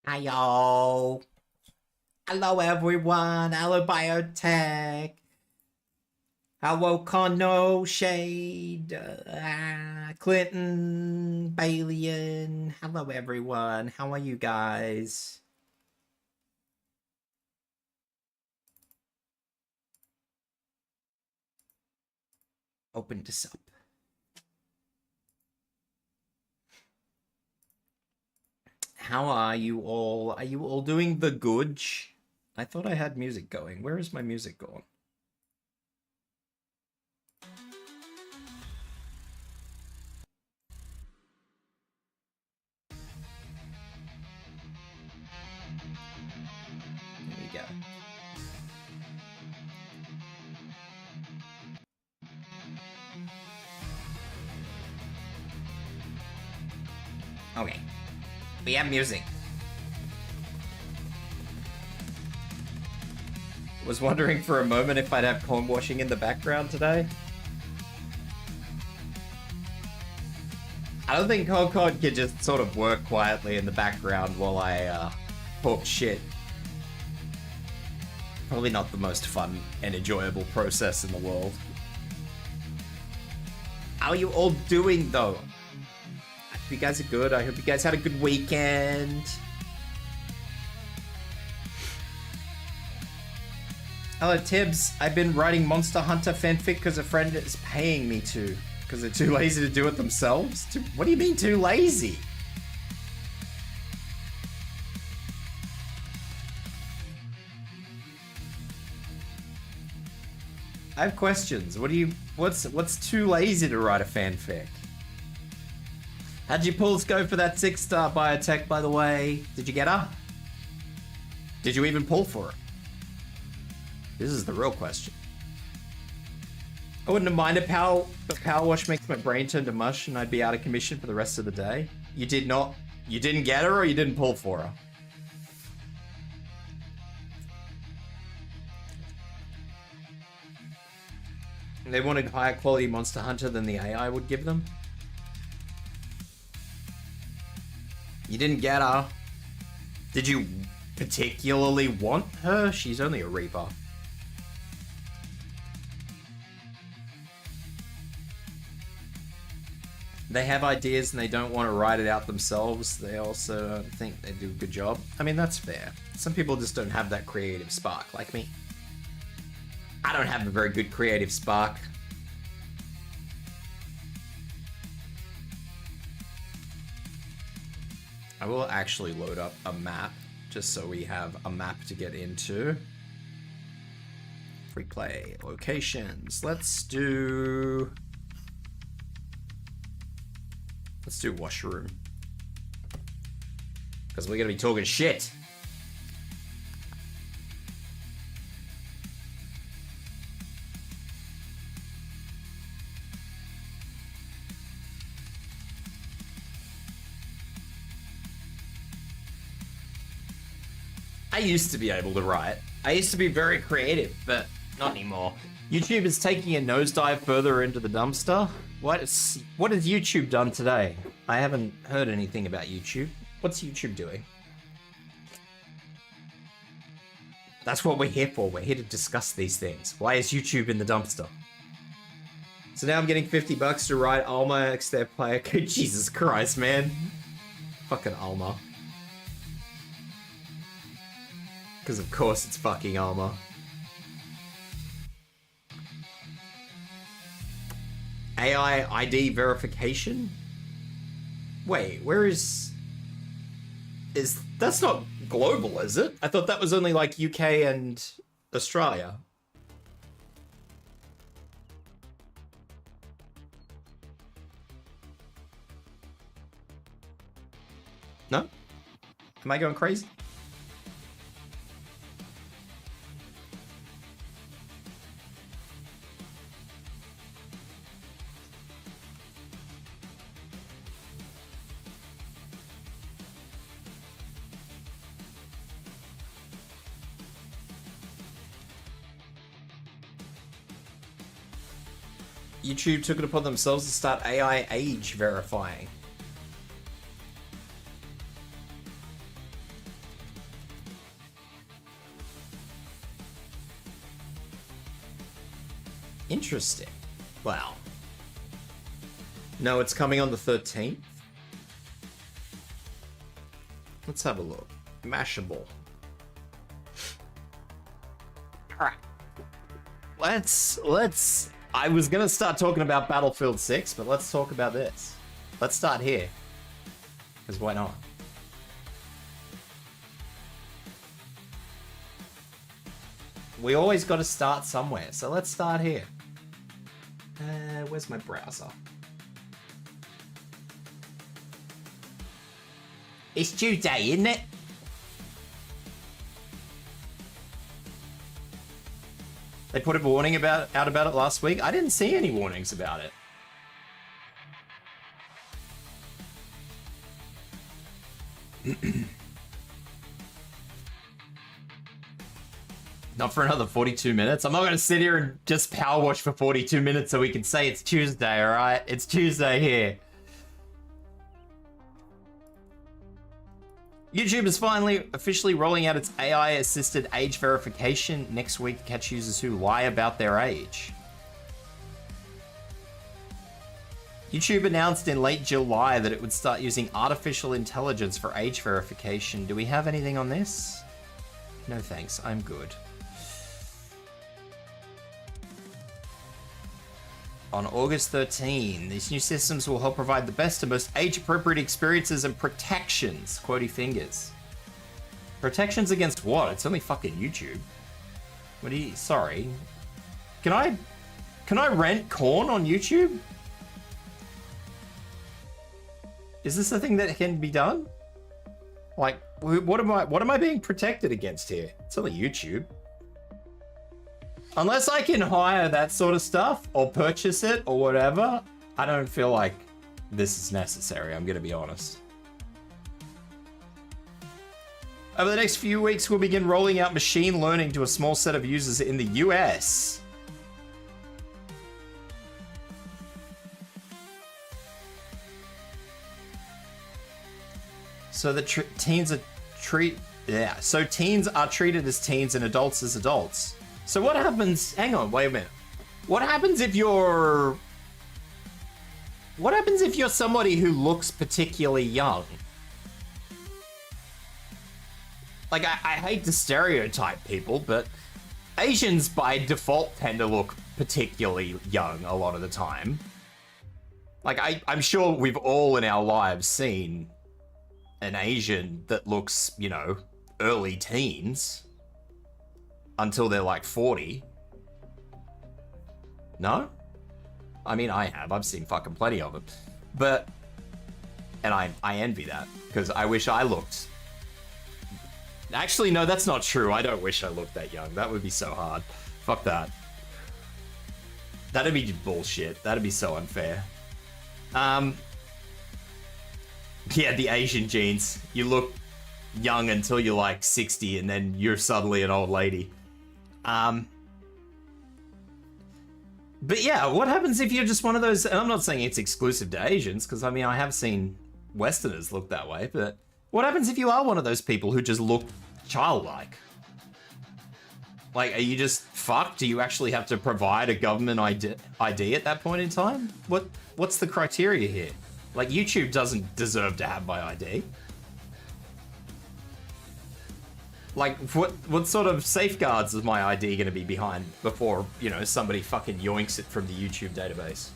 Hiyo. Hello everyone. Hello Biotech. Hello Cono, Shade, Clinton, Balian. Hello everyone. How are you guys? Open this up. How are you all? Are you all doing the good? I thought I had music going. Where is my music going? There we go. Okay. We have music. Was wondering for a moment if I'd have corn washing in the background today. I don't think Cod could just sort of work quietly in the background while I talk shit. Probably not the most fun and enjoyable process in the world. How are you all doing though? I hope you guys are good. I hope you guys had a good weekend. Hello Tibs, I've been writing Monster Hunter fanfic because a friend is paying me to. Because they're too lazy to do it themselves? What do you mean too lazy? I have questions. What's too lazy to write a fanfic? How'd your pulls go for that 6-star biotech, by the way? Did you get her? Did you even pull for it? This is the real question. I wouldn't have minded the power wash makes my brain turn to mush and I'd be out of commission for the rest of the day. You didn't get her or you didn't pull for her? They wanted higher quality Monster Hunter than the AI would give them. You didn't get her. Did you particularly want her? She's only a Reaper. They have ideas and they don't want to write it out themselves. They also don't think they do a good job. I mean, that's fair. Some people just don't have that creative spark, like me. I don't have a very good creative spark. I will actually load up a map just so we have a map to get into. Free play locations. Let's do washroom. Because we're gonna be talking shit. I used to be able to write. I used to be very creative, but not anymore. YouTube is taking a nosedive further into the dumpster. What has YouTube done today? I haven't heard anything about YouTube. What's YouTube doing? That's what we're here for. We're here to discuss these things. Why is YouTube in the dumpster? So now I'm getting 50 bucks to write Alma X their player. Jesus Christ, man. Fucking Alma. Because of course it's fucking Alma. AI ID verification? Wait, where is that's not global, is it? I thought that was only like UK and Australia. No? Am I going crazy? YouTube took it upon themselves to start AI age verifying. Interesting. Wow. No, it's coming on the 13th. Let's have a look. Mashable. Alright. Let's... I was gonna start talking about Battlefield 6, but let's talk about this. Let's start here. Because why not? We always got to start somewhere, so let's start here. Where's my browser? It's Tuesday, isn't it? They put a warning out about it last week. I didn't see any warnings about it. Not for another 42 minutes. I'm not going to sit here and just power wash for 42 minutes so we can say it's Tuesday, all right? It's Tuesday here. YouTube is finally officially rolling out its AI-assisted age verification next week to catch users who lie about their age. YouTube announced in late July that it would start using artificial intelligence for age verification. Do we have anything on this? No thanks, I'm good. On August 13, these new systems will help provide the best and most age-appropriate experiences and protections. Quotey fingers. Protections against what? It's only fucking YouTube. What do you... Sorry. Can I rent corn on YouTube? Is this a thing that can be done? Like, what am I being protected against here? It's only YouTube. Unless I can hire that sort of stuff or purchase it or whatever, I don't feel like this is necessary, I'm gonna be honest. Over the next few weeks, we'll begin rolling out machine learning to a small set of users in the US. So the teens are teens are treated as teens and adults as adults. So what happens, hang on, wait a minute. What happens if you're somebody who looks particularly young? Like, I hate to stereotype people, but Asians by default tend to look particularly young a lot of the time. Like, I'm sure we've all in our lives seen an Asian that looks, you know, early teens. Until they're like 40. No? I mean, I have. I've seen fucking plenty of them. But, and I envy that, because I wish I looked... Actually, no, that's not true. I don't wish I looked that young. That would be so hard. Fuck that. That'd be bullshit. That'd be so unfair. Yeah, the Asian genes. You look young until you're like 60, and then you're suddenly an old lady. But yeah, what happens if you're just one of those, and I'm not saying it's exclusive to Asians, because I mean, I have seen Westerners look that way, but what happens if you are one of those people who just look childlike? Like, are you just fucked? Do you actually have to provide a government ID at that point in time? What's the criteria here? Like, YouTube doesn't deserve to have my ID. Like, what sort of safeguards is my ID going to be behind before, you know, somebody fucking yoinks it from the YouTube database?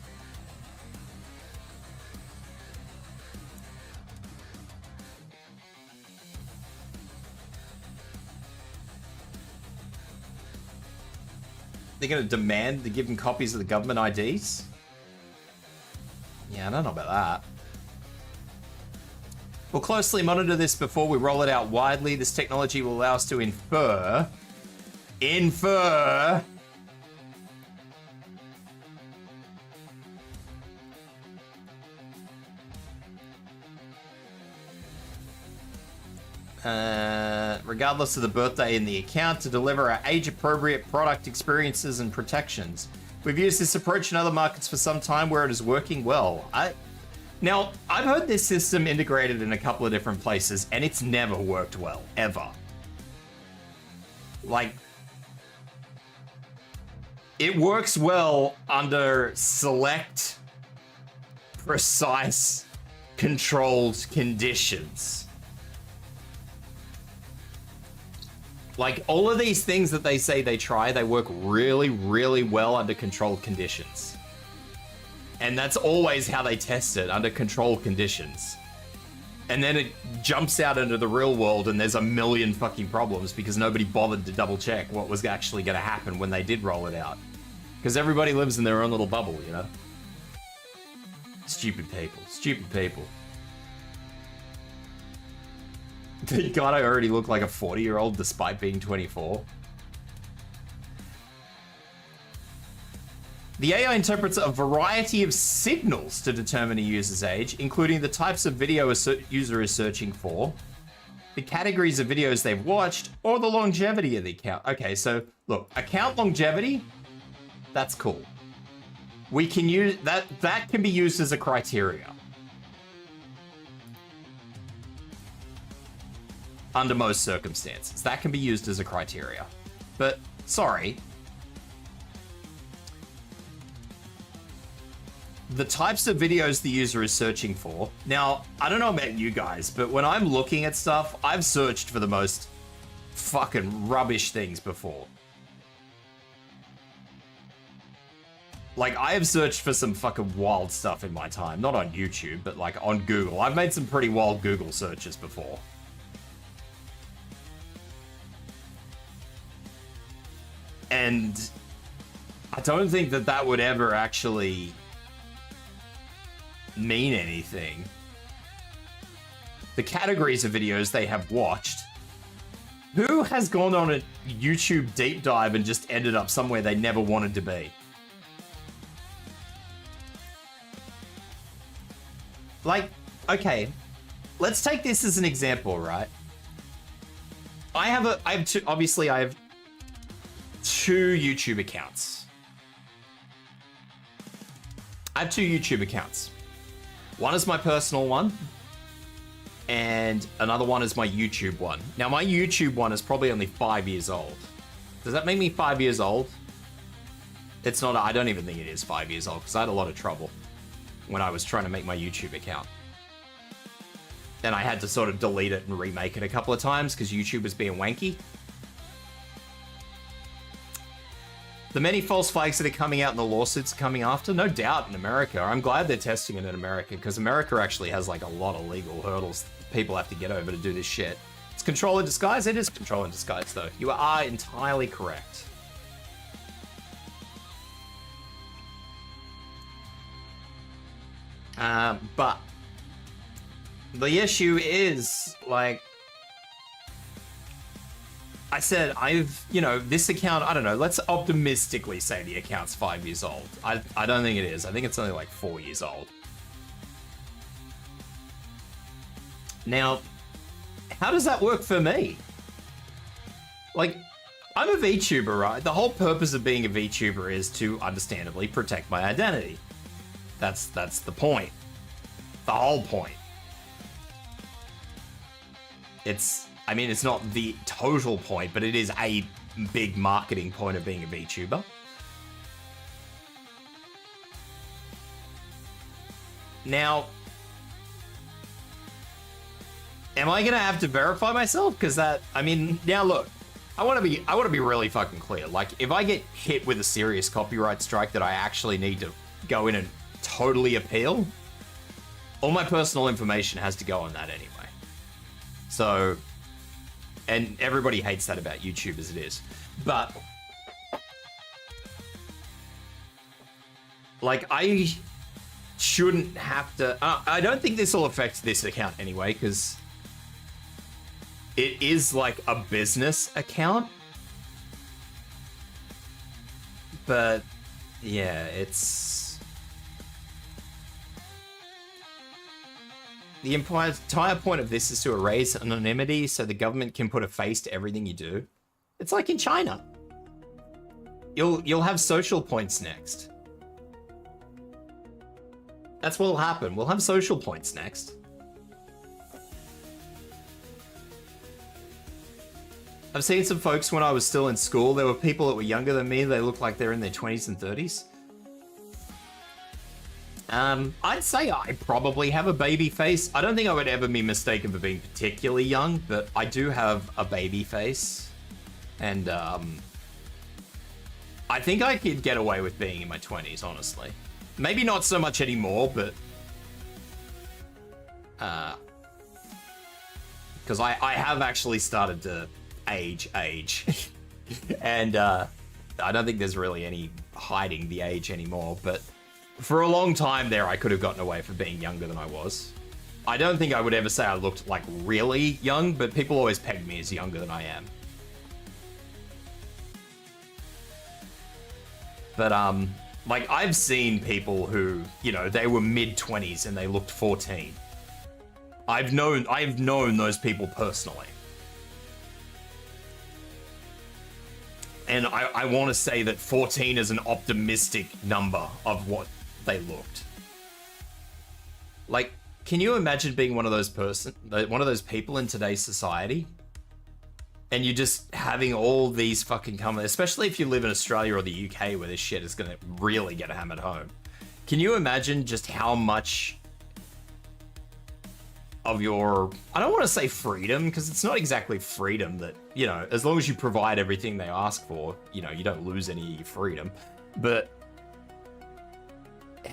They're going to demand to give them copies of the government IDs? Yeah, I don't know about that. We'll closely monitor this before we roll it out widely. This technology will allow us to infer regardless of the birthday in the account, to deliver our age-appropriate product experiences and protections. We've used this approach in other markets for some time where it is working well. Now, I've heard this system integrated in a couple of different places, and it's never worked well, ever. Like, It works well under select, precise, controlled conditions. Like, all of these things that they say they try, they work really, really well under controlled conditions. And that's always how they test it, under controlled conditions. And then it jumps out into the real world and there's a million fucking problems because nobody bothered to double check what was actually going to happen when they did roll it out. Because everybody lives in their own little bubble, you know? Stupid people. Stupid people. God, I already look like a 40-year-old despite being 24. The AI interprets a variety of signals to determine a user's age, including the types of video a user is searching for, the categories of videos they've watched, or the longevity of the account. Okay, so look, account longevity, that's cool. We can use that. That can be used as a criteria under most circumstances. That can be used as a criteria. But sorry. The types of videos the user is searching for. Now, I don't know about you guys, but when I'm looking at stuff, I've searched for the most fucking rubbish things before. Like, I have searched for some fucking wild stuff in my time. Not on YouTube, but like on Google. I've made some pretty wild Google searches before. And I don't think that that would ever actually mean anything. The categories of videos they have watched. Who has gone on a YouTube deep dive and just ended up somewhere they never wanted to be? Like, okay, let's take this as an example, right? I have two YouTube accounts. I have two YouTube accounts. One is my personal one, and another one is my YouTube one. Now, my YouTube one is probably only 5 years old. Does that make me 5 years old? It's not, I don't even think it is 5 years old, because I had a lot of trouble when I was trying to make my YouTube account. Then I had to sort of delete it and remake it a couple of times, because YouTube was being wanky. The many false flags that are coming out and the lawsuits are coming after, no doubt in America. I'm glad they're testing it in America, because America actually has like a lot of legal hurdles people have to get over to do this shit. It's control in disguise. It is control in disguise, though. You are entirely correct. But the issue is, like I said, this account, I don't know, let's optimistically say the account's 5 years old. I don't think it is. I think it's only like 4 years old. Now, how does that work for me? Like, I'm a VTuber, right? The whole purpose of being a VTuber is to, understandably, protect my identity. That's the point. The whole point. It's not the total point, but it is a big marketing point of being a VTuber. Now, am I gonna have to verify myself? Because now look, I want to be really fucking clear. Like, if I get hit with a serious copyright strike that I actually need to go in and totally appeal, all my personal information has to go on that anyway. So, and everybody hates that about YouTube as it is. But, like, I shouldn't have to... I don't think this will affect this account anyway, because it is, like, a business account. But, yeah, it's... The entire point of this is to erase anonymity so the government can put a face to everything you do. It's like in China. You'll have social points next. That's what'll happen. We'll have social points next. I've seen some folks when I was still in school. There were people that were younger than me. They looked like they're in their 20s and 30s. I'd say I probably have a baby face. I don't think I would ever be mistaken for being particularly young, but I do have a baby face. And, I think I could get away with being in my 20s, honestly. Maybe not so much anymore, but... Because I have actually started to age. And, I don't think there's really any hiding the age anymore, but... For a long time there, I could have gotten away for being younger than I was. I don't think I would ever say I looked, like, really young, but people always pegged me as younger than I am. But, like, I've seen people who, you know, they were mid-20s and they looked 14. I've known those people personally. And I want to say that 14 is an optimistic number of what they looked. Like, can you imagine being one of those people in today's society? And you just having all these fucking comments, especially if you live in Australia or the UK where this shit is gonna really get hammered home. Can you imagine just how much of your, I don't want to say freedom, because it's not exactly freedom that, you know, as long as you provide everything they ask for, you know, you don't lose any of your freedom. But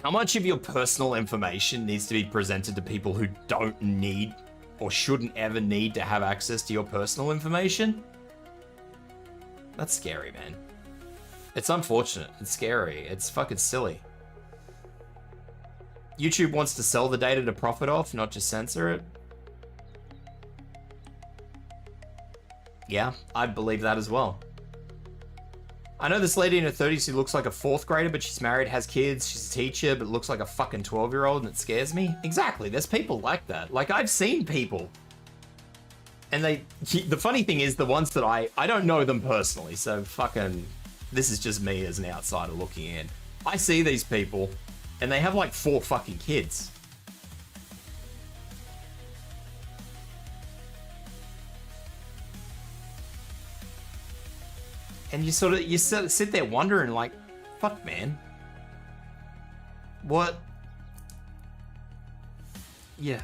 how much of your personal information needs to be presented to people who don't need or shouldn't ever need to have access to your personal information? That's scary, man. It's unfortunate. It's scary. It's fucking silly. YouTube wants to sell the data to profit off, not just censor it. Yeah, I believe that as well. I know this lady in her 30s who looks like a 4th grader, but she's married, has kids, she's a teacher, but looks like a fucking 12-year-old, and it scares me. Exactly, there's people like that. Like, I've seen people. And the funny thing is, the ones that I don't know them personally, so fucking, this is just me as an outsider looking in. I see these people, and they have like 4 fucking kids. And you sit there wondering, like, fuck, man. What? Yeah.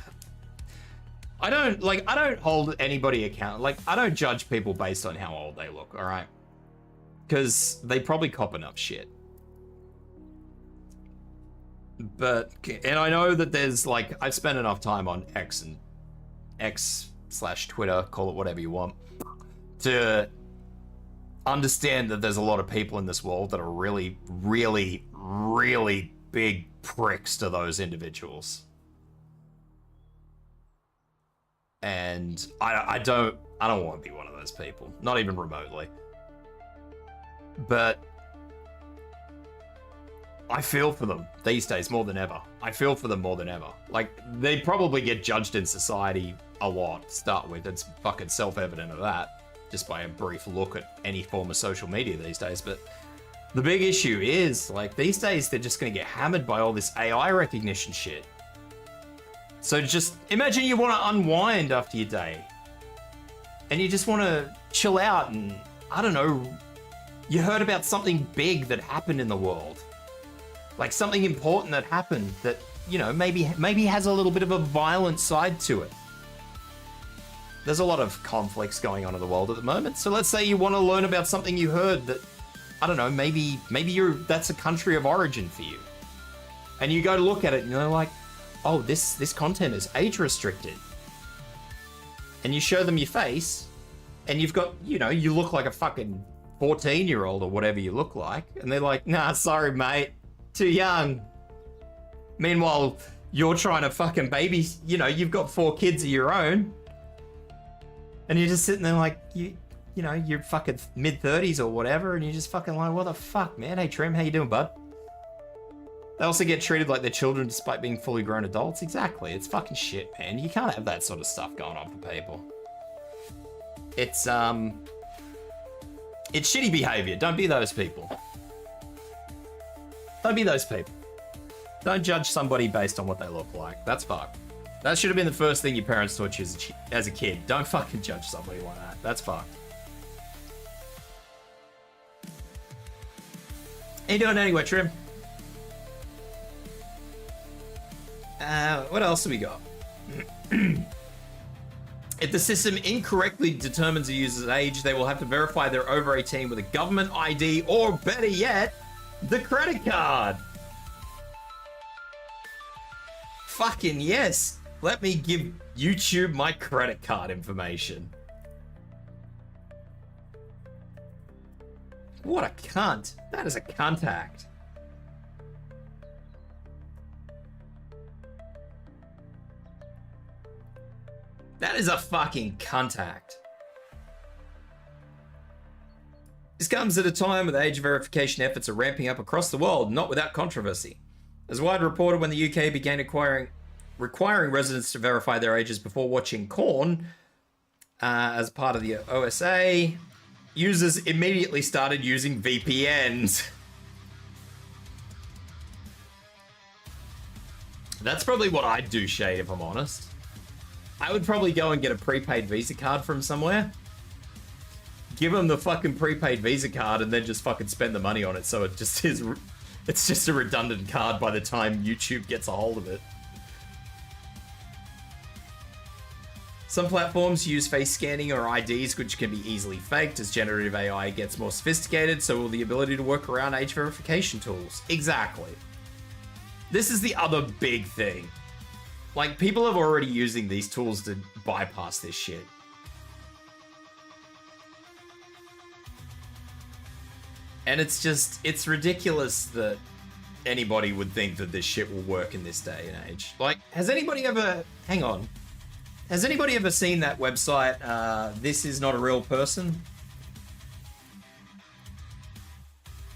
I don't hold anybody account. Like, I don't judge people based on how old they look, alright? Because they probably cop enough shit. But, and I know that there's, like, I've spent enough time on X/Twitter, call it whatever you want, to understand that there's a lot of people in this world that are really, really, really big pricks to those individuals. And I don't want to be one of those people, not even remotely. But I feel for them these days more than ever. I feel for them more than ever. Like, they probably get judged in society a lot to start with. It's fucking self-evident of that, just by a brief look at any form of social media these days. But the big issue is, like, these days they're just gonna get hammered by all this AI recognition shit. So just imagine you want to unwind after your day and you just want to chill out and, I don't know, you heard about something big that happened in the world. Like something important that happened that, you know, maybe has a little bit of a violent side to it. There's a lot of conflicts going on in the world at the moment. So let's say you want to learn about something you heard that, I don't know, maybe that's a country of origin for you. And you go to look at it and you're like, oh, this content is age restricted. And you show them your face and you've got, you know, you look like a fucking 14-year-old or whatever you look like. And they're like, nah, sorry, mate, too young. Meanwhile, you're trying to fucking baby, you know, you've got 4 kids of your own. And you're just sitting there like, you know, you're fucking mid-30s or whatever. And you're just fucking like, what the fuck, man? Hey, Trim, how you doing, bud? They also get treated like they're children despite being fully grown adults. Exactly. It's fucking shit, man. You can't have that sort of stuff going on for people. It's shitty behavior. Don't be those people. Don't be those people. Don't judge somebody based on what they look like. That's fucked. That should have been the first thing your parents taught you as a kid. Don't fucking judge somebody like that. That's fucked. How you doing anyway, Trim? What else have we got? If the system incorrectly determines a user's age, they will have to verify they're over 18 with a government ID, or better yet, the credit card. Fucking yes. Let me give YouTube my credit card information. What a cunt. That is a contact. That is a fucking contact. This comes at a time when age verification efforts are ramping up across the world, not without controversy. As widely reported, when the UK began requiring residents to verify their ages before watching Corn as part of the OSA, users immediately started using VPNs. That's probably what I'd do, Shade, if I'm honest. I would probably go and get a prepaid Visa card from somewhere. Give them the fucking prepaid Visa card and then just fucking spend the money on it, so it just is... It's just a redundant card by the time YouTube gets a hold of it. Some platforms use face scanning or IDs, which can be easily faked as generative AI gets more sophisticated, so will the ability to work around age verification tools. Exactly. This is the other big thing. Like, people are already using these tools to bypass this shit. And it's just, it's ridiculous that anybody would think that this shit will work in this day and age. Like, has anybody ever, hang on. Has anybody ever seen that website, This Is Not a Real Person?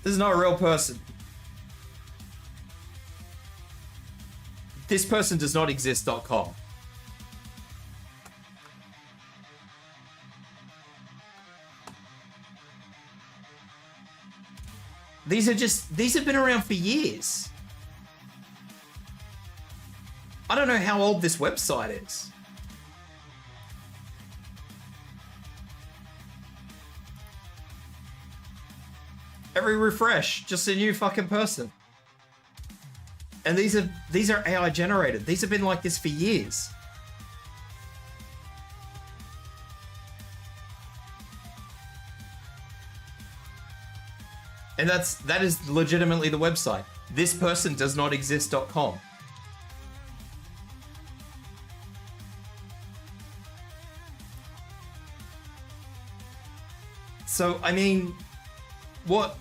This is not a real person. This person does not exist.com. These have been around for years. I don't know how old this website is. Every refresh, just a new fucking person. And these are AI generated. These have been like this for years. And that is legitimately the website. This person does not exist.com. So, I mean, what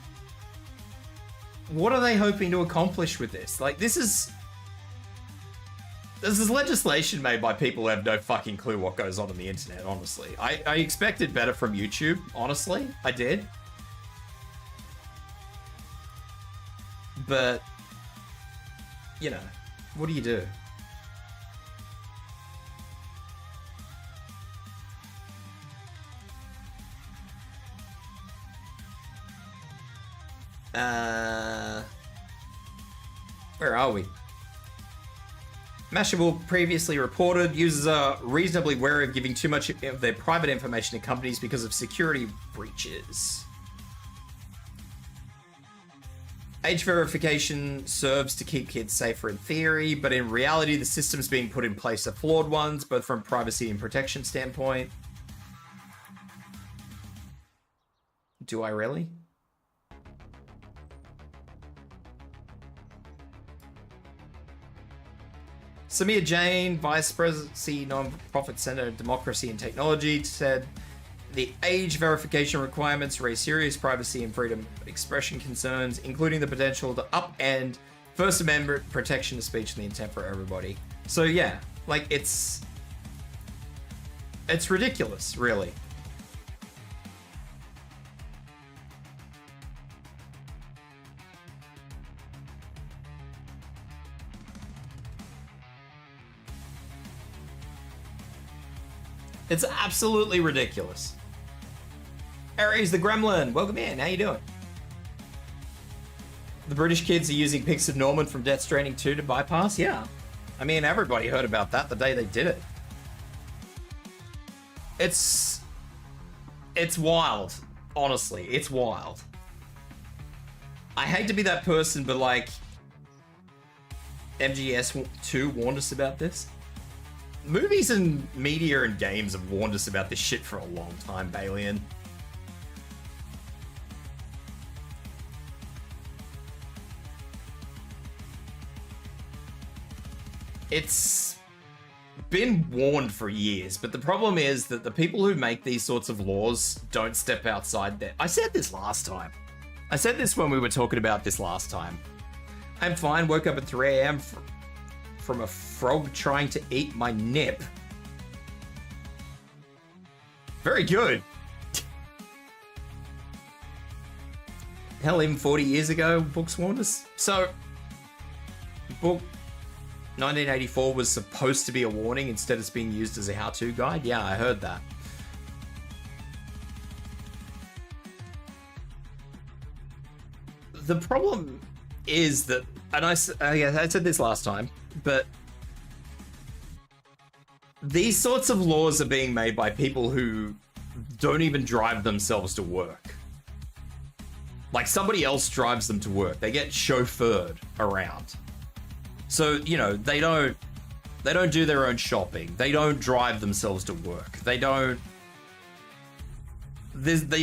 are they hoping to accomplish with this? Like, this is legislation made by people who have no fucking clue what goes on the internet, honestly. I expected better from YouTube, honestly. I did. But, you know, what do you do? Where are we? Mashable previously reported users are reasonably wary of giving too much of their private information to companies because of security breaches. Age verification serves to keep kids safer in theory, but in reality, the systems being put in place are flawed ones, both from privacy and protection standpoint. Do I really? Samir Jain, Vice Presidency Non-Profit Center Democracy and Technology, said the age verification requirements raise serious privacy and freedom of expression concerns, including the potential to upend First Amendment protection of speech and the intent for everybody. So yeah, like it's ridiculous, really. It's absolutely ridiculous. Aries the Gremlin, welcome in. How you doing? The British kids are using pics of Norman from Death Stranding 2 to bypass? Yeah. I mean, everybody heard about that the day they did it. It's wild. Honestly, it's wild. I hate to be that person, but like, MGS2 warned us about this. Movies and media and games have warned us about this shit for a long time, Balian. It's been warned for years, but the problem is that the people who make these sorts of laws don't step outside there. I said this last time. I said this when we were talking about this last time. I'm fine, woke up at 3 a.m. from a frog trying to eat my nip. Very good. Hell, even 40 years ago, books warned us. So, book 1984 was supposed to be a warning, instead it's being used as a how-to guide. Yeah, I heard that. The problem is that, and I said this last time, but these sorts of laws are being made by people who don't even drive themselves to work. Like, somebody else drives them to work. They get chauffeured around. So, you know, they don't do their own shopping. They don't drive themselves to work. They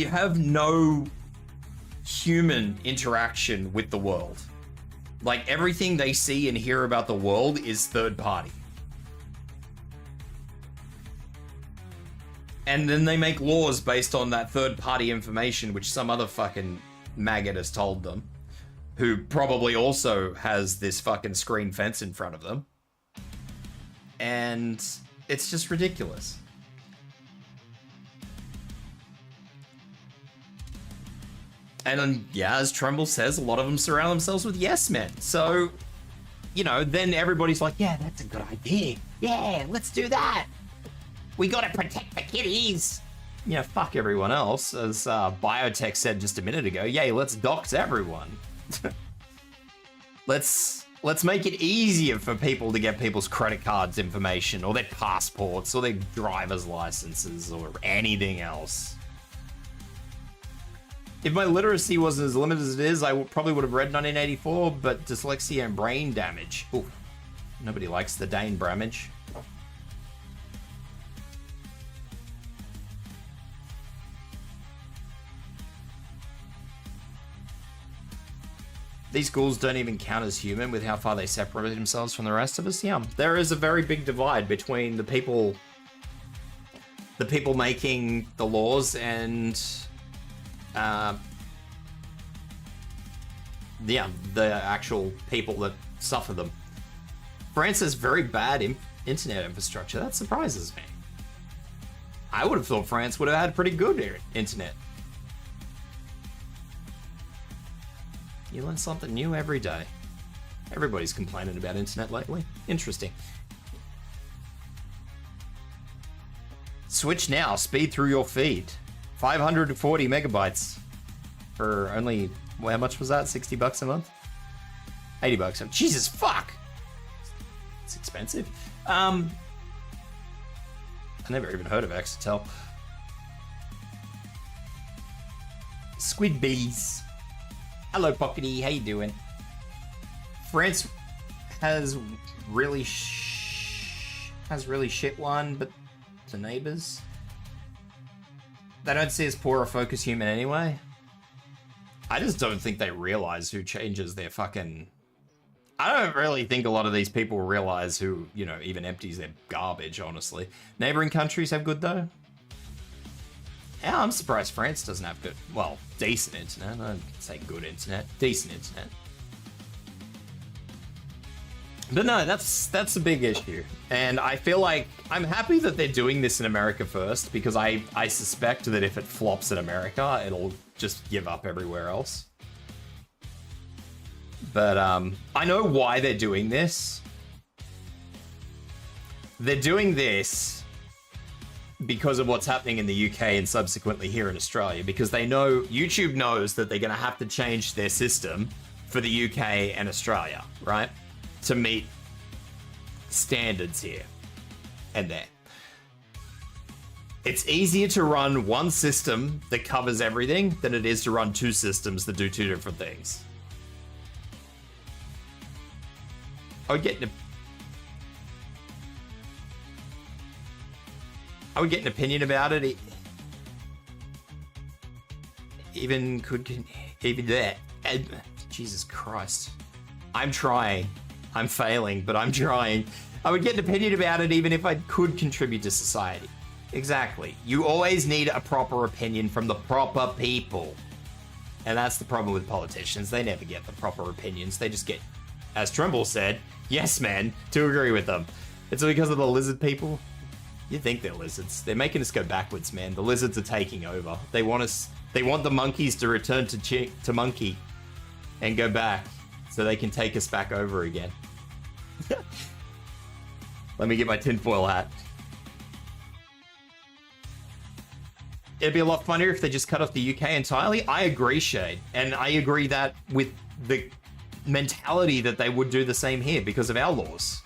have no human interaction with the world. Like, everything they see and hear about the world is third party. And then they make laws based on that third party information, which some other fucking maggot has told them, who probably also has this fucking screen fence in front of them. And it's just ridiculous. And then, yeah, as Trumbull says, a lot of them surround themselves with yes men. So, you know, then everybody's like, yeah, that's a good idea. Yeah, let's do that. We gotta protect the kitties. Yeah, fuck everyone else. As Biotech said just a minute ago, yay, let's dox everyone. Let's make it easier for people to get people's credit cards information, or their passports, or their driver's licenses, or anything else. If my literacy wasn't as limited as it is, I probably would have read 1984, but dyslexia and brain damage. Ooh, nobody likes the Dane Bramage. These ghouls don't even count as human with how far they separate themselves from the rest of us. Yeah, there is a very big divide between the people making the laws and yeah, the actual people that suffer them. France has very bad internet infrastructure. That surprises me. I would have thought France would have had pretty good internet. You learn something new every day. Everybody's complaining about internet lately. Interesting. Switch now, speed through your feed. 540 megabytes for only, well, how much was that? 60 bucks a month? 80 bucks. Jesus, fuck! It's expensive. I never even heard of Exetel. Squid bees. Hello, Pockety. How you doing? France has really shit one, but the neighbors, they don't see as poor a focus human anyway. I just don't think they realize who changes their fucking... I don't really think a lot of these people realize who, you know, even empties their garbage, honestly. Neighboring countries have good, though. Yeah, I'm surprised France doesn't have good, well, decent internet. I'd say good internet. Decent internet. But no, that's a big issue. And I feel like I'm happy that they're doing this in America first, because I suspect that if it flops in America, it'll just give up everywhere else. But I know why they're doing this. They're doing this because of what's happening in the UK and subsequently here in Australia, because they know, YouTube knows that they're going to have to change their system for the UK and Australia, right? To meet standards here and there. It's easier to run one system that covers everything than it is to run two systems that do two different things. I would get an opinion about it. Even there. Jesus Christ. I'm trying. I'm failing, but I'm trying. I would get an opinion about it even if I could contribute to society. Exactly. You always need a proper opinion from the proper people. And that's the problem with politicians. They never get the proper opinions. They just get, as Trimble said, yes, man, to agree with them. It's because of the lizard people. You think they're lizards. They're making us go backwards, man. The lizards are taking over. They want the monkeys to return to monkey and go back so they can take us back over again. Let me get my tinfoil hat. It'd be a lot funnier if they just cut off the UK entirely. I agree, Shade. And I agree that with the mentality that they would do the same here because of our laws.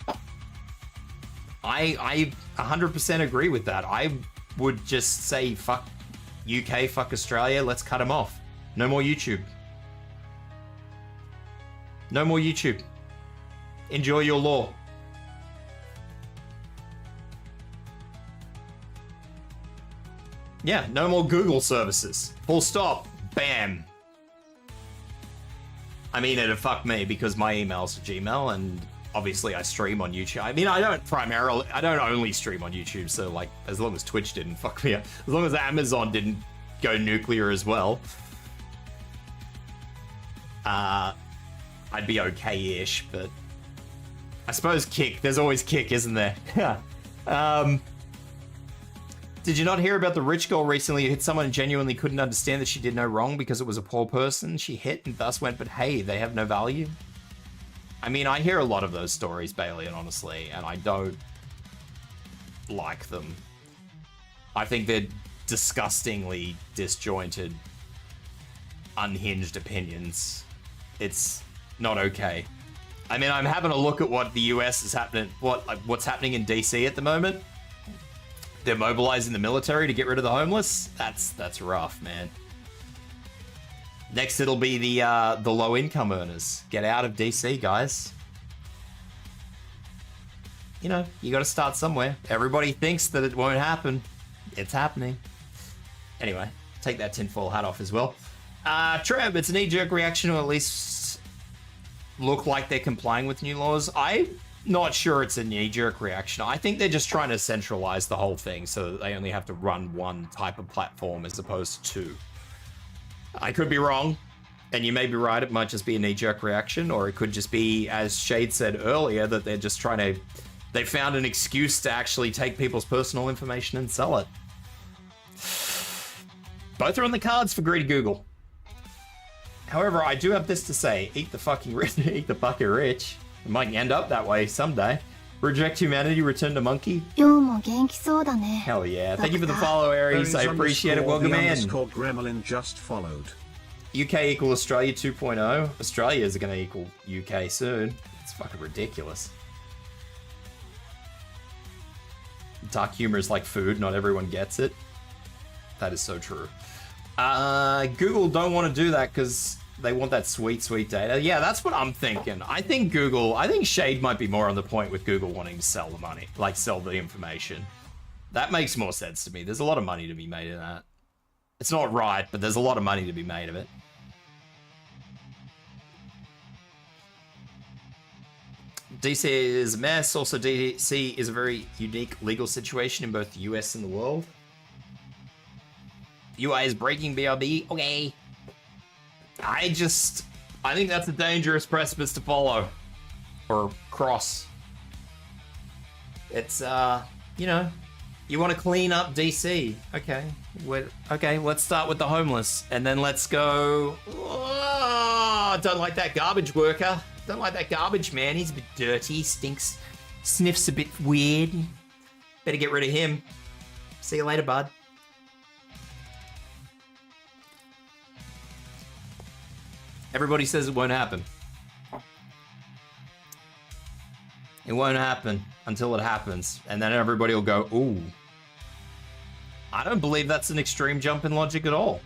I 100% agree with that. I would just say, fuck UK, fuck Australia, let's cut them off. No more YouTube. No more YouTube. Enjoy your law. Yeah, no more Google services. Full stop. Bam. I mean, it'd fuck me because my email's Gmail and obviously I stream on YouTube. I mean, I don't only stream on YouTube, so like, as long as Twitch didn't fuck me up, as long as Amazon didn't go nuclear as well, I'd be okay-ish, but I suppose Kick, there's always Kick, isn't there? Did you not hear about the rich girl recently who hit someone and genuinely couldn't understand that she did no wrong because it was a poor person she hit and thus went, but hey, they have no value? I mean, I hear a lot of those stories, Bailey, and honestly, and I don't like them. I think they're disgustingly disjointed, unhinged opinions. It's not okay. I mean, I'm having a look at what the US is happening, what's happening in DC at the moment. They're mobilizing the military to get rid of the homeless. That's rough, man. Next, it'll be the low-income earners. Get out of DC, guys. You know, you got to start somewhere. Everybody thinks that it won't happen. It's happening. Anyway, take that tinfoil hat off as well. Trev, it's a knee-jerk reaction to at least look like they're complying with new laws. I'm not sure it's a knee-jerk reaction. I think they're just trying to centralize the whole thing so that they only have to run one type of platform as opposed to two. I could be wrong, and you may be right. It might just be a knee-jerk reaction, or it could just be, as Shade said earlier, that they're just trying to... They found an excuse to actually take people's personal information and sell it. Both are on the cards for greedy Google. However, I do have this to say. Eat the fucking rich. Eat the fucking rich. It might end up that way someday. Reject humanity, return to monkey. Hell yeah. Thank you for the follow, Aries. I appreciate it. Welcome in. Gremlin just followed. UK equal Australia 2.0. Australia is going to equal UK soon. It's fucking ridiculous. Dark humor is like food. Not everyone gets it. That is so true. Google don't want to do that because they want that sweet, sweet data. Yeah, that's what I'm thinking. I think Shade might be more on the point with Google wanting to sell the money, like sell the information. That makes more sense to me. There's a lot of money to be made in that. It's not right, but there's a lot of money to be made of it. DC is a mess. Also, DC is a very unique legal situation in both the US and the world. UI is breaking BRB. Okay. I think that's a dangerous precipice to follow. Or cross. It's, you know, you want to clean up DC. Okay. Okay, let's start with the homeless. And then let's go... Oh, don't like that garbage worker. Don't like that garbage man. He's a bit dirty, stinks, sniffs a bit weird. Better get rid of him. See you later, bud. Everybody says it won't happen. It won't happen until it happens. And then everybody will go, ooh. I don't believe that's an extreme jump in logic at all.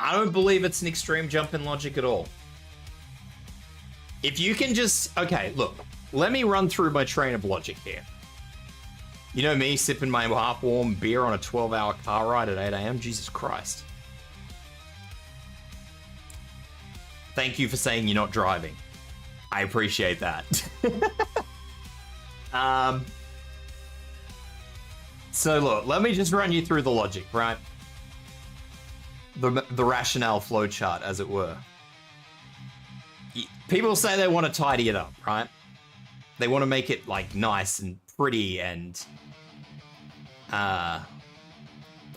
I don't believe it's an extreme jump in logic at all. If you can just... Okay, look. Let me run through my train of logic here. You know me sipping my half-warm beer on a 12-hour car ride at 8 a.m.? Jesus Christ. Thank you for saying you're not driving. I appreciate that. So look, let me just run you through the logic, right? The rationale flowchart, as it were. People say they want to tidy it up, right? They want to make it like nice and pretty and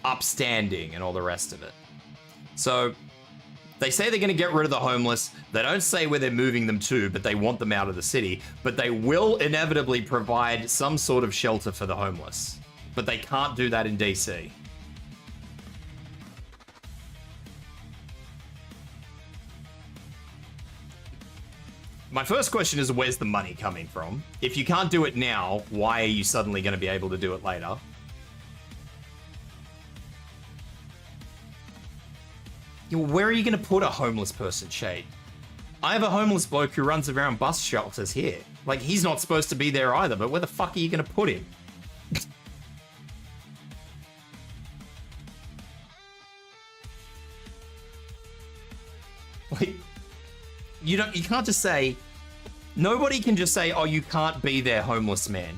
upstanding and all the rest of it. So they say they're going to get rid of the homeless. They don't say where they're moving them to, but they want them out of the city. But they will inevitably provide some sort of shelter for the homeless. But they can't do that in DC. My first question is, where's the money coming from? If you can't do it now, why are you suddenly going to be able to do it later? Where are you going to put a homeless person, Shade? I have a homeless bloke who runs around bus shelters here. Like, he's not supposed to be there either, but where the fuck are you going to put him? Like, you can't just say... Nobody can just say, oh, you can't be there, homeless man.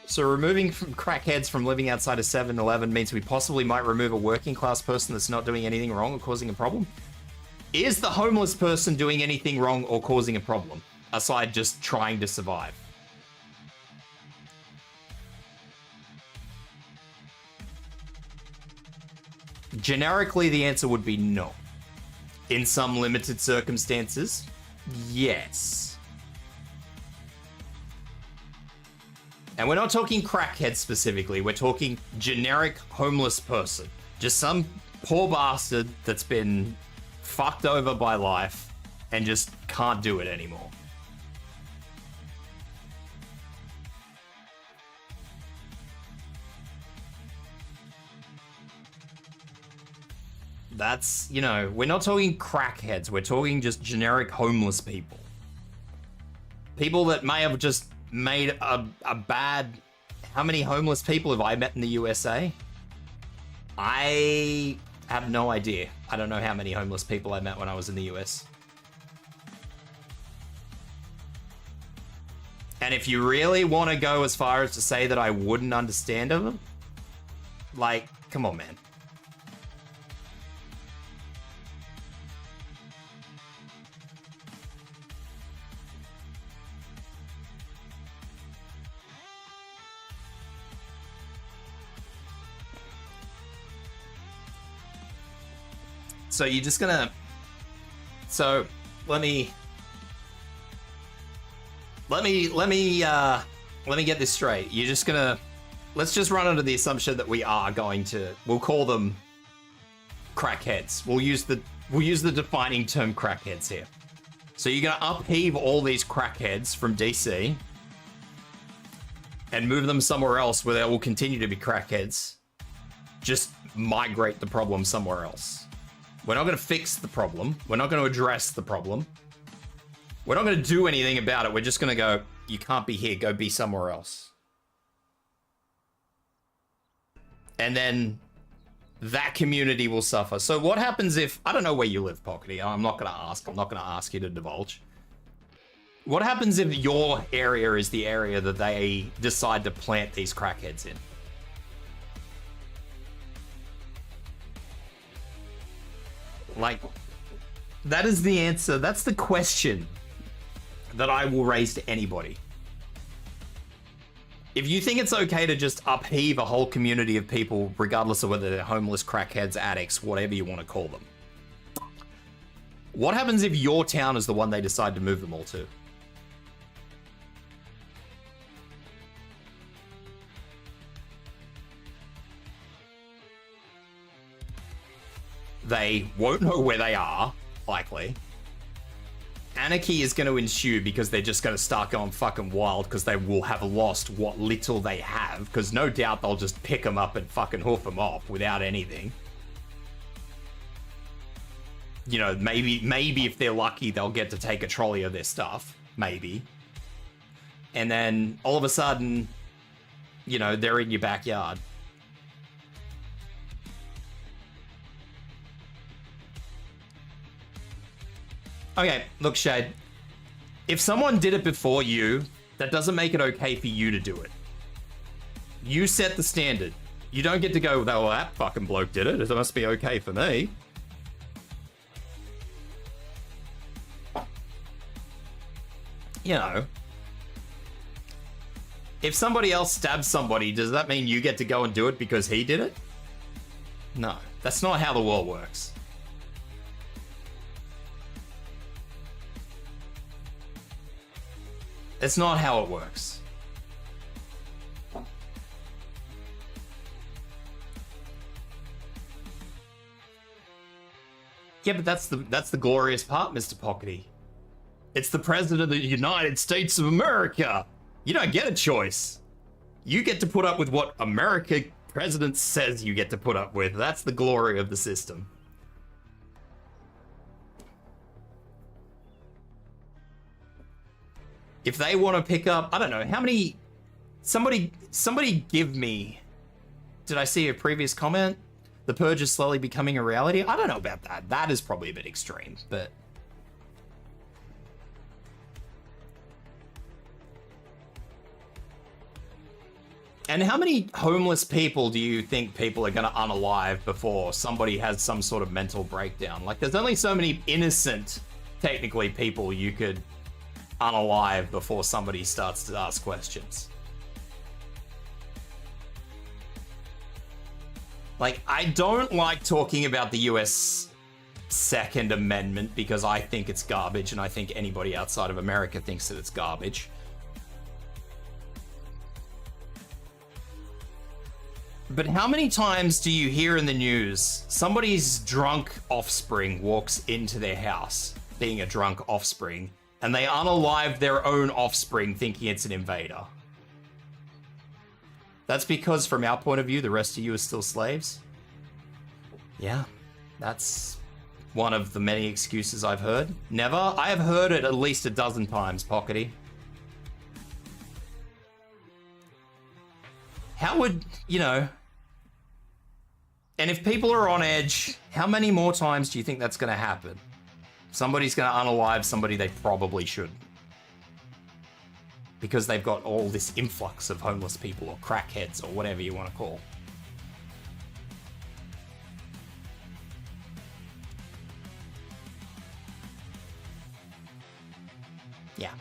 So removing crackheads from living outside of 7-Eleven means we possibly might remove a working class person that's not doing anything wrong or causing a problem? Is the homeless person doing anything wrong or causing a problem, aside just trying to survive? Generically, the answer would be no. In some limited circumstances, yes. And we're not talking crackhead specifically, we're talking generic homeless person. Just some poor bastard that's been fucked over by life and just can't do it anymore. That's, you know, we're not talking crackheads, we're talking just generic homeless people. People that may have just made a bad... How many homeless people have I met in the USA? I have no idea. I don't know how many homeless people I met when I was in the US. And if you really want to go as far as to say that I wouldn't understand them, like, come on, man. So you're just gonna... So let me get this straight. You're just gonna... Let's just run under the assumption that we are going to... We'll call them crackheads. We'll use the defining term crackheads here. So you're gonna upheave all these crackheads from DC and move them somewhere else where there will continue to be crackheads. Just migrate the problem somewhere else. We're not going to fix the problem. We're not going to address the problem. We're not going to do anything about it. We're just going to go, you can't be here, go be somewhere else. And then that community will suffer. So what happens if, I don't know where you live, Pockety. I'm not going to ask. I'm not going to ask you to divulge. What happens if your area is the area that they decide to plant these crackheads in? Like, that is the answer. That's the question that I will raise to anybody. If you think it's okay to just upheave a whole community of people, regardless of whether they're homeless, crackheads, addicts, whatever you want to call them, what happens if your town is the one they decide to move them all to? They won't know where they are, likely. anarchy is going to ensue because they're just going to start going fucking wild because they will have lost what little they have, because no doubt they'll just pick them up and fucking hoof them off without anything. You know, maybe if they're lucky, they'll get to take a trolley of their stuff. Maybe. And then all of a sudden, you know, they're in your backyard. Okay, look, Shade. If someone did it before you, that doesn't make it okay for you to do it. You set the standard. You don't get to go, well, that fucking bloke did it. It must be okay for me. You know. If somebody else stabs somebody, does that mean you get to go and do it because he did it? No, that's not how the world works. It's not how it works. Yeah, but that's the glorious part, Mr. Pockety. It's the President of the United States of America. You don't get a choice. You get to put up with what America president says you get to put up with. That's the glory of the system. If they want to pick up, I don't know, how many... Somebody give me... Did I see a previous comment? The Purge is slowly becoming a reality? I don't know about that. That is probably a bit extreme, but... And how many homeless people do you think people are going to unalive before somebody has some sort of mental breakdown? Like, there's only so many innocent, technically, people you could unalive before somebody starts to ask questions. Like, I don't like talking about the US Second Amendment because I think it's garbage, and I think anybody outside of America thinks that it's garbage. But how many times do you hear in the news somebody's drunk offspring walks into their house, being a drunk offspring, and they unalive their own offspring thinking it's an invader? That's because, from our point of view, the rest of you are still slaves? Yeah, that's one of the many excuses I've heard. Never. I have heard it at least a dozen times, Pockety. How would, you know... And if people are on edge, how many more times do you think that's going to happen? Somebody's going to unalive somebody they probably shouldn't. Because they've got all this influx of homeless people or crackheads or whatever you want to call. Yeah.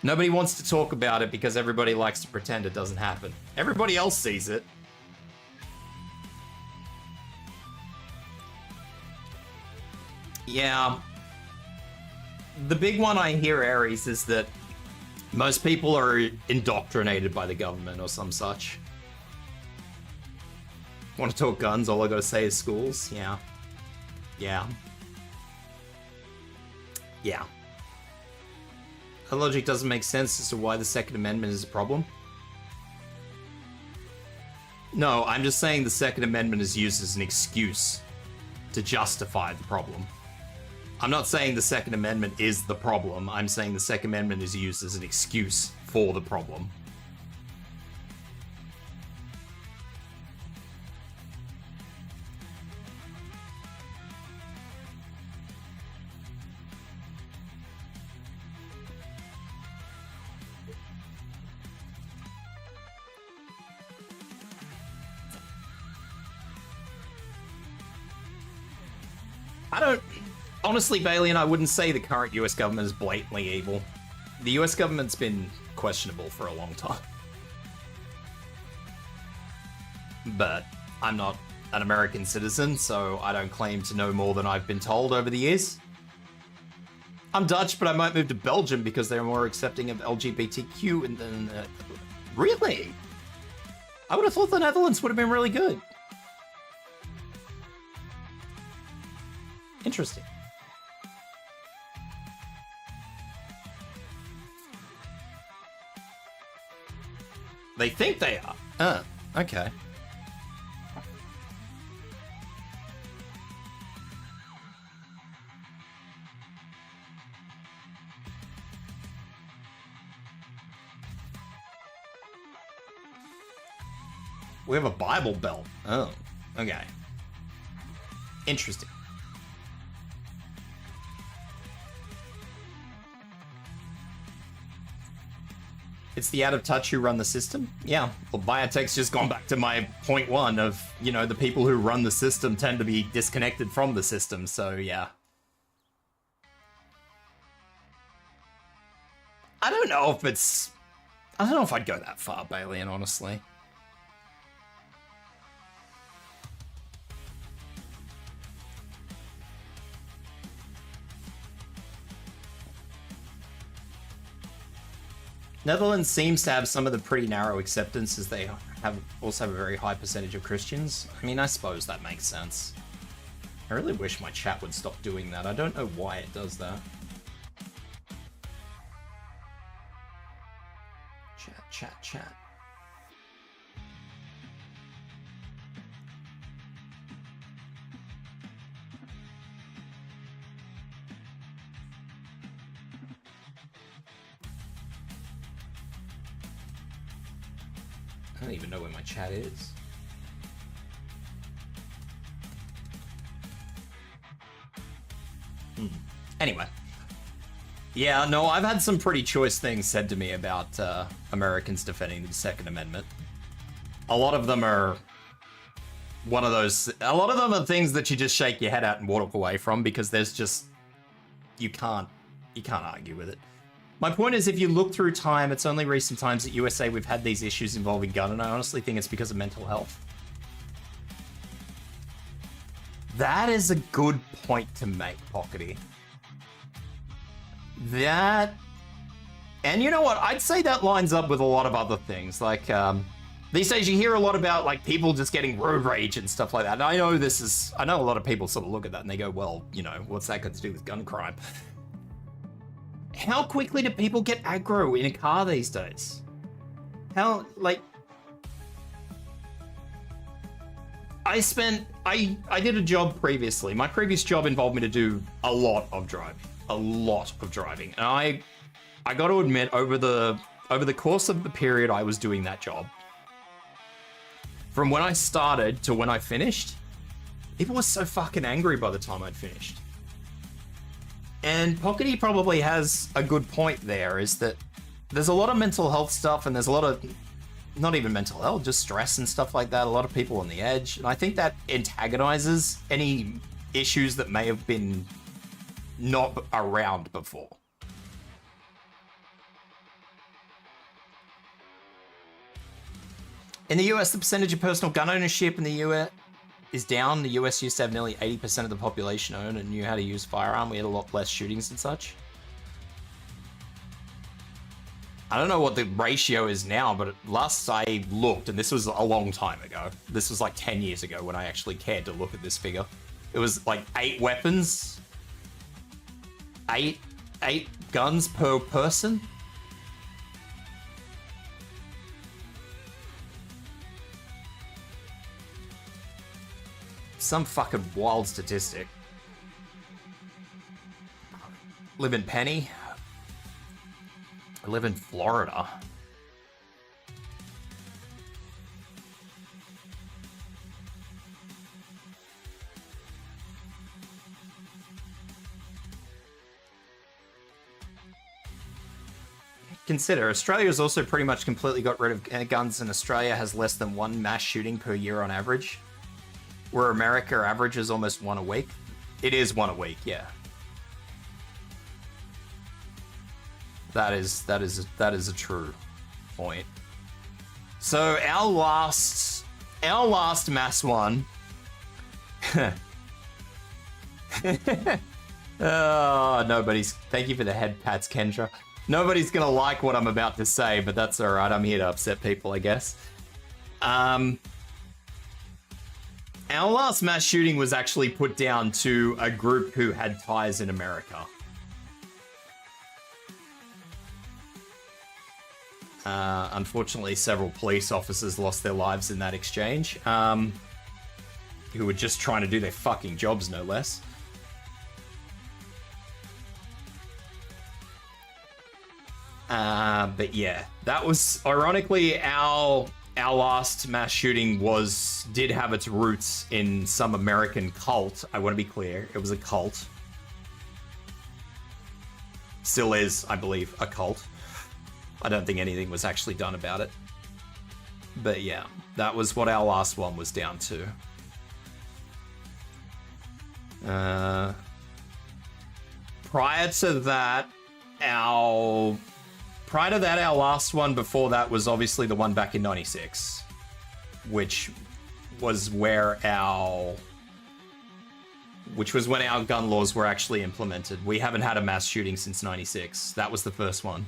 Nobody wants to talk about it because everybody likes to pretend it doesn't happen. Everybody else sees it. Yeah. The big one I hear, Aries, is that most people are indoctrinated by the government or some such. Want to talk guns? All I gotta say is schools. Yeah. Yeah. Yeah. The logic doesn't make sense as to why the Second Amendment is a problem. No, I'm just saying the Second Amendment is used as an excuse to justify the problem. I'm not saying the Second Amendment is the problem. I'm saying the Second Amendment is used as an excuse for the problem. Honestly, Balian, I wouldn't say the current US government is blatantly evil. The US government's been questionable for a long time. But I'm not an American citizen, so I don't claim to know more than I've been told over the years. I'm Dutch, but I might move to Belgium because they're more accepting of LGBTQ and then... Really? I would have thought the Netherlands would have been really good. Interesting. They think they are. Okay. We have a Bible belt. Oh, okay. Interesting. It's the out of touch who run the system? Yeah. Well, biotech's just gone back to my point one of, you know, the people who run the system tend to be disconnected from the system, so yeah. I don't know if I'd go that far, Balian, honestly. Netherlands seems to have some of the pretty narrow acceptance, as they also have a very high percentage of Christians. I mean, I suppose that makes sense. I really wish my chat would stop doing that. I don't know why it does that. Chat. I don't even know where my chat is. Anyway. Yeah, no, I've had some pretty choice things said to me about Americans defending the Second Amendment. A lot of them are a lot of them are things that you just shake your head at and walk away from, because there's just, you can't argue with it. My point is, if you look through time, it's only recent times at USA we've had these issues involving gun, and I honestly think it's because of mental health. That is a good point to make, Pockety. That, and you know what? I'd say that lines up with a lot of other things. Like, these days you hear a lot about, like, people just getting road rage and stuff like that. And I know a lot of people sort of look at that and they go, well, you know, what's that got to do with gun crime? How quickly do people get aggro in a car these days? How, like... I did a job previously. My previous job involved me to do a lot of driving. And I got to admit, over the course of the period I was doing that job, from when I started to when I finished, people were so fucking angry by the time I'd finished. And Pockety probably has a good point there, is that there's a lot of mental health stuff, and there's a lot of, not even mental health, just stress and stuff like that. A lot of people on the edge. And I think that antagonizes any issues that may have been not around before. In the US, the percentage of personal gun ownership in the US is down. The US used to have nearly 80% of the population own and knew how to use firearm. We had a lot less shootings and such. I don't know what the ratio is now, but last I looked, and this was a long time ago, this was like 10 years ago when I actually cared to look at this figure. It was like 8 weapons, 8 guns per person. Some fucking wild statistic. Live in Penny. I live in Florida. Consider, Australia has also pretty much completely got rid of guns, and Australia has less than 1 mass shooting per year on average. Where America averages almost 1 a week. It is 1 a week, yeah. That is a true point. So our last mass one. Oh, nobody's. Thank you for the head pats, Kendra. Nobody's gonna like what I'm about to say, but that's all right. I'm here to upset people, I guess. Our last mass shooting was actually put down to a group who had ties in America. Unfortunately, several police officers lost their lives in that exchange, who were just trying to do their fucking jobs, no less. But yeah, that was, ironically, our last mass shooting did have its roots in some American cult. I want to be clear, it was a cult. Still is, I believe, a cult. I don't think anything was actually done about it. But yeah, that was what our last one was down to. Prior to that, our last one before that was obviously the one back in 96, which was when our gun laws were actually implemented. We haven't had a mass shooting since 96. That was the first one.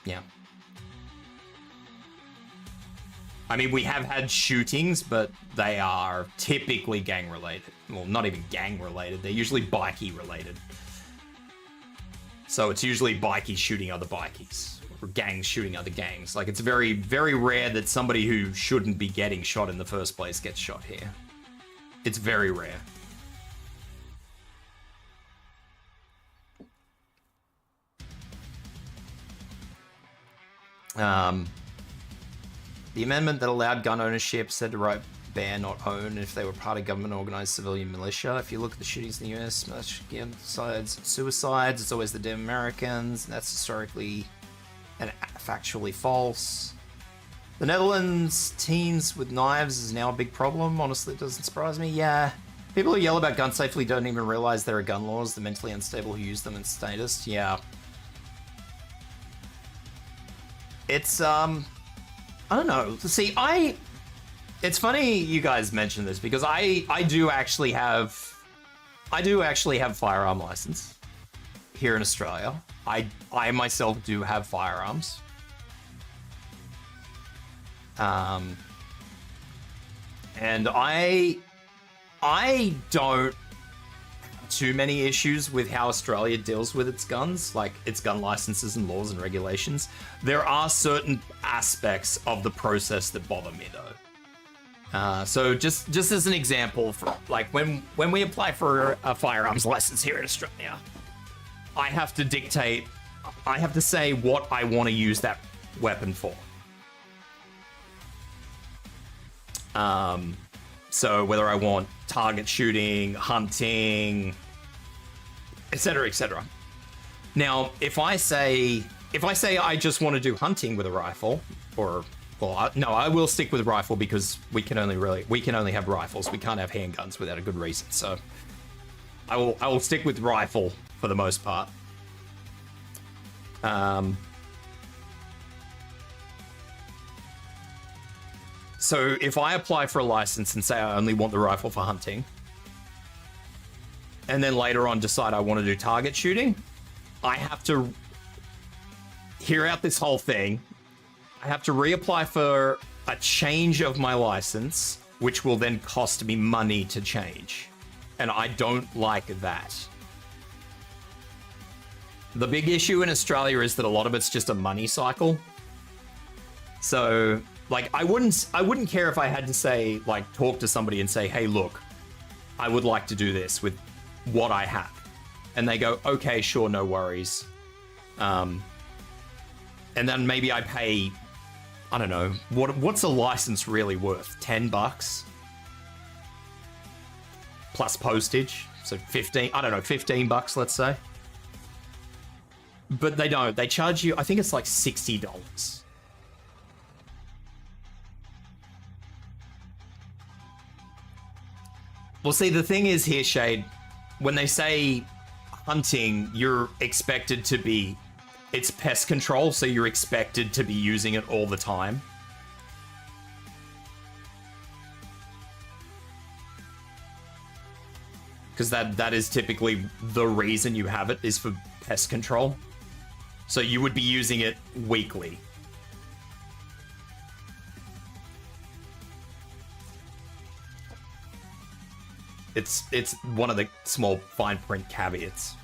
Yeah. I mean, we have had shootings, but they are typically gang related. Well, not even gang related. They're usually bikey related. So it's usually bikies shooting other bikies, or gangs shooting other gangs. Like, it's very, very rare that somebody who shouldn't be getting shot in the first place gets shot here. It's very rare. The amendment that allowed gun ownership said to write ban, not own, if they were part of government-organized civilian militia. If you look at the shootings in the US, much genocides, suicides, it's always the damn Americans. That's historically and factually false. The Netherlands, teens with knives is now a big problem. Honestly, it doesn't surprise me. Yeah. People who yell about gun safely don't even realize there are gun laws. The mentally unstable who use them in status. Yeah. It's, I don't know. See, it's funny you guys mention this because I do actually have firearm license here in Australia. I myself do have firearms. And I don't have too many issues with how Australia deals with its guns, like its gun licenses and laws and regulations. There are certain aspects of the process that bother me though. So just as an example, for like when we apply for a firearms license here in Australia, I have to say what I want to use that weapon for. So whether I want target shooting, hunting, etc., etc. Now, if I say I just want to do hunting with a rifle, I will stick with rifle because we can only have rifles. We can't have handguns without a good reason. So I will stick with rifle for the most part. So if I apply for a license and say I only want the rifle for hunting, and then later on decide I want to do target shooting, I have to hear out this whole thing. I have to reapply for a change of my license, which will then cost me money to change. And I don't like that. The big issue in Australia is that a lot of it's just a money cycle. So, like, I wouldn't care if I had to say, like, talk to somebody and say, hey, look, I would like to do this with what I have. And they go, okay, sure, no worries. And then maybe I pay, I don't know, what's a license really worth? $10? Plus postage. So 15 bucks, let's say. But they don't. They charge you, I think it's like $60. Well, see, the thing is here, Shade, when they say hunting, you're expected to be, it's pest control, so you're expected to be using it all the time. Because that is typically the reason you have it, is for pest control. So you would be using it weekly. It's one of the small fine print caveats.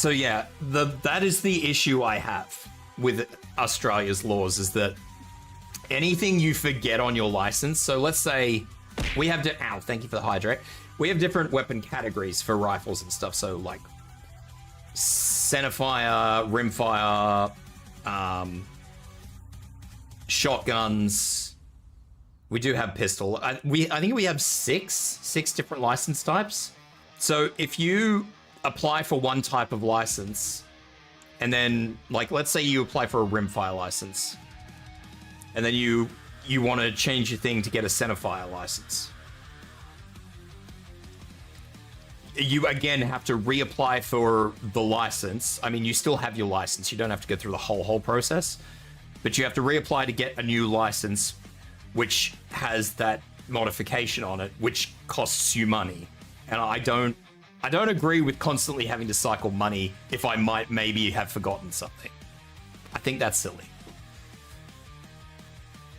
So yeah, that is the issue I have with Australia's laws, is that anything you forget on your license. So let's say we have ow, thank you for the hydrate. We have different weapon categories for rifles and stuff. So like centerfire, rimfire, shotguns. We do have pistol. I think we have six different license types. So if you apply for one type of license, and then like let's say you apply for a rimfire license, and then you want to change your thing to get a centerfire license, you again have to reapply for the license. I mean, you still have your license. You don't have to go through the whole process, but you have to reapply to get a new license, which has that modification on it, which costs you money. And I don't agree with constantly having to cycle money if I might maybe have forgotten something. I think that's silly.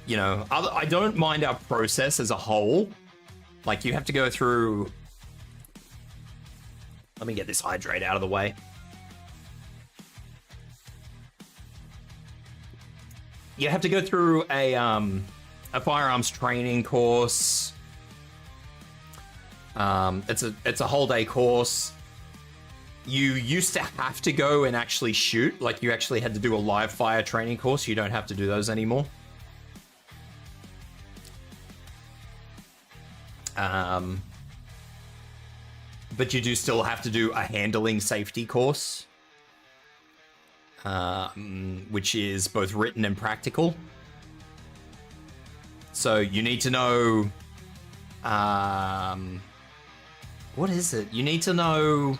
You know, I don't mind our process as a whole. Like, you have to go through... Let me get this hydrate out of the way. You have to go through a firearms training course. It's a whole day course. You used to have to go and actually shoot. Like, you actually had to do a live fire training course. You don't have to do those anymore. But you do still have to do a handling safety course, which is both written and practical. So you need to know, what is it? You need to know,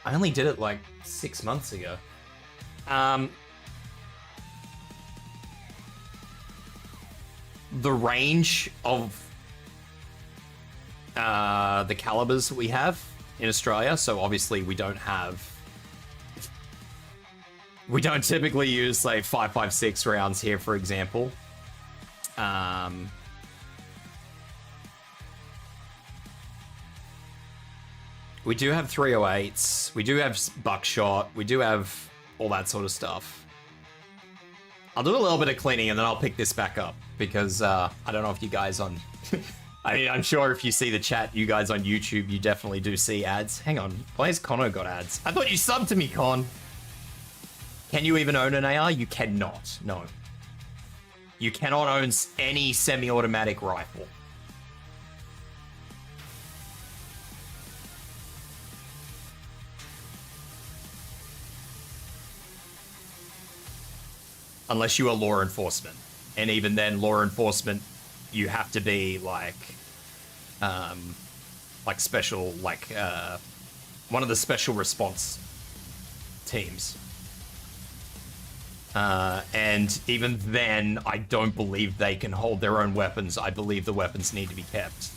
I only did it like 6 months ago. The range of the calibers we have in Australia. So obviously we don't typically use, say, 5.56 rounds here, for example. We do have 308s. We do have buckshot. We do have all that sort of stuff. I'll do a little bit of cleaning and then I'll pick this back up because I don't know if you guys on... I mean, I'm sure if you see the chat, you guys on YouTube, you definitely do see ads. Hang on, why has Connor got ads? I thought you subbed to me, Con. Can you even own an AR? You cannot, no. You cannot own any semi-automatic rifle. Unless you are law enforcement. And even then, law enforcement, you have to be like special, one of the special response teams. And even then, I don't believe they can hold their own weapons. I believe the weapons need to be kept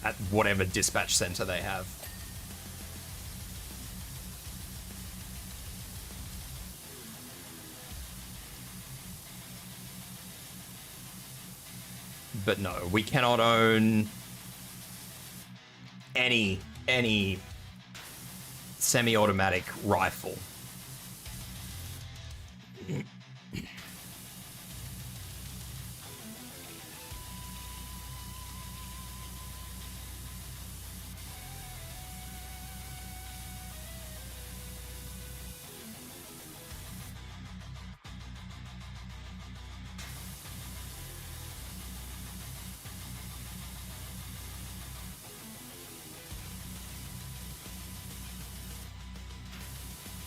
at whatever dispatch center they have. But no, we cannot own any semi-automatic rifle.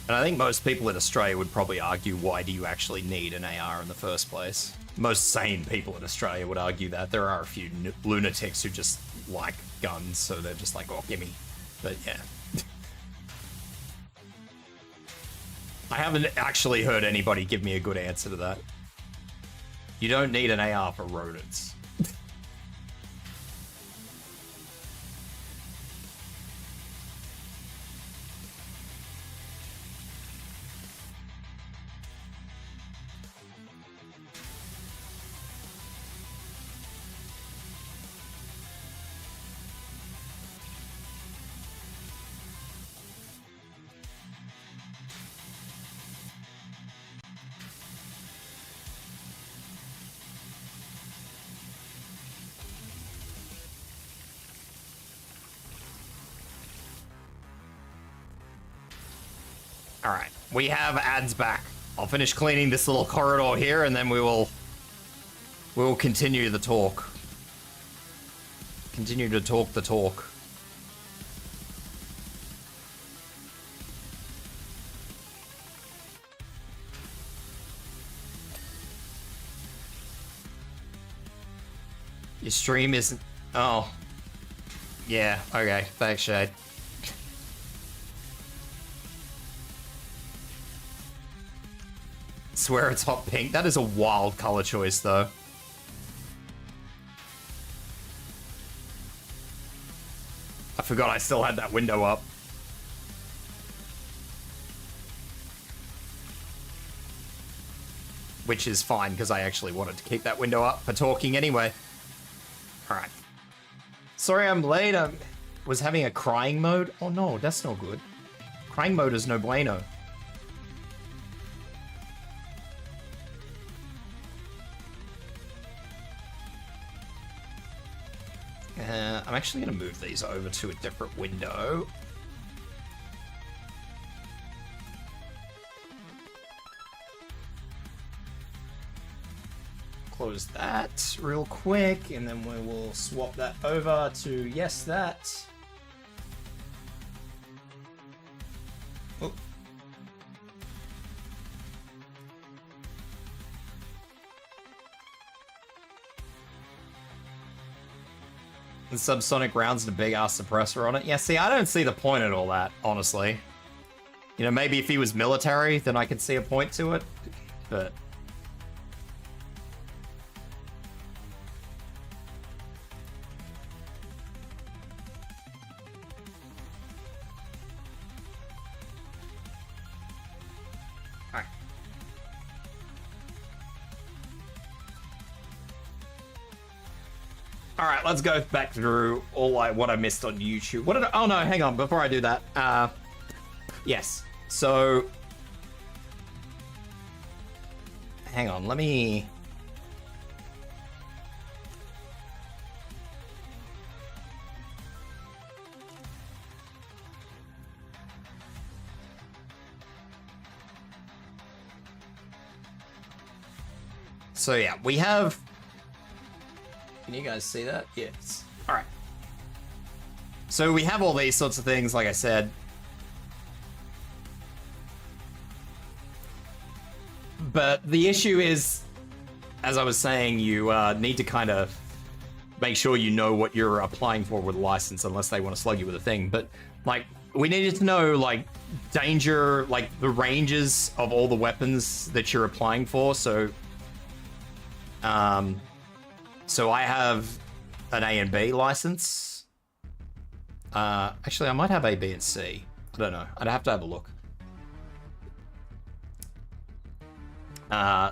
And I think most people in Australia would probably argue, why do you actually need an AR in the first place? Most sane people in Australia would argue that. There are a few lunatics who just like guns, so they're just like, oh, gimme. But yeah. I haven't actually heard anybody give me a good answer to that. You don't need an AR for rodents. Alright, we have ads back. I'll finish cleaning this little corridor here and then we will continue the talk. Continue to talk the talk. Your stream isn't... Oh. Yeah, okay. Thanks, Shade. Swear it's hot pink. That is a wild color choice, though. I forgot I still had that window up. Which is fine, because I actually wanted to keep that window up for talking anyway. Alright. Sorry I'm late. I was having a crying mode. Oh no, that's not good. Crying mode is no bueno. I'm actually going to move these over to a different window. Close that real quick, and then we will swap that over to yes, that. Oh. The subsonic rounds and a big ass suppressor on it. Yeah, see, I don't see the point in all that, honestly. You know, maybe if he was military, then I could see a point to it, but... Alright, let's go back through all what I missed on YouTube. What did I... Oh no, hang on, before I do that. Yes, so... Hang on, let me... So yeah, we have... Can you guys see that? Yes. All right. So we have all these sorts of things, like I said. But the issue is, as I was saying, you need to kind of make sure you know what you're applying for with a license, unless they want to slug you with a thing. But, like, we needed to know, like, danger, like, the ranges of all the weapons that you're applying for. So, so I have an A and B license. Actually, I might have A, B, and C. I don't know. I'd have to have a look.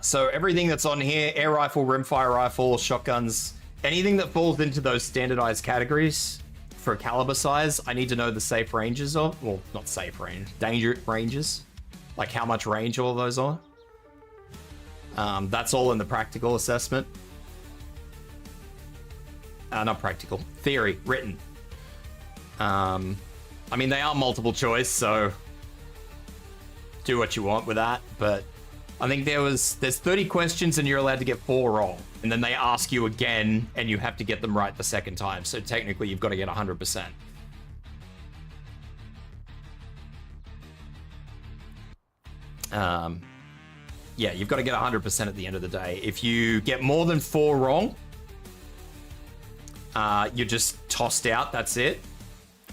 So everything that's on here, air rifle, rimfire rifle, shotguns, anything that falls into those standardized categories for caliber size, I need to know the safe ranges of, well, not safe range, danger ranges, like how much range all of those are. That's all in the practical assessment. Not practical, theory, written. I mean, they are multiple choice, so do what you want with that, but I think there's 30 questions and you're allowed to get 4 wrong, and then they ask you again and you have to get them right the second time, so technically you've got to get 100%. Yeah, you've got to get 100% at the end of the day. If you get more than 4 wrong, you're just tossed out, that's it.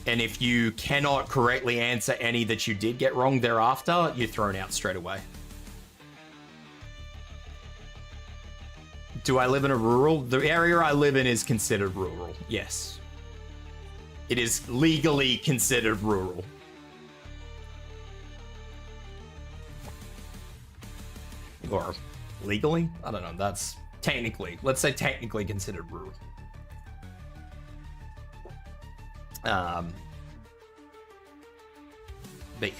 And if you cannot correctly answer any that you did get wrong thereafter, you're thrown out straight away. Do I live in a rural? The area I live in is considered rural, yes. It is legally considered rural. Or legally? I don't know, that's technically, let's say technically considered rural. But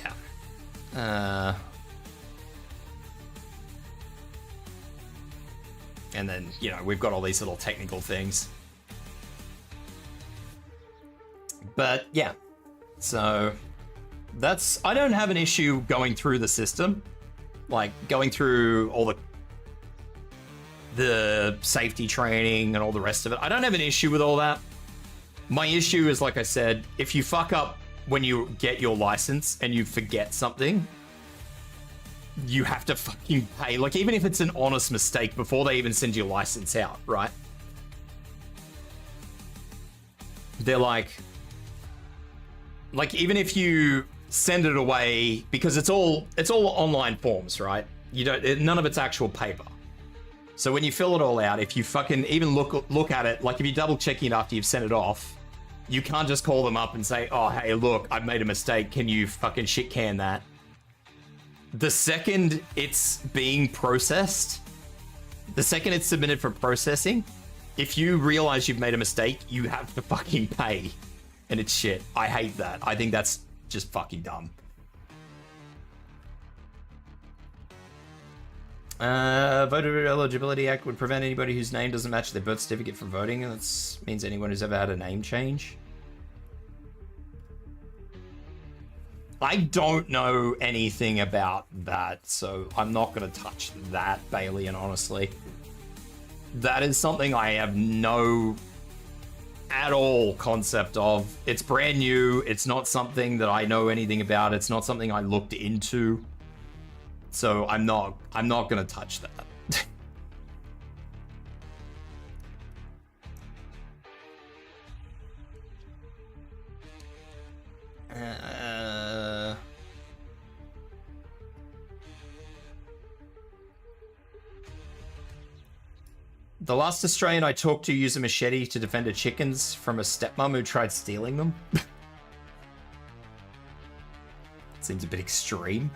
yeah. And then, you know, we've got all these little technical things. But yeah, so I don't have an issue going through the system, like going through all the safety training and all the rest of it. I don't have an issue with all that. My issue is, like I said, if you fuck up when you get your license and you forget something, you have to fucking pay. Like, even if it's an honest mistake before they even send your license out, right? They're like even if you send it away, because it's all online forms, right? None of it's actual paper. So when you fill it all out, if you fucking even look at it, like if you double checking it after you've sent it off, you can't just call them up and say, oh, hey, look, I've made a mistake. Can you fucking shit can that? The second it's being processed, the second it's submitted for processing, if you realize you've made a mistake, you have to fucking pay. And it's shit. I hate that. I think that's just fucking dumb. Voter Eligibility Act would prevent anybody whose name doesn't match their birth certificate from voting. That means anyone who's ever had a name change. I don't know anything about that, so I'm not going to touch that, Bailey, and honestly. That is something I have no at all concept of. It's brand new. It's not something that I know anything about. It's not something I looked into. So I'm not going to touch that. The last Australian I talked to used a machete to defend her chickens from a stepmom who tried stealing them. Seems a bit extreme.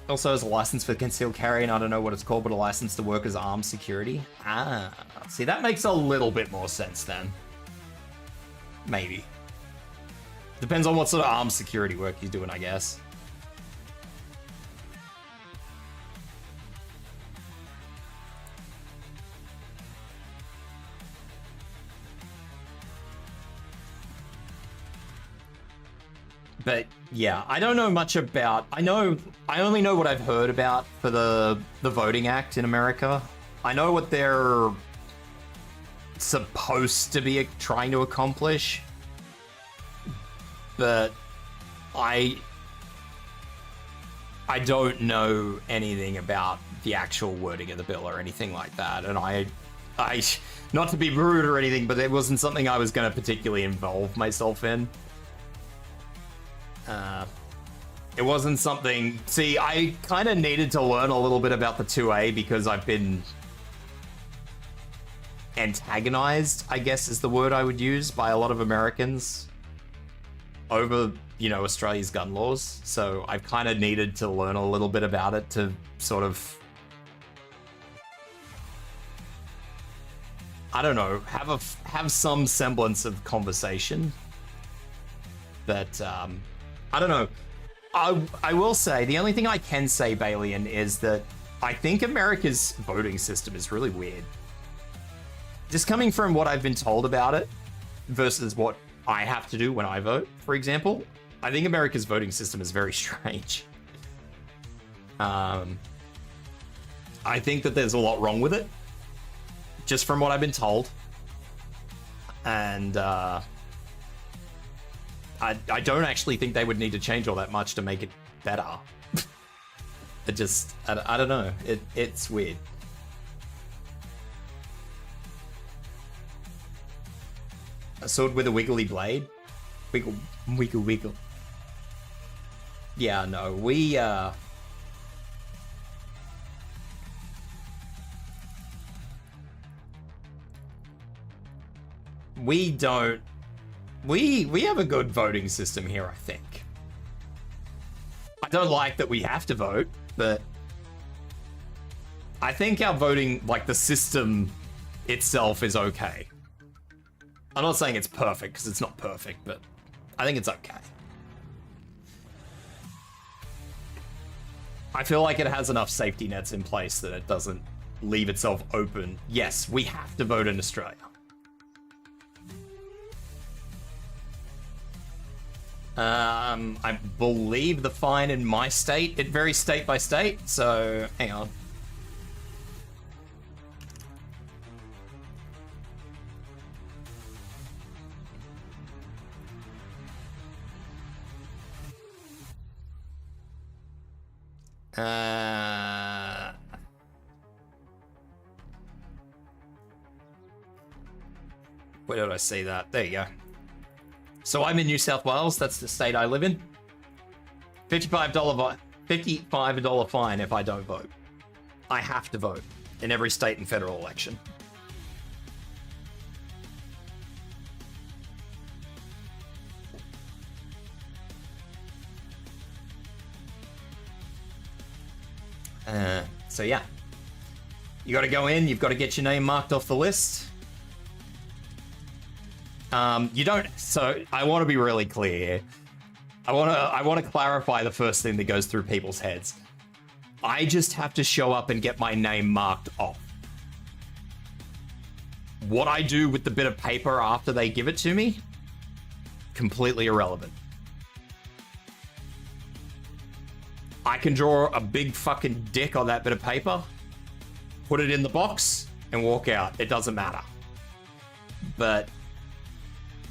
Also has a license for concealed carry, and I don't know what it's called, but a license to work as armed security. Ah, see, that makes a little bit more sense then. Maybe. Depends on what sort of armed security work he's doing, I guess. But yeah, I don't know much about. I only know what I've heard about for the Voting Act in America. I know what they're supposed to be trying to accomplish, but I don't know anything about the actual wording of the bill or anything like that. And I not to be rude or anything, but it wasn't something I was going to particularly involve myself in. It wasn't something... See, I kind of needed to learn a little bit about the 2A because I've been antagonized, I guess is the word I would use, by a lot of Americans over, you know, Australia's gun laws. So I've kind of needed to learn a little bit about it to sort of... I don't know, have some semblance of conversation. But, I don't know. I will say, the only thing I can say, Balian, is that I think America's voting system is really weird. Just coming from what I've been told about it versus what I have to do when I vote, for example, I think America's voting system is very strange. I think that there's a lot wrong with it, just from what I've been told. And, I don't actually think they would need to change all that much to make it better. It just, I don't know. It's weird. A sword with a wiggly blade? Wiggle, wiggle, wiggle. Yeah, no, we don't... We have a good voting system here, I think. I don't like that we have to vote, but I think our voting, like the system itself, is okay. I'm not saying it's perfect, because it's not perfect, but I think it's okay. I feel like it has enough safety nets in place that it doesn't leave itself open. Yes, we have to vote in Australia. I believe the fine in my state, it varies state by state, so hang on. Where did I see that? There you go. So I'm in New South Wales. That's the state I live in. $55 fine if I don't vote. I have to vote in every state and federal election. So yeah, you got to go in. You've got to get your name marked off the list. You don't. So I want to be really clear. I want to clarify the first thing that goes through people's heads. I just have to show up and get my name marked off. What I do with the bit of paper after they give it to me, completely irrelevant. I can draw a big fucking dick on that bit of paper, put it in the box, and walk out. It doesn't matter. But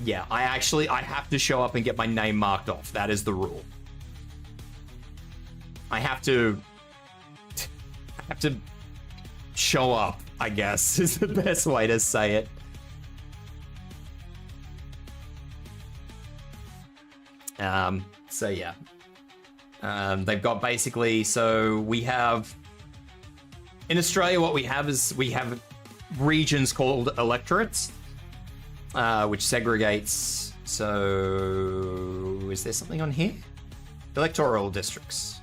yeah, I have to show up and get my name marked off. That is the rule. I have to show up, I guess, is the best way to say it. So yeah. They've got basically, so we have, in Australia, what we have is we have regions called electorates, which segregates, so is there something on here? Electoral districts.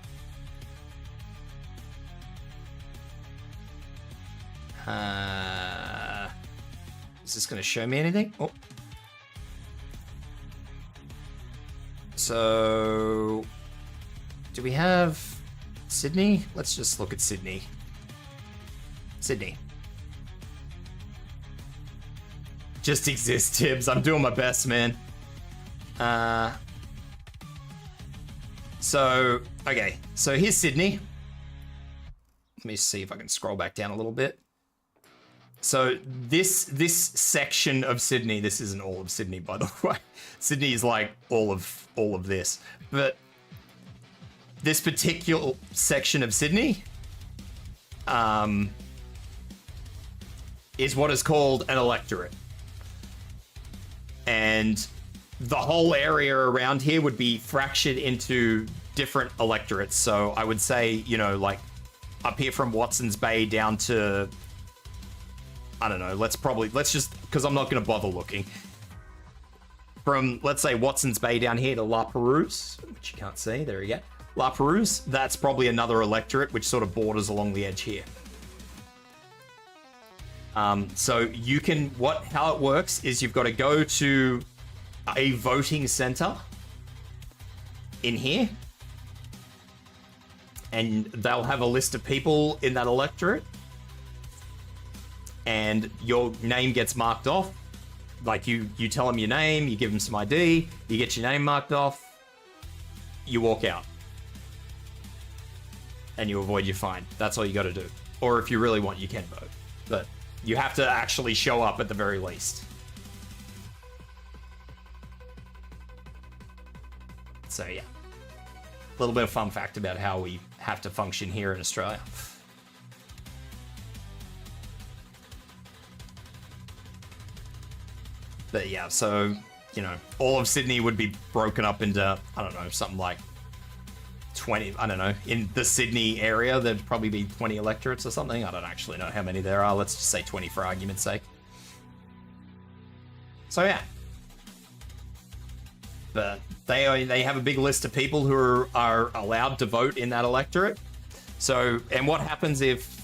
Is this going to show me anything? Oh. So, do we have Sydney? Let's just look at Sydney. Sydney. Just exists, Tibs. I'm doing my best, man. Okay. So here's Sydney. Let me see if I can scroll back down a little bit. So this section of Sydney, this isn't all of Sydney, by the way. Sydney is like all of this. But this particular section of Sydney is what is called an electorate. And the whole area around here would be fractured into different electorates. So I would say, you know, like up here from Watson's Bay down to, I don't know, let's just, because I'm not going to bother looking. From, let's say, Watson's Bay down here to La Perouse, which you can't see, there you go. La Perouse, that's probably another electorate, which sort of borders along the edge here. So you can, how it works is you've got to go to a voting center in here, and they'll have a list of people in that electorate, and your name gets marked off. Like you tell them your name, you give them some ID, you get your name marked off, you walk out, and you avoid your fine. That's all you got to do. Or if you really want, you can vote, but you have to actually show up at the very least. So yeah, a little bit of fun fact about how we have to function here in Australia. But yeah, so, you know, all of Sydney would be broken up into, I don't know, something like 20, I don't know, in the Sydney area, there'd probably be 20 electorates or something. I don't actually know how many there are. Let's just say 20 for argument's sake. So yeah. But they have a big list of people who are allowed to vote in that electorate. So, and what happens if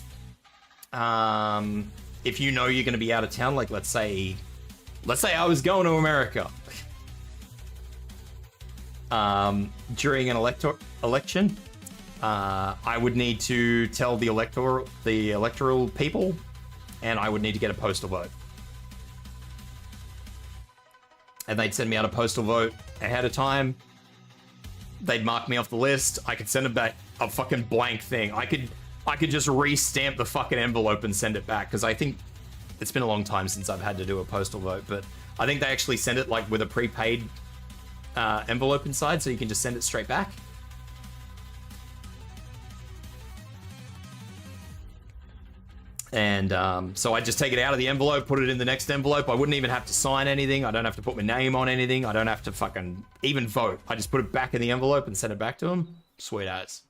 you know you're going to be out of town, like let's say I was going to America during an election, I would need to tell the electoral people, and I would need to get a postal vote. And they'd send me out a postal vote ahead of time. they'd mark me off the list. I could send them back a fucking blank thing. I could just re-stamp the fucking envelope and send it back, because I think it's been a long time since I've had to do a postal vote, but I think they actually send it like with a prepaid envelope inside, so you can just send it straight back. And so I just take it out of the envelope, put it in the next envelope. I wouldn't even have to sign anything. I don't have to put my name on anything. I don't have to fucking even vote. I just put it back in the envelope and send it back to them. Sweet as.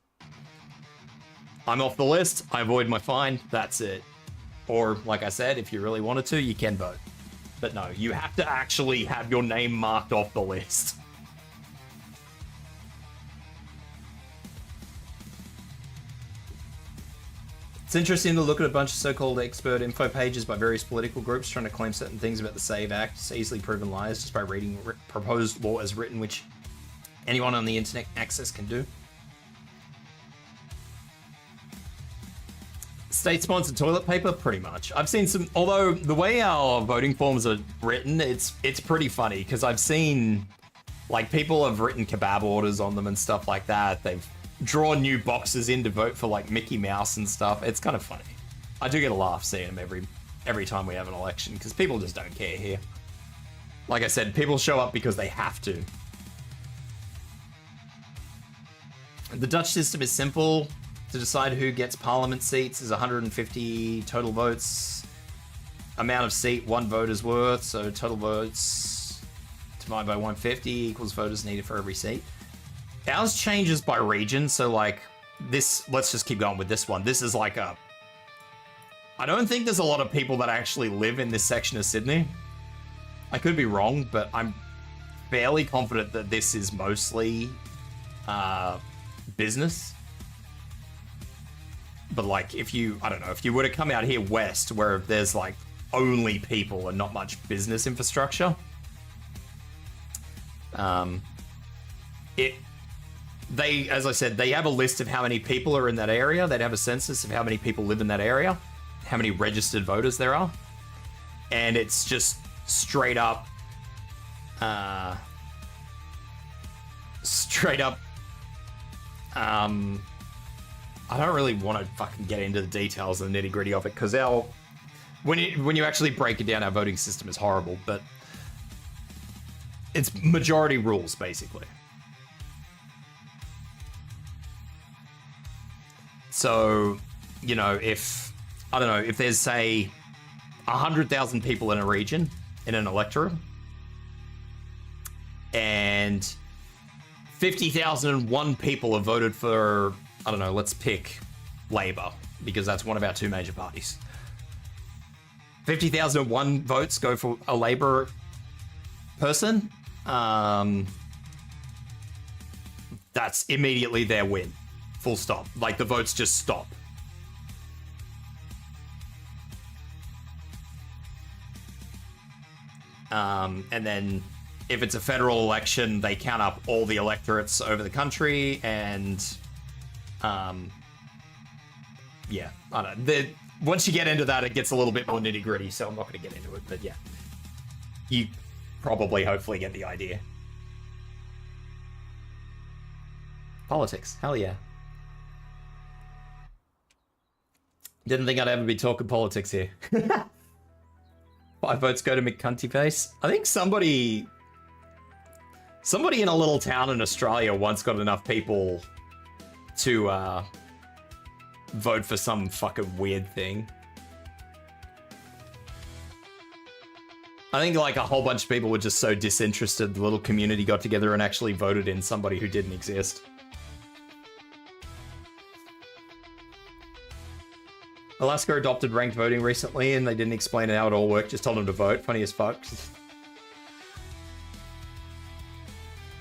I'm off the list. I avoid my fine. That's it. Or, like I said, if you really wanted to, you can vote. But no, you have to actually have your name marked off the list. It's interesting to look at a bunch of so-called expert info pages by various political groups trying to claim certain things about the SAVE Act. It's easily proven lies just by reading proposed law as written, which anyone on the internet access can do. State-sponsored toilet paper, pretty much. I've seen some, although the way our voting forms are written, it's pretty funny, because I've seen, like, people have written kebab orders on them and stuff like that. They've drawn new boxes in to vote for, like, Mickey Mouse and stuff. It's kind of funny. I do get a laugh seeing them every time we have an election, because people just don't care here. Like I said, people show up because they have to. The Dutch system is simple. To decide who gets parliament seats is 150 total votes. Amount of seat one vote is worth, so total votes divided by 150 equals voters needed for every seat. Ours changes by region, so like this, let's just keep going with this one. This is like a, I don't think there's a lot of people that actually live in this section of Sydney. I could be wrong, but I'm fairly confident that this is mostly business. But like, if you, I don't know, if you were to come out here west, where there's like only people and not much business infrastructure, they, as I said, they have a list of how many people are in that area. They'd have a census of how many people live in that area, how many registered voters there are, and it's just straight up, I don't really want to fucking get into the details and the nitty gritty of it, because when you actually break it down, our voting system is horrible, but it's majority rules, basically. So, you know, if, I don't know, if there's, say, 100,000 people in a region, in an electorate, and 50,001 people have voted for, I don't know, let's pick Labour, because that's one of our two major parties. 50,001 votes go for a Labour person. That's immediately their win. Full stop. Like, the votes just stop. And then if it's a federal election, they count up all the electorates over the country, and yeah, I don't know. Once you get into that, it gets a little bit more nitty gritty, so I'm not going to get into it, but yeah. You probably, hopefully, get the idea. Politics, hell yeah. Didn't think I'd ever be talking politics here. 5 votes go to McCuntyface. I think somebody in a little town in Australia once got enough people to vote for some fucking weird thing. I think like a whole bunch of people were just so disinterested, the little community got together and actually voted in somebody who didn't exist. Alaska adopted ranked voting recently, and they didn't explain how it all worked, just told them to vote. Funny as fuck.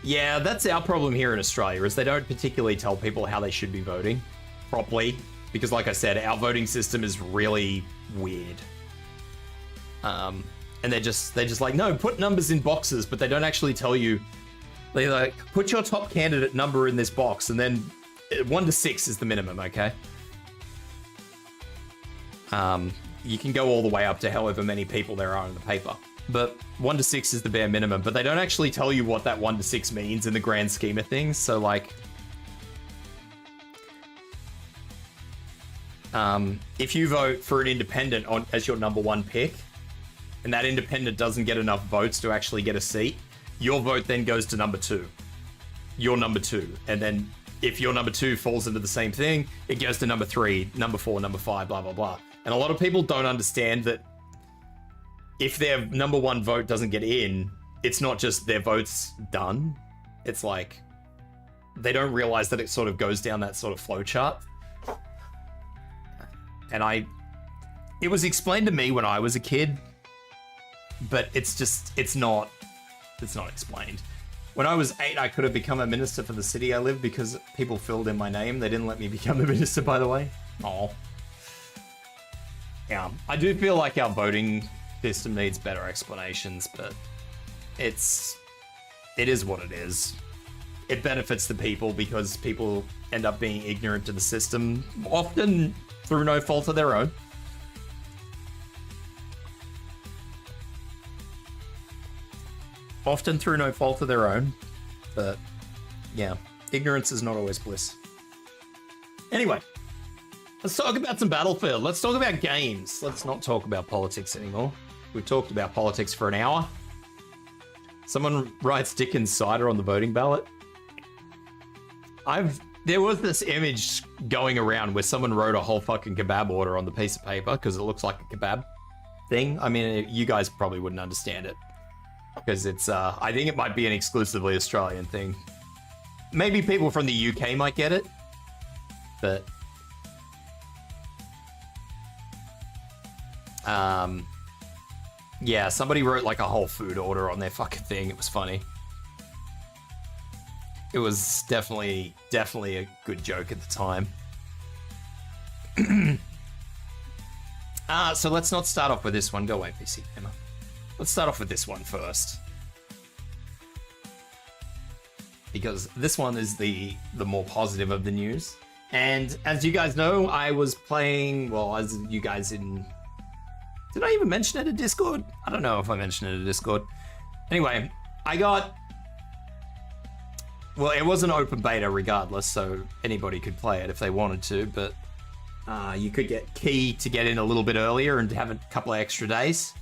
Yeah, that's our problem here in Australia, is they don't particularly tell people how they should be voting properly, because like I said, our voting system is really weird. And they're just like, no, put numbers in boxes, but they don't actually tell you. They like, put your top candidate number in this box, and then 1 to 6 is the minimum, okay? you can go all the way up to however many people there are in the paper. But 1 to 6 is the bare minimum, but they don't actually tell you what that 1 to 6 means in the grand scheme of things. So like, if you vote for an independent as your number 1 pick, and that independent doesn't get enough votes to actually get a seat, your vote then goes to number 2. You're number 2. And then if your number 2 falls into the same thing, it goes to number 3, number 4, number 5, blah, blah, blah. And a lot of people don't understand that if their number 1 vote doesn't get in, it's not just their vote's done. It's like, they don't realize that it sort of goes down that sort of flow chart. And it was explained to me when I was a kid, but it's not explained. When I was 8, I could have become a minister for the city I live because people filled in my name. They didn't let me become a minister, by the way. Oh. Yeah, I do feel like our voting system needs better explanations, but it is what it is. It benefits the people because people end up being ignorant to the system, often through no fault of their own. Often through no fault of their own, but yeah, ignorance is not always bliss. Anyway, let's talk about some Battlefield. Let's talk about games. Let's not talk about politics anymore. We've talked about politics for an hour. Someone writes Dickens cider on the voting ballot. There was this image going around where someone wrote a whole fucking kebab order on the piece of paper because it looks like a kebab thing. I mean, you guys probably wouldn't understand it because it's, I think it might be an exclusively Australian thing. Maybe people from the UK might get it, but yeah, somebody wrote like a whole food order on their fucking thing. It was funny. It was definitely a good joke at the time. So let's not start off with this one. Go away, PC Gamer. Let's start off with this one first. Because this one is the more positive of the news. And as you guys know, I was playing, well, as you guys in... Did I even mention it in Discord? I don't know if I mentioned it in Discord. Anyway, I got... Well, it was an open beta regardless, so anybody could play it if they wanted to, but you could get key to get in a little bit earlier and have a couple of extra days.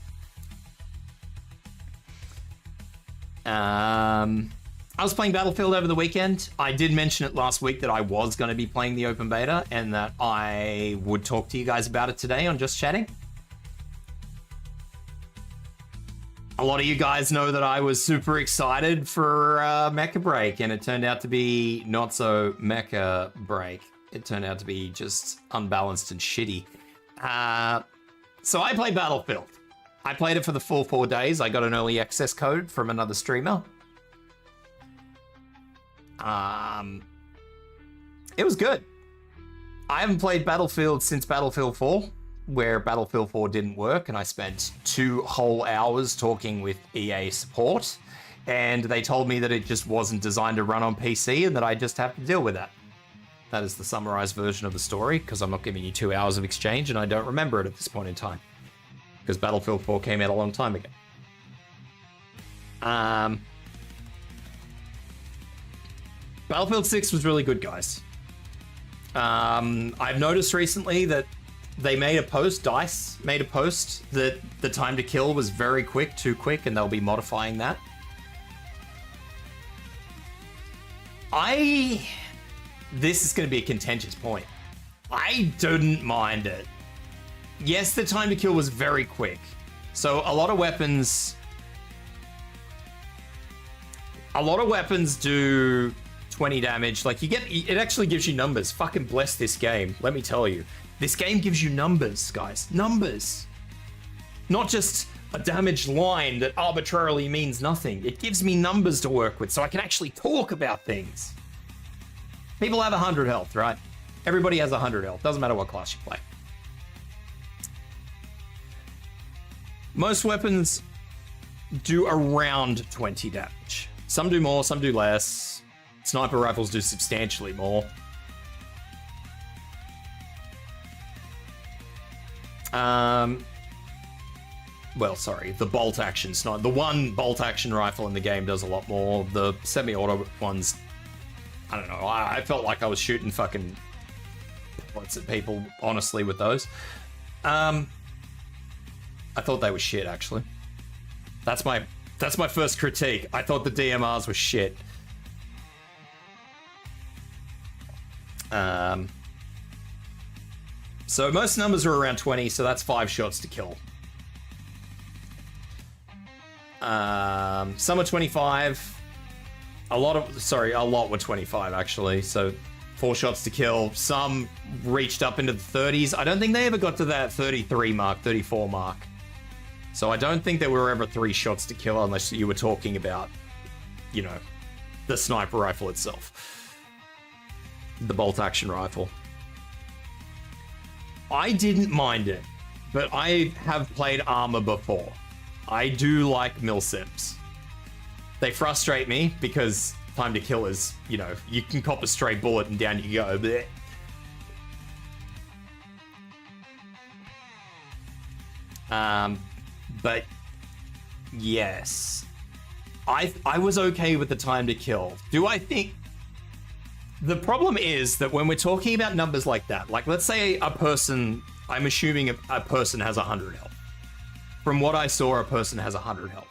I was playing Battlefield over the weekend. I did mention it last week that I was going to be playing the open beta and that I would talk to you guys about it today on Just Chatting. A lot of you guys know that I was super excited for Mecha Break, and it turned out to be not so Mecha Break. It turned out to be just unbalanced and shitty. So I played Battlefield. I played it for the full 4 days. I got an early access code from another streamer. It was good. I haven't played Battlefield since Battlefield 4. Where Battlefield 4 didn't work, and I spent 2 whole hours talking with EA support, and they told me that it just wasn't designed to run on PC and that I just have to deal with that. That is the summarized version of the story, because I'm not giving you 2 hours of exchange and I don't remember it at this point in time, because Battlefield 4 came out a long time ago. Battlefield 6 was really good, guys. I've noticed recently that they made a post, DICE made a post, that the time to kill was very quick, too quick, and they'll be modifying that. This is going to be a contentious point. I didn't mind it. Yes, the time to kill was very quick. So a lot of weapons do 20 damage. Like, it actually gives you numbers. Fucking bless this game, let me tell you. This game gives you numbers, guys. Numbers. Not just a damage line that arbitrarily means nothing. It gives me numbers to work with so I can actually talk about things. People have 100 health, right? Everybody has 100 health. Doesn't matter what class you play. Most weapons do around 20 damage. Some do more, some do less. Sniper rifles do substantially more. Well, sorry, the bolt action sniper. The one bolt action rifle in the game does a lot more. The semi-auto ones, I don't know. I felt like I was shooting fucking bullets at people, honestly, with those. I thought they were shit, actually. That's my first critique. I thought the DMRs were shit. So most numbers are around 20, so that's 5 shots to kill. Some are 25. A lot were 25 actually. So 4 shots to kill. Some reached up into the 30s. I don't think they ever got to that 33 mark, 34 mark. So I don't think there were ever 3 shots to kill unless you were talking about, you know, the sniper rifle itself. The bolt action rifle. I didn't mind it, but I have played armor before. I do like milsims. They frustrate me because time to kill is, you know, you can cop a stray bullet and down you go. Blech. But yes, I was okay with the time to kill. Do I think the problem is that when we're talking about numbers like that, like let's say a person, I'm assuming a person has 100 health. From what I saw, a person has 100 health.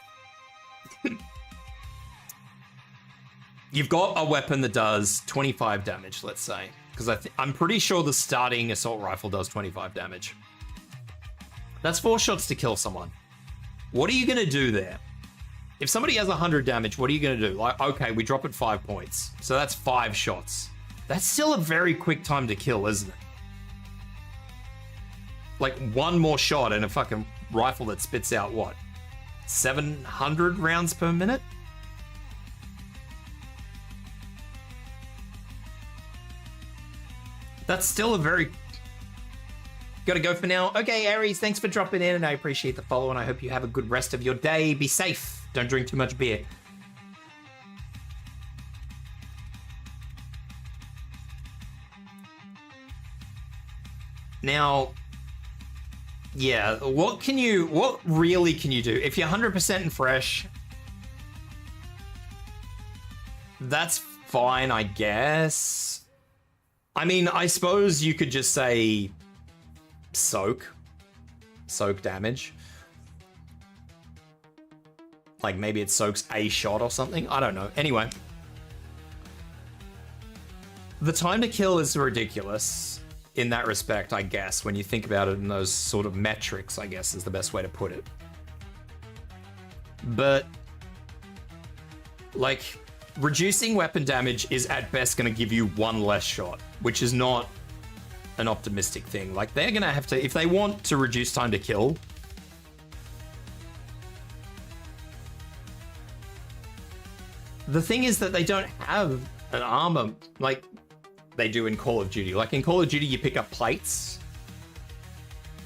You've got a weapon that does 25 damage, let's say. Because I'm pretty sure the starting assault rifle does 25 damage. That's 4 shots to kill someone. What are you going to do there? If somebody has 100 damage, what are you going to do? Like, okay, we drop it 5 points. So that's 5 shots. That's still a very quick time to kill, isn't it? Like, 1 more shot and a fucking rifle that spits out, what? 700 rounds per minute? That's still a very... Gotta go for now. Okay, Aries, thanks for dropping in, and I appreciate the follow, and I hope you have a good rest of your day. Be safe. Don't drink too much beer. Now, yeah, what really can you do? If you're 100% and fresh, that's fine, I guess. I mean, I suppose you could just say soak damage. Like maybe it soaks a shot or something. I don't know. Anyway, the time to kill is ridiculous in that respect, I guess, when you think about it in those sort of metrics, I guess is the best way to put it. But like reducing weapon damage is at best going to give you 1 less shot, which is not an optimistic thing. Like they're going to have to, if they want to reduce time to kill, the thing is that they don't have an armor like they do in Call of Duty. Like in Call of Duty, you pick up plates.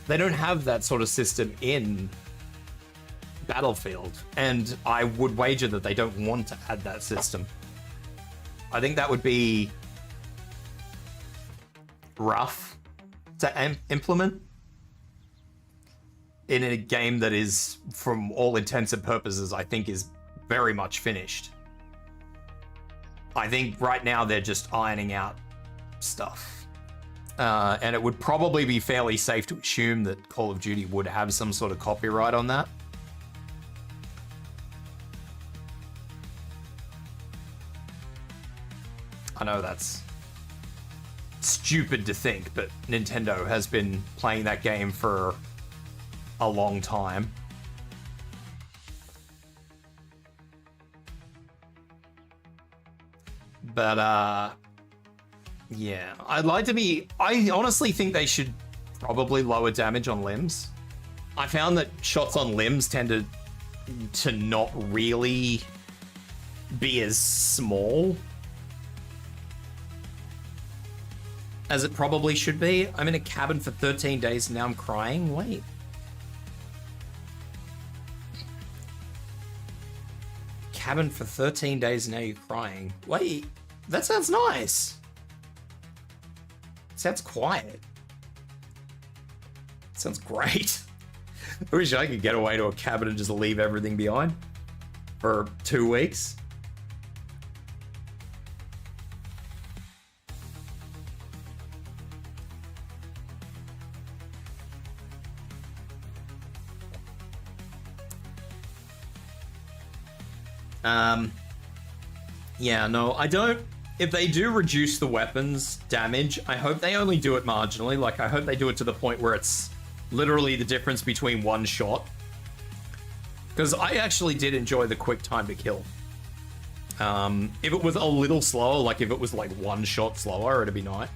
They don't have that sort of system in Battlefield, and I would wager that they don't want to add that system. I think that would be rough to implement in a game that is, from all intents and purposes, I think is very much finished. I think right now they're just ironing out stuff. And it would probably be fairly safe to assume that Call of Duty would have some sort of copyright on that. I know that's stupid to think, but Nintendo has been playing that game for a long time. But, yeah, I honestly think they should probably lower damage on limbs. I found that shots on limbs tended to not really be as small as it probably should be. I'm in a cabin for 13 days and now I'm crying. Wait. Cabin for 13 days and now you're crying. Wait, that sounds nice. Sounds quiet. Sounds great. I wish I could get away to a cabin and just leave everything behind for 2 weeks. Yeah, no, I don't... If they do reduce the weapons damage, I hope they only do it marginally. Like, I hope they do it to the point where it's literally the difference between one shot. Because I actually did enjoy the quick time to kill. If it was a little slower, like if it was like one shot slower, it'd be nice.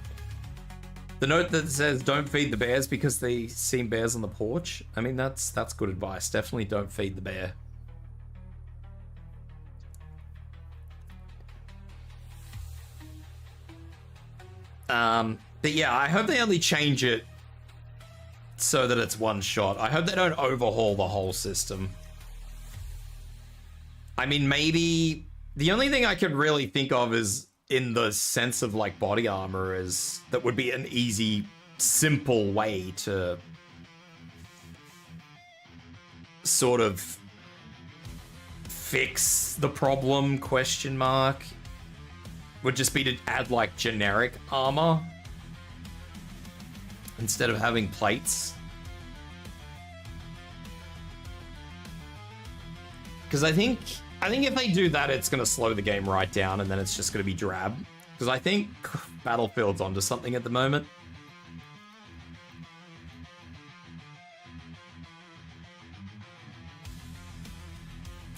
The note that says, don't feed the bears because they seen bears on the porch. I mean, that's good advice. Definitely don't feed the bear. But yeah, I hope they only change it so that it's one shot. I hope they don't overhaul the whole system. I mean, maybe the only thing I could really think of is in the sense of like body armor is that would be an easy, simple way to sort of fix the problem, question mark. Would just be to add like generic armor instead of having plates. Because I think if they do that, it's going to slow the game right down, and then it's just going to be drab. Because I think Battlefield's onto something at the moment.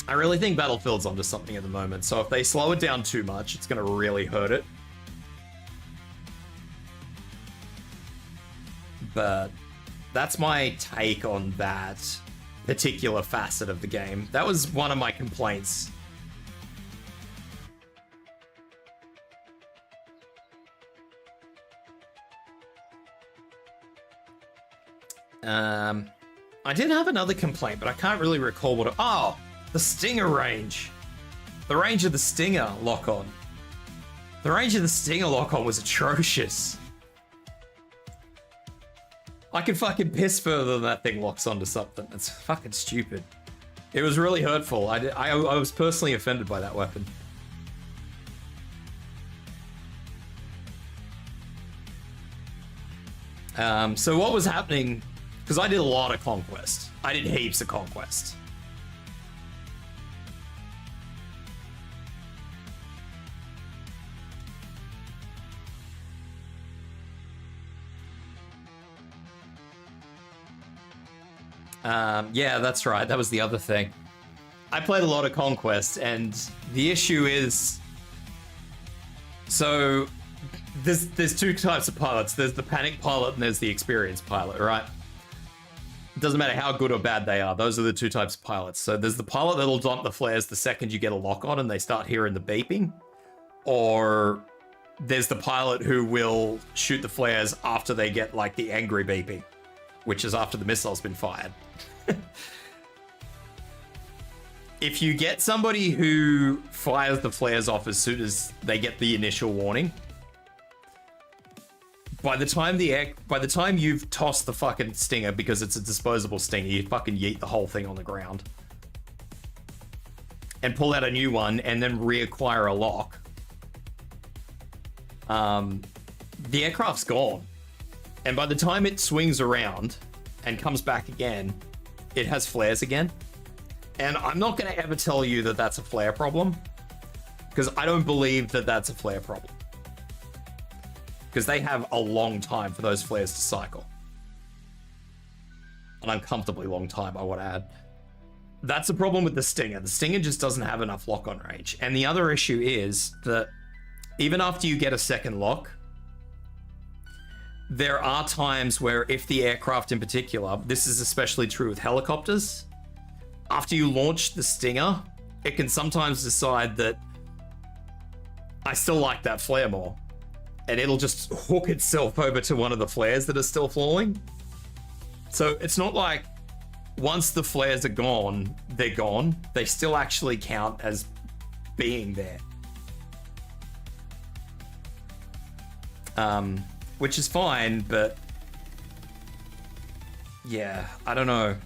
I really think Battlefield's onto something at the moment, so if they slow it down too much, it's going to really hurt it. But that's my take on that particular facet of the game. That was one of my complaints. I did have another complaint, but I can't really recall what it... Oh! The Stinger range. The range of the Stinger lock-on. The range of the Stinger lock-on was atrocious. I could fucking piss further than that thing locks onto something. It's fucking stupid. It was really hurtful. I was personally offended by that weapon. So what was happening... Because I did a lot of Conquest. I did heaps of Conquest. Yeah, that's right. That was the other thing. I played a lot of Conquest, and the issue is... So, there's two types of pilots. There's the panic pilot and there's the experienced pilot, right? It doesn't matter how good or bad they are. Those are the two types of pilots. So there's the pilot that'll dump the flares the second you get a lock on and they start hearing the beeping. Or there's the pilot who will shoot the flares after they get, like, the angry beeping, which is after the missile's been fired. If you get somebody who fires the flares off as soon as they get the initial warning, by the time you've tossed the fucking Stinger, because it's a disposable Stinger, you fucking yeet the whole thing on the ground and pull out a new one and then reacquire a lock. The aircraft's gone. And by the time it swings around and comes back again, it has flares again. And I'm not going to ever tell you that that's a flare problem, because I don't believe that that's a flare problem. Because they have a long time for those flares to cycle. An uncomfortably long time, I would add. That's the problem with the Stinger. The Stinger just doesn't have enough lock-on range. And the other issue is that even after you get a second lock, there are times where if the aircraft in particular, this is especially true with helicopters, after you launch the Stinger, it can sometimes decide that I still like that flare more. And it'll just hook itself over to one of the flares that are still falling. So it's not like once the flares are gone, they're gone. They still actually count as being there. Which is fine, but Yeah, I don't know.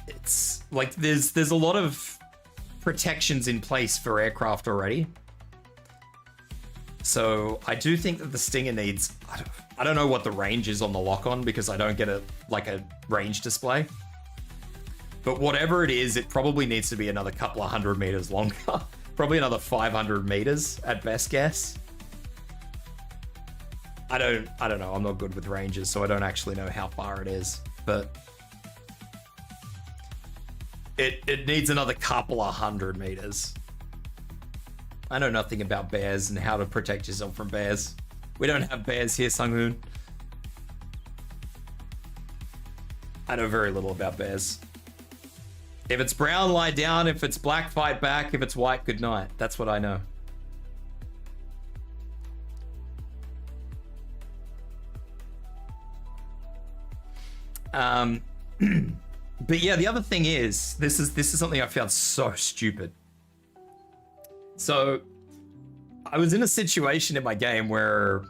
It's like there's a lot of protections in place for aircraft already. So I do think that the Stinger needs, I don't know what the range is on the lock-on because I don't get a range display. But whatever it is, it probably needs to be another couple of 100 meters longer. Probably another 500 meters at best guess. I don't know. I'm not good with ranges, so I don't actually know how far it is. But it needs another couple of 100 meters. I know nothing about bears and how to protect yourself from bears. We don't have bears here, Sunghoon. I know very little about bears. If it's brown, lie down. If it's black, fight back. If it's white, good night. That's what I know. But yeah, the other thing is, this is something I found so stupid. So, I was in a situation in my game where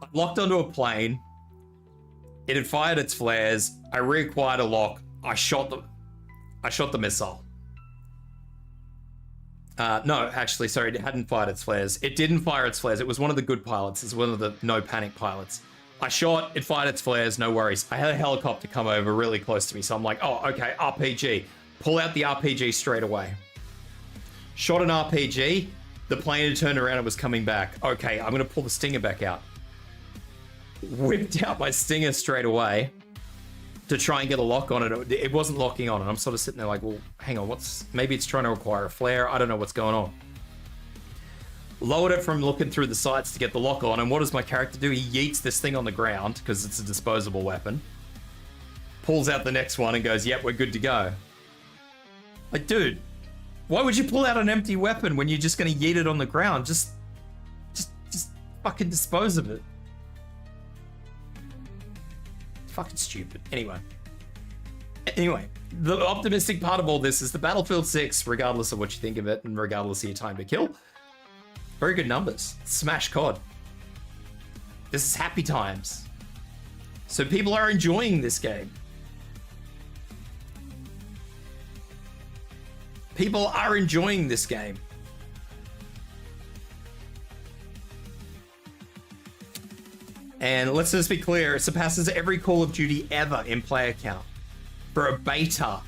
I locked onto a plane. It had fired its flares. I reacquired a lock. I shot the missile. No, actually, sorry, it hadn't fired its flares. It didn't fire its flares. It was one of the good pilots. It's one of the no panic pilots. I shot, it fired its flares, no worries. I had a helicopter come over really close to me, so I'm like, oh, okay, RPG. Pull out the RPG straight away. Shot an RPG, the plane had turned around and was coming back. Okay, I'm gonna pull the Stinger back out. Whipped out my Stinger straight away to try and get a lock on it. It wasn't locking on, and I'm sort of sitting there like, well, hang on, maybe it's trying to acquire a flare. I don't know what's going on. Lowered it from looking through the sights to get the lock on, and what does my character do? He yeets this thing on the ground, because it's a disposable weapon. Pulls out the next one and goes, yep, we're good to go. Like, dude, why would you pull out an empty weapon when you're just going to yeet it on the ground? Just fucking dispose of it. Fucking stupid. Anyway, the optimistic part of all this is the Battlefield 6, regardless of what you think of it, and regardless of your time to kill, very good numbers. Smash COD. This is happy times. So people are enjoying this game. People are enjoying this game. And let's just be clear, it surpasses every Call of Duty ever in player count. For a beta.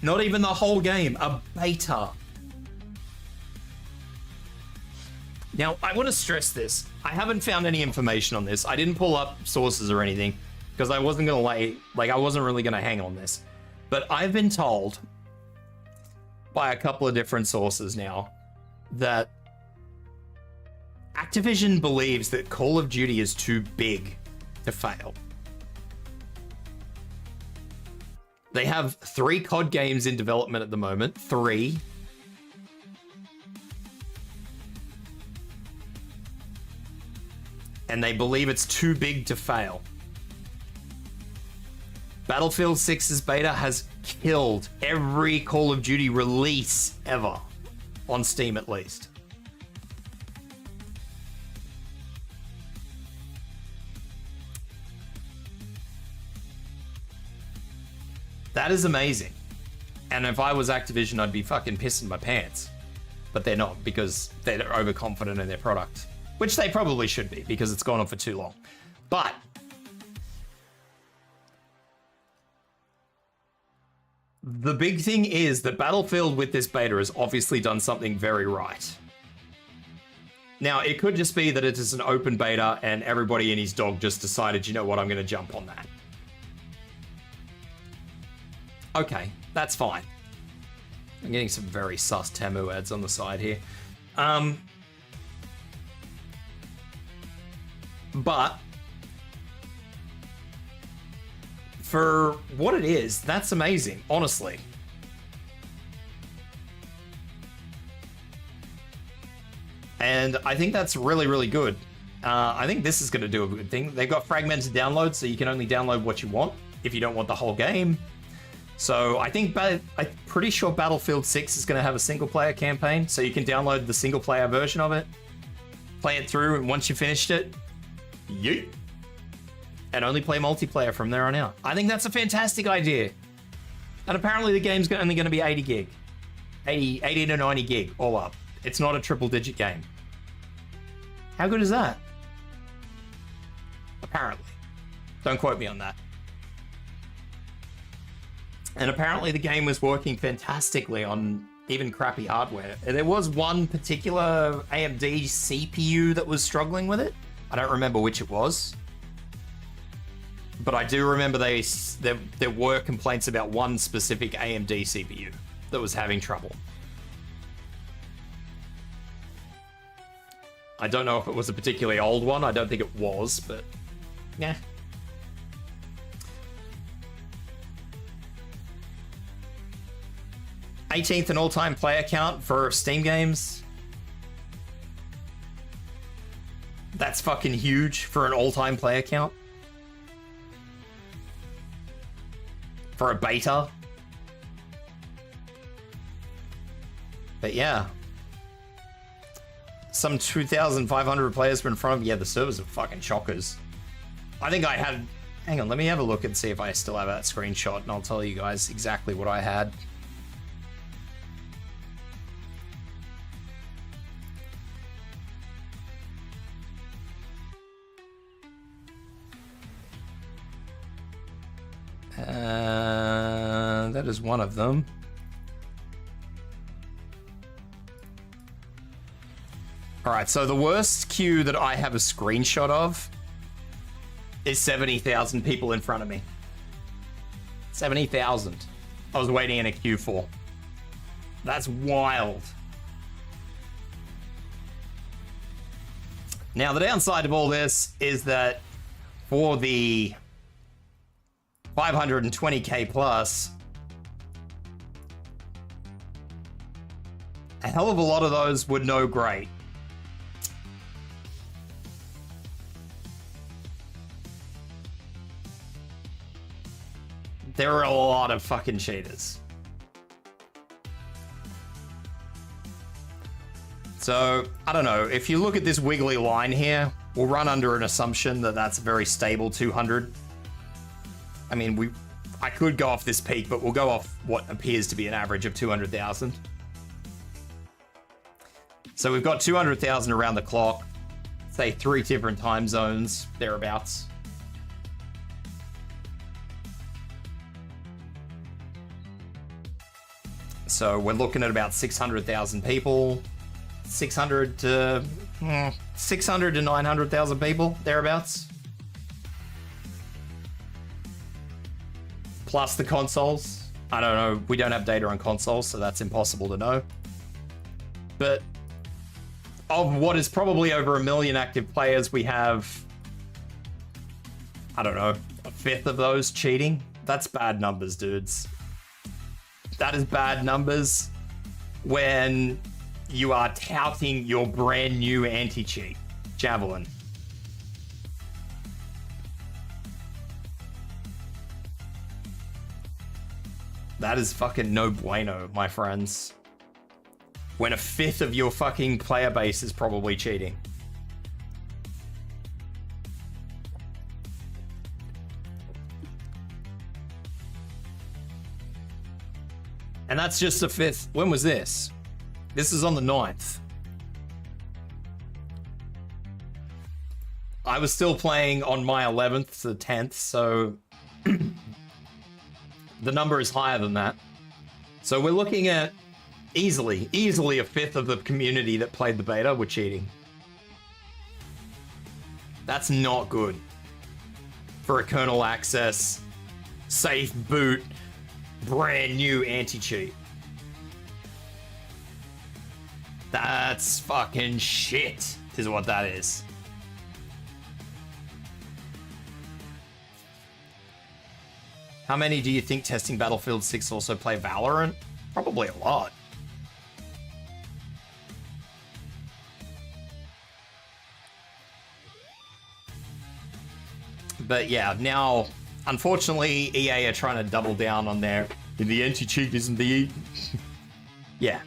Not even the whole game, a beta. Now, I want to stress this. I haven't found any information on this. I didn't pull up sources or anything because I wasn't going to I wasn't really going to hang on this. But I've been told by a couple of different sources now that Activision believes that Call of Duty is too big to fail. They have 3 COD games in development at the moment. 3. And they believe it's too big to fail. Battlefield 6's beta has killed every Call of Duty release ever. On Steam, at least. That is amazing. And if I was Activision, I'd be fucking pissing my pants. But they're not, because they're overconfident in their product. Which they probably should be, because it's gone on for too long. But the big thing is that Battlefield with this beta has obviously done something very right. Now, it could just be that it is an open beta and everybody and his dog just decided, you know what, I'm going to jump on that. Okay, that's fine. I'm getting some very sus Temu ads on the side here. But for what it is, that's amazing, honestly. And I think that's really, really good. I think this is going to do a good thing. They've got fragmented downloads, so you can only download what you want if you don't want the whole game. So I think, I'm pretty sure Battlefield 6 is going to have a single-player campaign, so you can download the single-player version of it, play it through, and once you finished it, yeet. and only play multiplayer from there on out. I think that's a fantastic idea. And apparently the game's only going to be 80 gig. 80 to 90 gig, all up. It's not a triple digit game. How good is that? Apparently. Don't quote me on that. And apparently the game was working fantastically on even crappy hardware. There was one particular AMD CPU that was struggling with it. I don't remember which it was. But I do remember there were complaints about one specific AMD CPU that was having trouble. I don't know if it was a particularly old one. I don't think it was, but yeah. '18th in all-time player count for Steam games. That's fucking huge for an all-time player count. For a beta. But yeah. Some 2,500 players were in front of me. Yeah, the servers are fucking shockers. I think I had... Hang on, let me have a look and see if I still have that screenshot, and I'll tell you guys exactly what I had. That is one of them. Alright, so the worst queue that I have a screenshot of is 70,000 people in front of me. 70,000. I was waiting in a queue for. That's wild. Now, the downside of all this is that for the 520k plus, a hell of a lot of those were no great. There are a lot of fucking cheaters. So, I don't know. If you look at this wiggly line here, we'll run under an assumption that that's a very stable 200. I mean, I could go off this peak, but we'll go off what appears to be an average of 200,000. So we've got 200,000 around the clock, say 3 different time zones, thereabouts. So we're looking at about 600,000 people, 600 to 900,000 people, thereabouts. Plus the consoles. I don't know, we don't have data on consoles, so that's impossible to know. But of what is probably over 1 million active players, we have, I don't know, a fifth of those cheating. That's bad numbers, dudes. That is bad numbers when you are touting your brand new anti-cheat, Javelin. That is fucking no bueno, my friends. When a fifth of your fucking player base is probably cheating. And that's just the fifth. When was this? This is on the 9th. I was still playing on my 11th to the 10th, so the number is higher than that. So we're looking at easily a fifth of the community that played the beta were cheating. That's not good for a kernel access, safe boot, brand new anti-cheat. That's fucking shit, is what that is. How many do you think testing Battlefield 6 also play Valorant? Probably a lot. But yeah, now, unfortunately, EA are trying to double down on the anti-cheat isn't the... Yeah,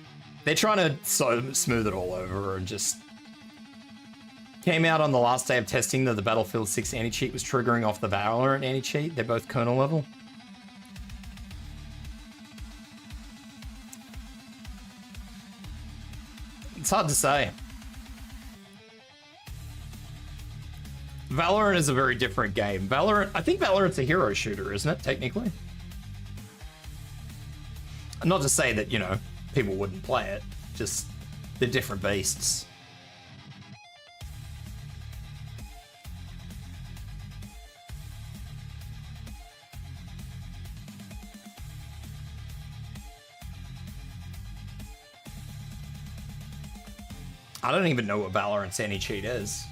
they're trying to so smooth it all over and just Came out on the last day of testing that the Battlefield 6 anti-cheat was triggering off the Valorant anti-cheat. They're both kernel level. It's hard to say. Valorant is a very different game. I think Valorant's a hero shooter, isn't it, technically? Not to say that, you know, people wouldn't play it. Just, they're different beasts. I don't even know what Valorant's anti-cheat is.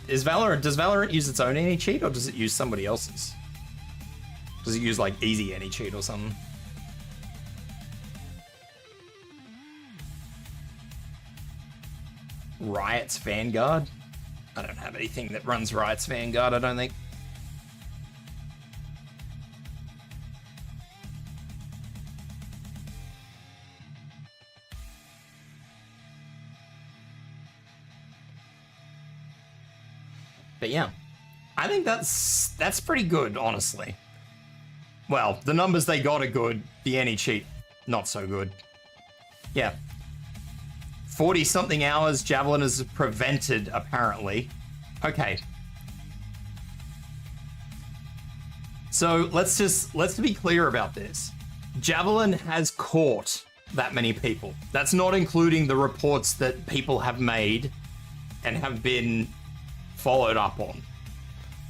Does Valorant use its own anti-cheat or does it use somebody else's? Does it use like easy anti-cheat or something? Riot's Vanguard? I don't have anything that runs Riot's Vanguard, I don't think. But yeah, I think that's pretty good, honestly. Well, the numbers they got are good. The anti-cheat, not so good. Yeah. 40-something hours, Javelin is prevented, apparently. Okay. So let's be clear about this. Javelin has caught that many people. That's not including the reports that people have made and have been followed up on.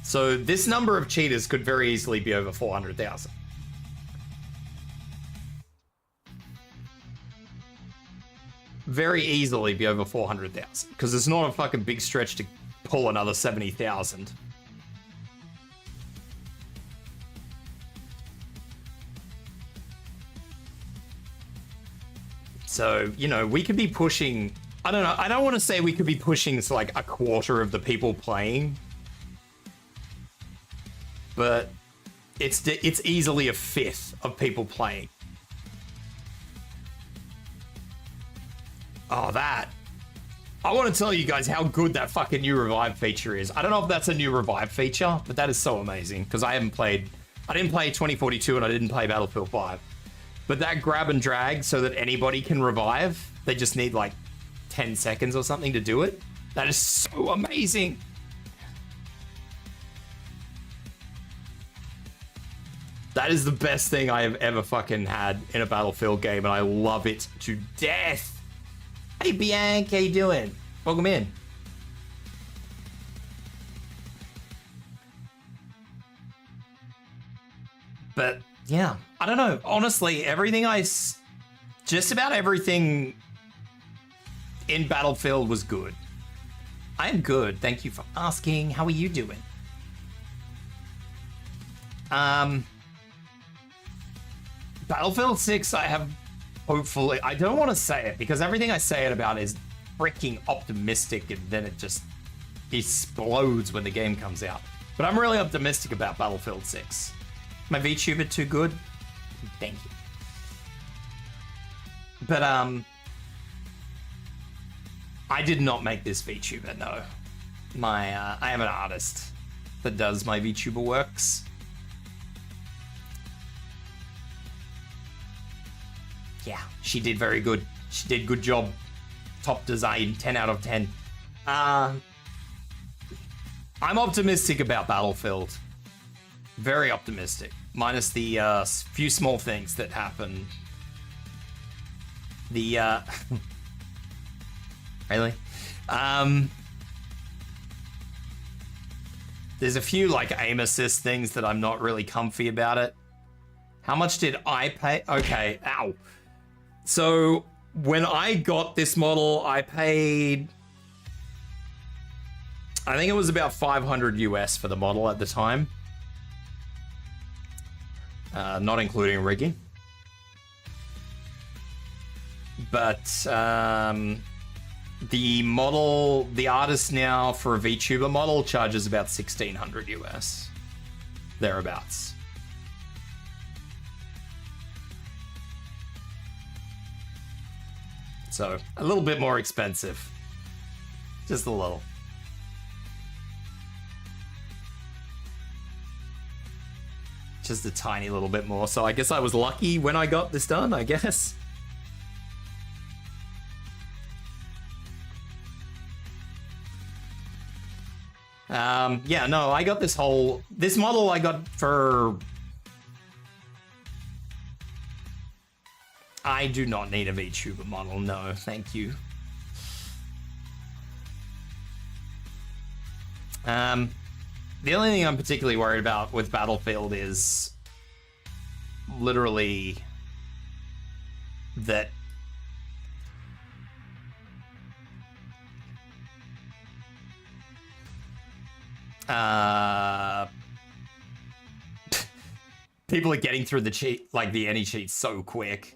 So this number of cheaters could very easily be over 400,000. Very easily be over 400,000 because it's not a fucking big stretch to pull another 70,000. So, you know, we could be pushing, I don't know, I don't want to say we could be pushing to like a quarter of the people playing, but it's easily a fifth of people playing. Oh, that. I want to tell you guys how good that fucking new revive feature is. I don't know if that's a new revive feature, but that is so amazing because I didn't play 2042 and I didn't play Battlefield 5. But that grab and drag so that anybody can revive, they just need like 10 seconds or something to do it. That is so amazing. That is the best thing I have ever fucking had in a Battlefield game, and I love it to death. Hey, Bianca, how you doing? Welcome in. But yeah, I don't know. Honestly, just about everything in Battlefield was good. I'm good. Thank you for asking. How are you doing? Battlefield 6, I have hopefully, I don't want to say it because everything I say it about is freaking optimistic and then it just explodes when the game comes out. But I'm really optimistic about Battlefield 6. My VTuber too good? Thank you. But I did not make this VTuber, no. I am an artist that does my VTuber works. Yeah, she did very good. She did good job. Top design, 10 out of 10. I'm optimistic about Battlefield. Very optimistic. Minus the few small things that happen. The really? There's a few like aim assist things that I'm not really comfy about it. How much did I pay? Okay, ow. So when I got this model, I paid, I think it was about 500 US for the model at the time. Not including rigging. But the artist now for a VTuber model charges about 1600 US. Thereabouts. So a little bit more expensive. Just a little. Just a tiny little bit more. So I guess I was lucky when I got this done, I guess. Yeah, no, I got this model I got for... I do not need a VTuber model, no, thank you. The only thing I'm particularly worried about with Battlefield is literally that people are getting through the cheat, like the any cheats so quick.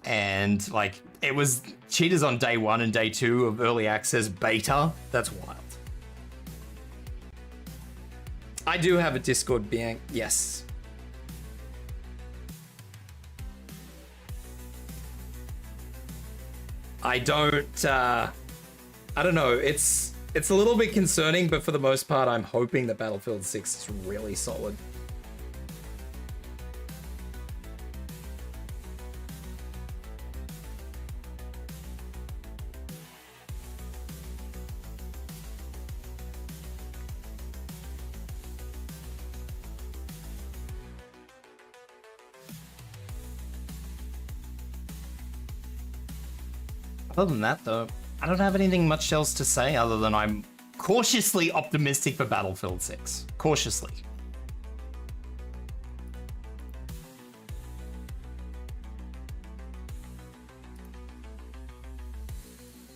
And like it was cheaters on day 1 and day 2 of early access beta. That's wild. I do have a Discord being, yes. I don't know. It's a little bit concerning, but for the most part, I'm hoping that Battlefield 6 is really solid. Other than that, though, I don't have anything much else to say other than I'm cautiously optimistic for Battlefield 6. Cautiously.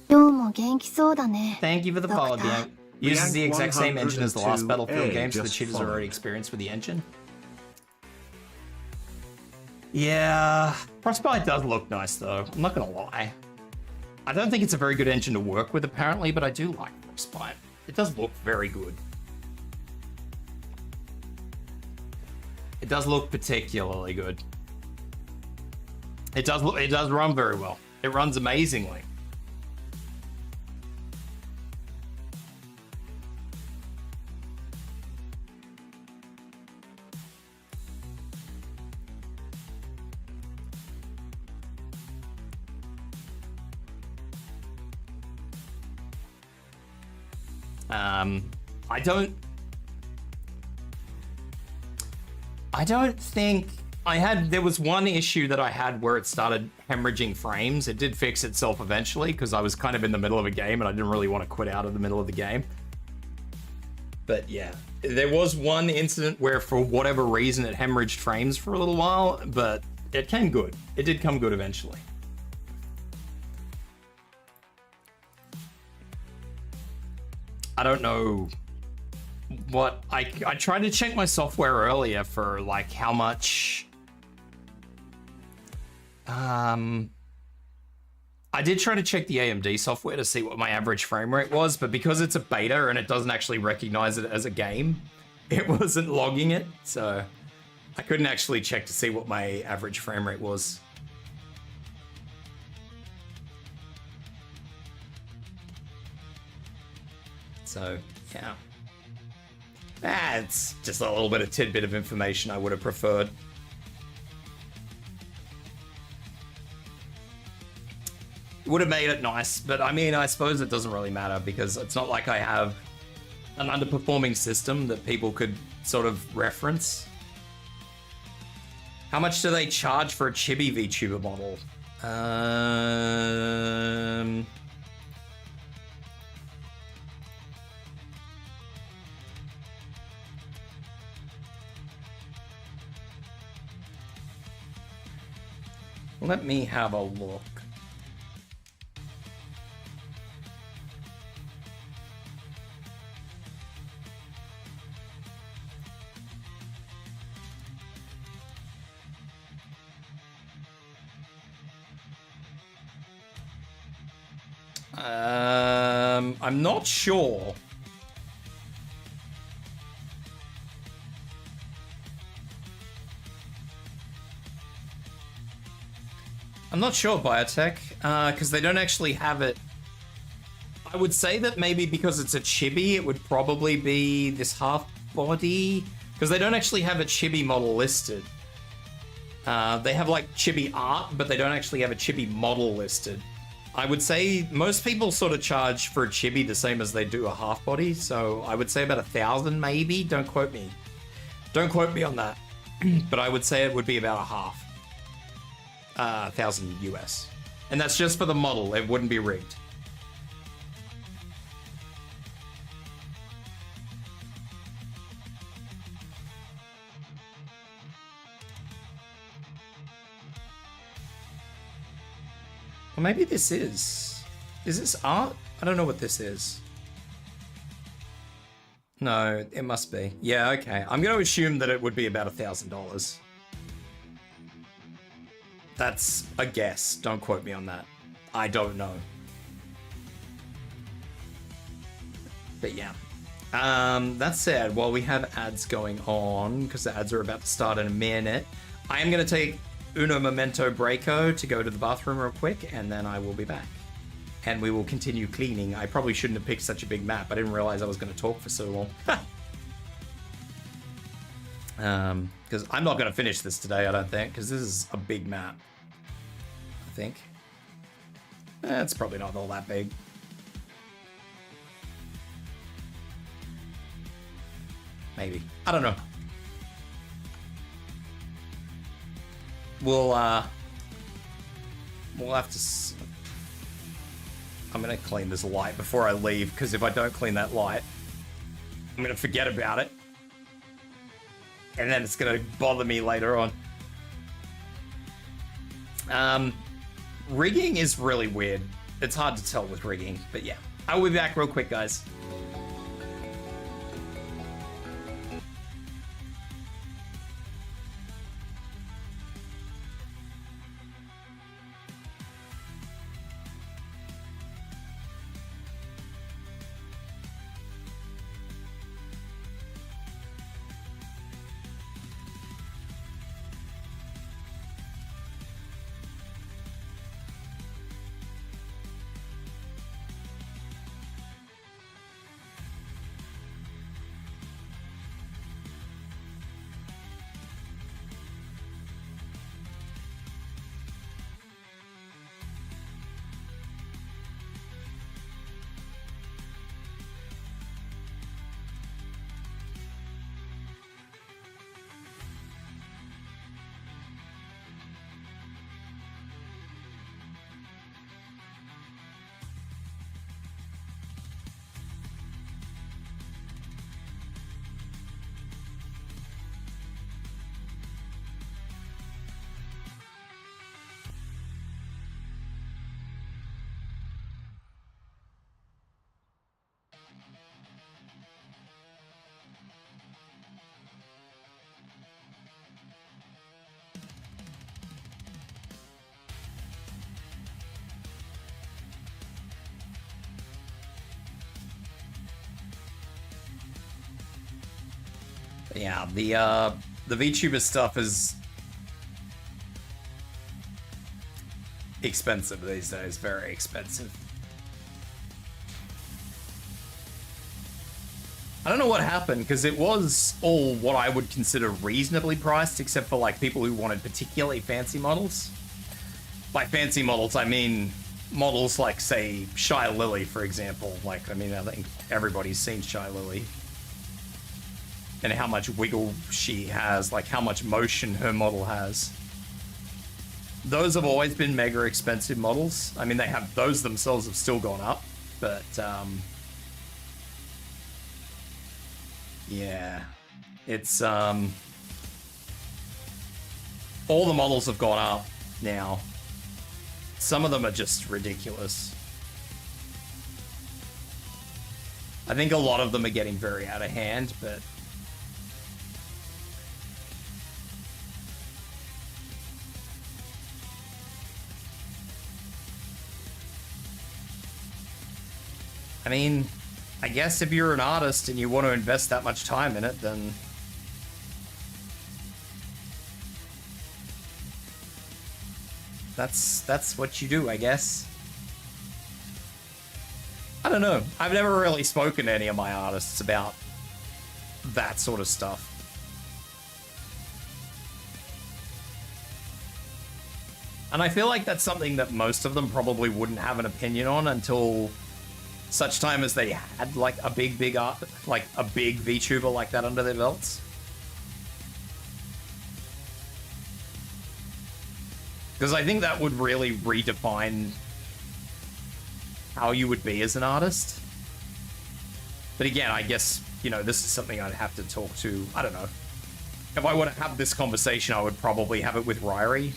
Thank you for the follow, Bianc. Uses the exact same engine as the last Battlefield game, so the cheaters are already experienced with the engine. Yeah, Frostbite does look nice, though. I'm not gonna lie. I don't think it's a very good engine to work with, apparently, but I do like Frostbite. It does look very good. It does look particularly good. It does run very well. It runs amazingly. I don't think there was one issue that I had where it started hemorrhaging frames. It did fix itself eventually because I was kind of in the middle of a game and I didn't really want to quit out of the middle of the game. But yeah, there was one incident where for whatever reason it hemorrhaged frames for a little while, but it came good. It did come good eventually. I don't know what I tried to check my software earlier for like how much I did try to check the AMD software to see what my average frame rate was, but because it's a beta and it doesn't actually recognize it as a game, it wasn't logging it, so I couldn't actually check to see what my average frame rate was. So, yeah. It's just a little bit of tidbit of information I would have preferred. It would have made it nice, but I mean, I suppose it doesn't really matter because it's not like I have an underperforming system that people could sort of reference. How much do they charge for a Chibi VTuber model? Let me have a look. I'm not sure. I'm not sure, Biotech, because they don't actually have it. I would say that maybe because it's a chibi, it would probably be this half body, because they don't actually have a chibi model listed. They have like chibi art, but they don't actually have a chibi model listed. I would say most people sort of charge for a chibi the same as they do a half body, so I would say about 1,000 maybe. Don't quote me. Don't quote me on that. But I would say it would be about a half. 1,000 US. And that's just for the model. It wouldn't be rigged. Well, maybe this is. Is this art? I don't know what this is. No, it must be. Yeah, okay. I'm going to assume that it would be about $1,000. That's a guess. Don't quote me on that. I don't know. But yeah. That said, while we have ads going on, because the ads are about to start in a minute, I am going to take uno momento breako to go to the bathroom real quick, and then I will be back. And we will continue cleaning. I probably shouldn't have picked such a big map. I didn't realize I was going to talk for so long. Because I'm not going to finish this today, I don't think, because this is a big map. I think. It's probably not all that big. Maybe. I don't know. We'll have to... I'm going to clean this light before I leave, because if I don't clean that light, I'm going to forget about it. And then it's going to bother me later on. Rigging is really weird. It's hard to tell with rigging, but yeah. I will be back real quick, guys. Yeah, the VTuber stuff is expensive these days, very expensive. I don't know what happened, because it was all what I would consider reasonably priced, except for like people who wanted particularly fancy models. By fancy models, I mean models like, say, Shy Lily, for example. Like, I mean, I think everybody's seen Shy Lily. And how much wiggle she has, like how much motion her model has. Those have always been mega expensive models. I mean, they have, those themselves have still gone up, but yeah, it's all the models have gone up now. Some of them are just ridiculous. I think a lot of them are getting very out of hand, but I mean, I guess if you're an artist and you want to invest that much time in it, then that's what you do, I guess. I don't know. I've never really spoken to any of my artists about that sort of stuff. And I feel like that's something that most of them probably wouldn't have an opinion on until such time as they had like a big art, like a big VTuber like that under their belts. Because I think that would really redefine how you would be as an artist. But again, I guess, you know, this is something I'd have to talk to. I don't know. If I were to have this conversation, I would probably have it with Ryrie.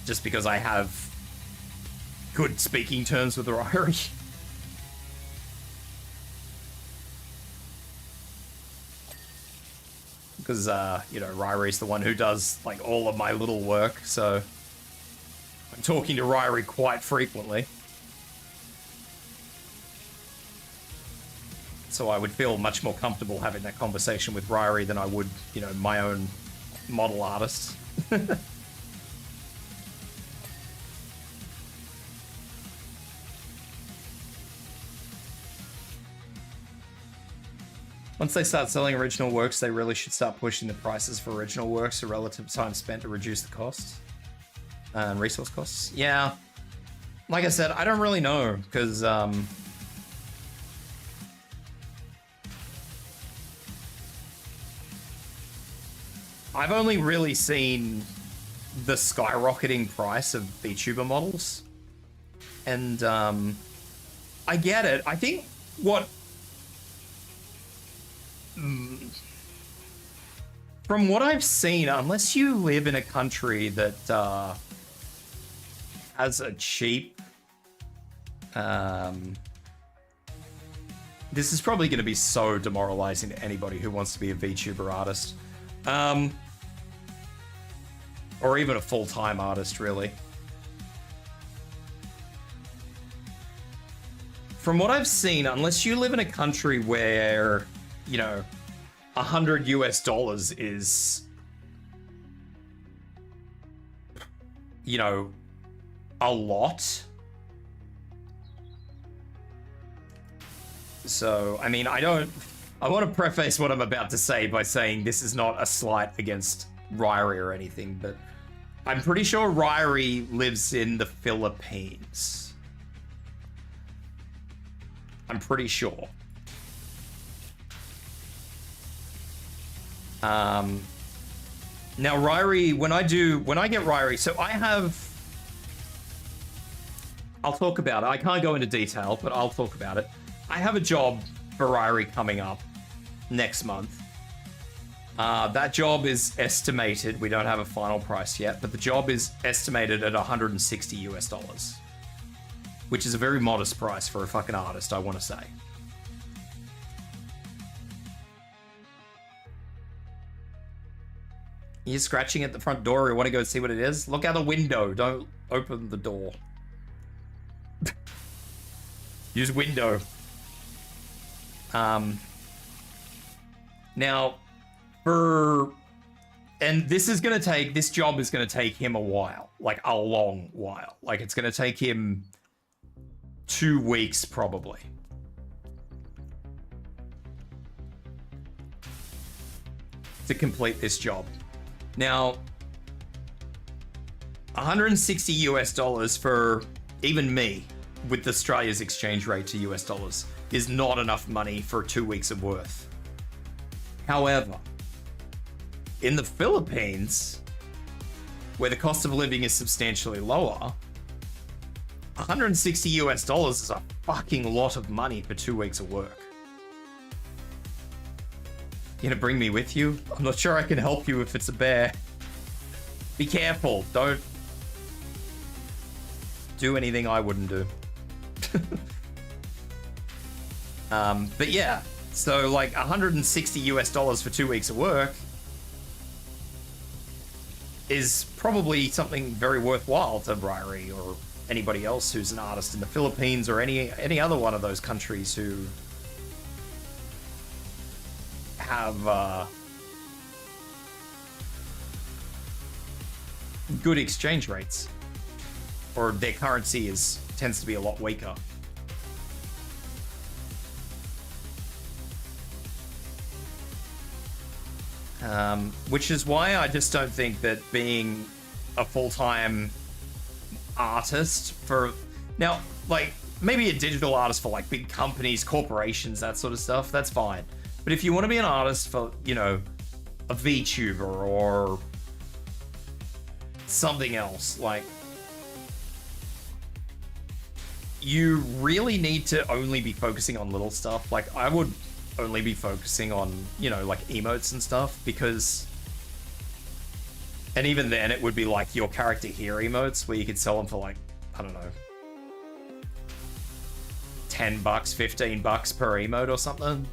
Just because I have good speaking terms with Ryrie. Because, you know, Ryrie's the one who does, like, all of my little work, so I'm talking to Ryrie quite frequently. So I would feel much more comfortable having that conversation with Ryrie than I would, you know, my own model artist. Once they start selling original works, they really should start pushing the prices for original works to relative time spent to reduce the cost and resource costs. Yeah, like I said, I don't really know because I've only really seen the skyrocketing price of VTuber models, and I get it. I think what from what I've seen, unless you live in a country that has a cheap this is probably going to be so demoralizing to anybody who wants to be a VTuber artist. Or even a full-time artist, really. From what I've seen, unless you live in a country where, you know, $100 US is, you know, a lot. So, I mean, I want to preface what I'm about to say by saying this is not a slight against Ryrie or anything, but I'm pretty sure Ryrie lives in the Philippines. I'm pretty sure. Now Ryrie, when I get Ryrie, so I'll talk about it. I can't go into detail, but I'll talk about it. I have a job for Ryrie coming up next month. That job is estimated, we don't have a final price yet, but the job is estimated at $160 US, which is a very modest price for a fucking artist, I want to say. You're scratching at the front door, you want to go see what it is? Look out the window, don't open the door. Use window. Now, and this job is gonna take him a while, like a long while. Like it's gonna take him 2 weeks probably. To complete this job. Now, $160 US for even me, with Australia's exchange rate to US dollars, is not enough money for 2 weeks of worth. However, in the Philippines, where the cost of living is substantially lower, $160 US is a fucking lot of money for 2 weeks of work. You gonna bring me with you? I'm not sure I can help you if it's a bear. Be careful, don't do anything I wouldn't do. But yeah, so like $160 US for 2 weeks of work is probably something very worthwhile to Ryrie or anybody else who's an artist in the Philippines or any other one of those countries who have good exchange rates. Or their currency tends to be a lot weaker. Which is why I just don't think that being a full-time artist for... Now, like, maybe a digital artist for, like, big companies, corporations, that sort of stuff, that's fine. But if you want to be an artist for, you know, a VTuber or something else, like, you really need to only be focusing on little stuff. Like, I would only be focusing on, you know, like emotes and stuff, because... And even then, it would be like your character here emotes, where you could sell them for like, I don't know, $10, $15 per emote or something.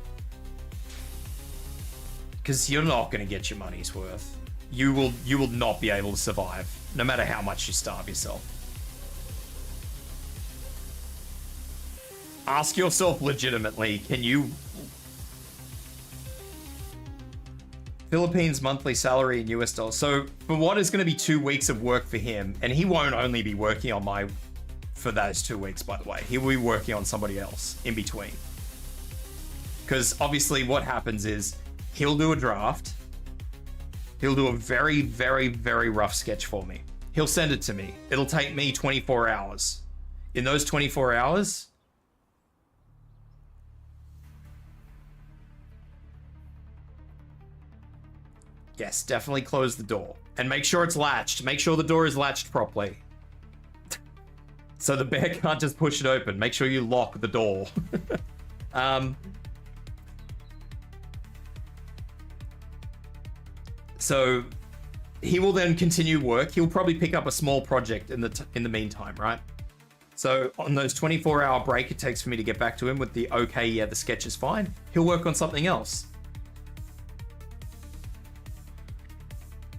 Because you're not going to get your money's worth. You will not be able to survive, no matter how much you starve yourself. Ask yourself legitimately, can you... Philippines monthly salary in US dollars. So for what is going to be 2 weeks of work for him, and he won't only be working on for those 2 weeks, by the way. He will be working on somebody else in between. Because obviously what happens is he'll do a draft. He'll do a very, very, very rough sketch for me. He'll send it to me. It'll take me 24 hours. In those 24 hours, yes, definitely close the door. And make sure it's latched. Make sure the door is latched properly. So the bear can't just push it open. Make sure you lock the door. So he will then continue work. He'll probably pick up a small project in the meantime, right? So on those 24-hour break it takes for me to get back to him with the, okay, yeah, the sketch is fine, he'll work on something else.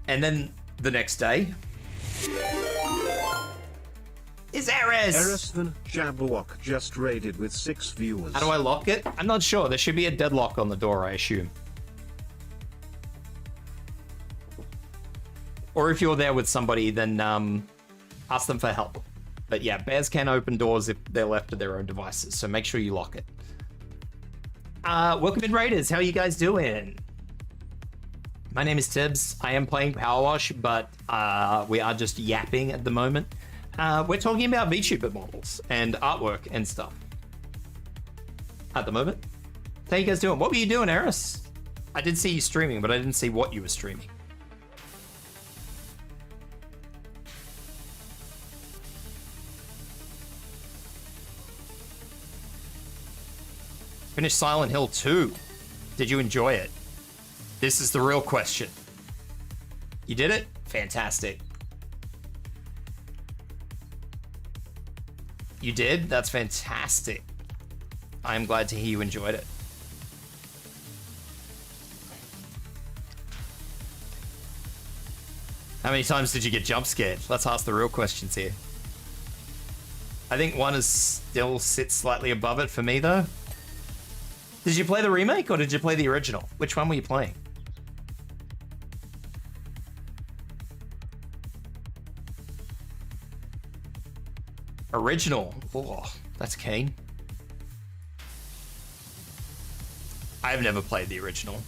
And then the next day is Eris. Erisvan Jabberwock just raided with 6 viewers. How do I lock it? I'm not sure. There should be a deadlock on the door, I assume. Or if you're there with somebody, then ask them for help. But yeah, bears can open doors if they're left to their own devices, so make sure you lock it. Welcome in, Raiders. How are you guys doing? My name is Tibs. I am playing Power Wash, but we are just yapping at the moment. We're talking about VTuber models and artwork and stuff at the moment. How you guys doing? What were you doing, Eris? I did see you streaming, but I didn't see what you were streaming. Finished Silent Hill 2. Did you enjoy it? This is the real question. You did it? Fantastic. You did? That's fantastic. I'm glad to hear you enjoyed it. How many times did you get jump scared? Let's ask the real questions here. I think one is still sits slightly above it for me though. Did you play the remake or did you play the original? Which one were you playing? Original. Oh, that's keen. I've never played the original.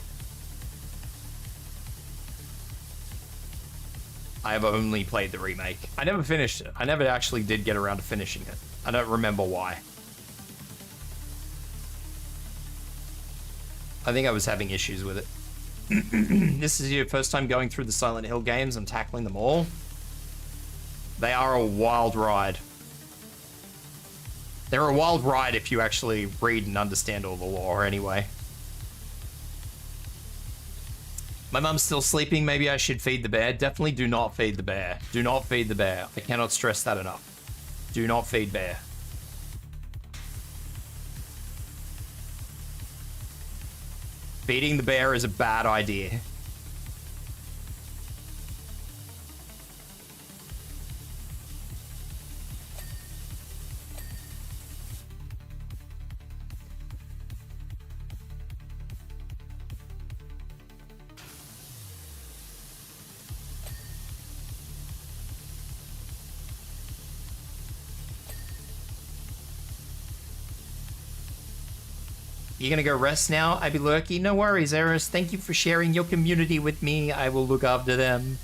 I have only played the remake. I never finished it. I never actually did get around to finishing it. I don't remember why. I think I was having issues with it. This is your first time going through the Silent Hill games and tackling them all. They are a wild ride. They're a wild ride if you actually read and understand all the lore anyway. My mum's still sleeping. Maybe I should feed the bear. Definitely do not feed the bear. Do not feed the bear. I cannot stress that enough. Do not feed bear. Feeding the bear is a bad idea. You're gonna go rest now, I'd be lurky. No worries, Eris. Thank you for sharing your community with me. I will look after them.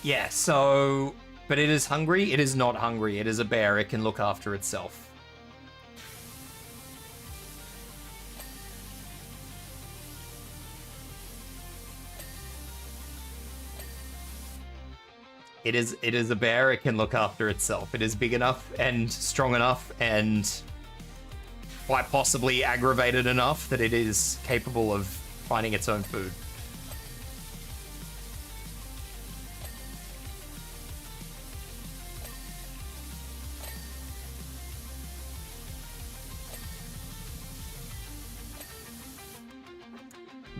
Yeah, so... But it is hungry? It is not hungry. It is a bear. It can look after itself. It is a bear. It can look after itself. It is big enough and strong enough and quite possibly aggravated enough that it is capable of finding its own food.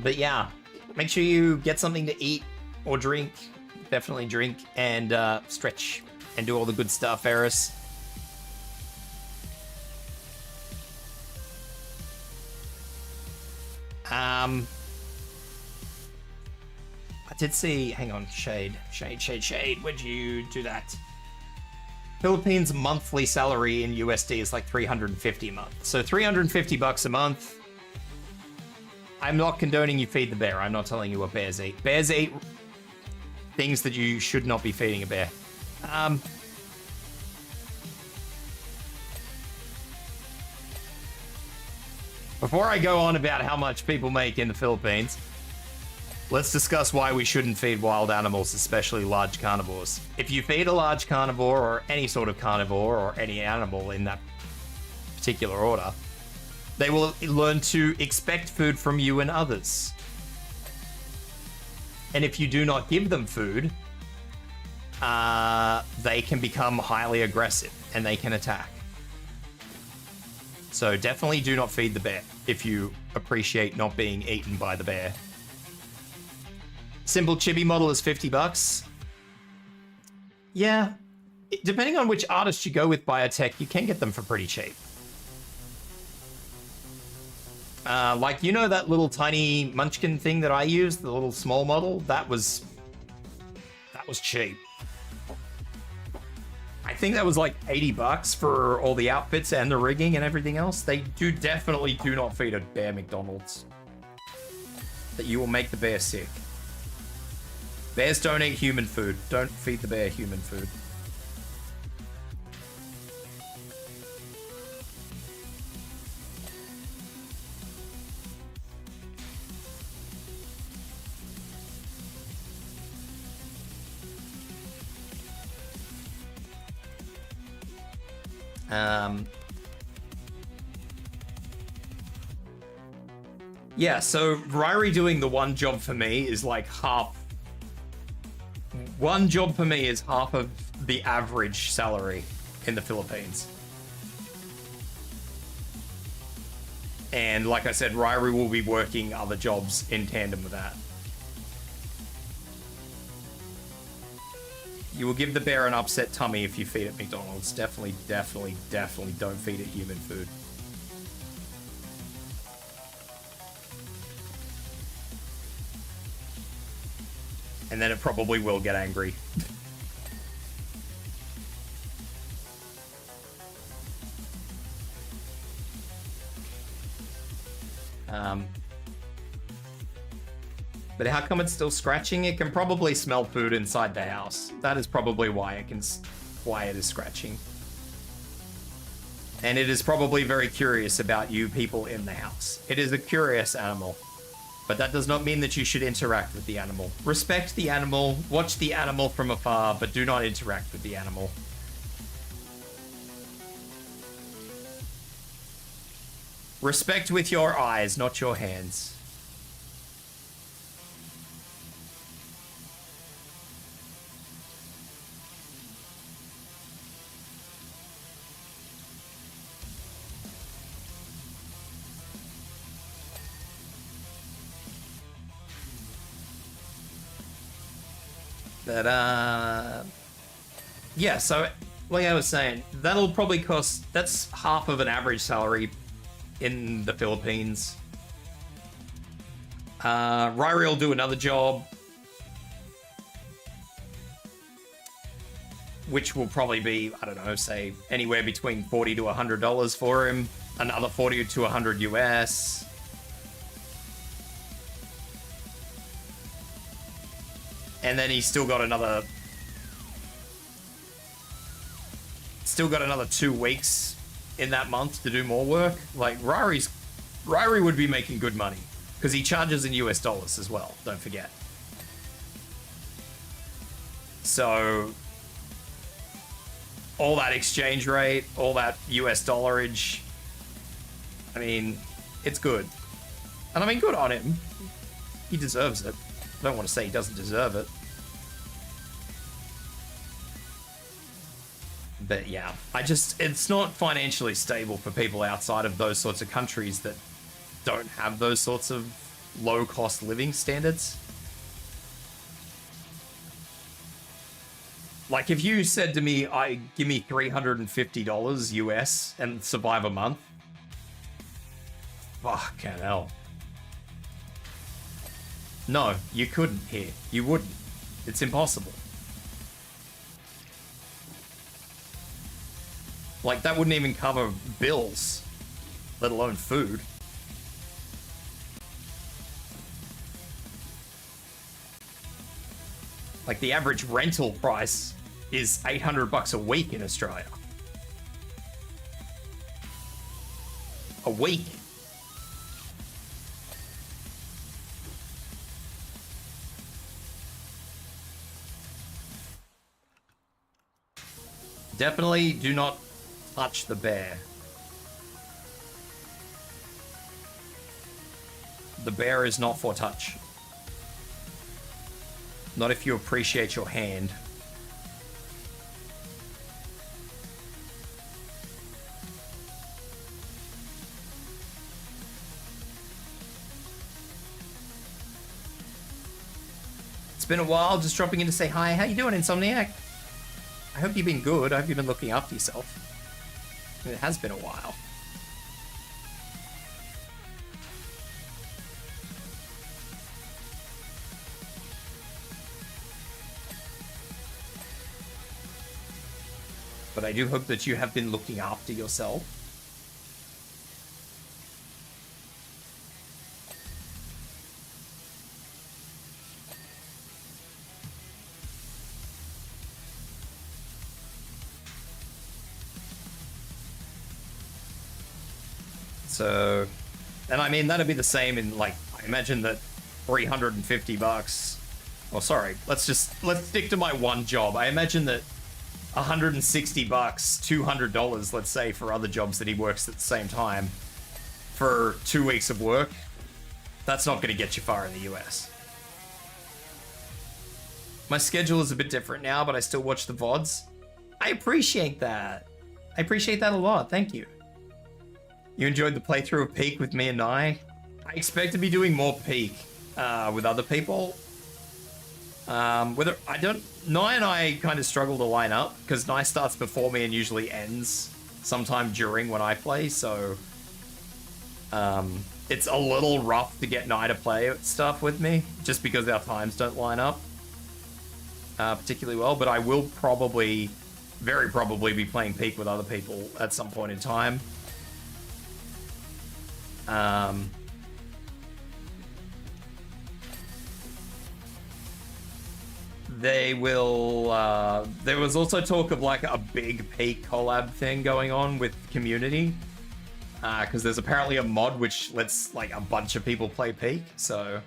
But yeah, make sure you get something to eat or drink. Definitely drink and stretch and do all the good stuff, Eris. I did see, hang on, Shade. Where'd you do that? Philippines monthly salary in USD is like $350 a month. So $350 a month. I'm not condoning you feed the bear. I'm not telling you what bears eat. Bears eat things that you should not be feeding a bear. Before I go on about how much people make in the Philippines, let's discuss why we shouldn't feed wild animals, especially large carnivores. If you feed a large carnivore or any sort of carnivore or any animal in that particular order, they will learn to expect food from you and others. And if you do not give them food, they can become highly aggressive and they can attack. So definitely do not feed the bear if you appreciate not being eaten by the bear. Simple chibi model is $50. Yeah, depending on which artist you go with biotech, you can get them for pretty cheap. Like, you know that little tiny munchkin thing that I used, the little small model? That was cheap. I think that was like $80 for all the outfits and the rigging and everything else. They definitely do not feed a bear McDonald's. That you will make the bear sick. Bears don't eat human food. Don't feed the bear human food. Yeah, so Ryrie doing the one job for me is like half. One job for me is half of the average salary in the Philippines. And like I said, Ryrie will be working other jobs in tandem with that. You will give the bear an upset tummy if you feed it McDonald's. Definitely don't feed it human food. And then it probably will get angry. But how come it's still scratching? It can probably smell food inside the house. That is probably why it is scratching. And it is probably very curious about you people in the house. It is a curious animal. But that does not mean that you should interact with the animal. Respect the animal, watch the animal from afar, but do not interact with the animal. Respect with your eyes, not your hands. But, yeah, so, like I was saying, that'll probably cost, that's half of an average salary in the Philippines. Ryrie will do another job. which will probably be, I don't know, say anywhere between $40 to $100 for him, another 40 to 100 US. And then he's still got another 2 weeks in that month to do more work. Like Ryrie would be making good money because he charges in US dollars as well, don't forget. So all that exchange rate, all that US dollarage, I mean, it's good. And I mean, good on him. He deserves it. I don't want to say he doesn't deserve it. But yeah, it's not financially stable for people outside of those sorts of countries that don't have those sorts of low cost living standards. Like if you said to me, give me $350 US and survive a month. Fucking hell. No, you couldn't here. You wouldn't. It's impossible. Like, that wouldn't even cover bills, let alone food. Like, the average rental price is $800 a week in Australia. A week. Definitely do not touch the bear. The bear is not for touch. Not if you appreciate your hand. It's been a while, just dropping in to say hi. How you doing, Insomniac? I hope you've been good. I hope you've been looking after yourself. It has been a while. But I do hope that you have been looking after yourself. So, and I mean, that'd be the same in, like, I imagine that $350, oh, sorry, let's stick to my one job. I imagine that $160, $200, let's say, for other jobs that he works at the same time for 2 weeks of work, that's not going to get you far in the US. My schedule is a bit different now, but I still watch the VODs. I appreciate that. I appreciate that a lot. Thank you. You enjoyed the playthrough of Peak with me and Nye? I expect to be doing more Peak with other people. Nye and I kind of struggle to line up because Nye starts before me and usually ends sometime during when I play, so it's a little rough to get Nye to play stuff with me just because our times don't line up particularly well, but I will probably, very probably be playing Peak with other people at some point in time. They will, there was also talk of like a big Peak collab thing going on with community. Because there's apparently a mod which lets like a bunch of people play Peak, so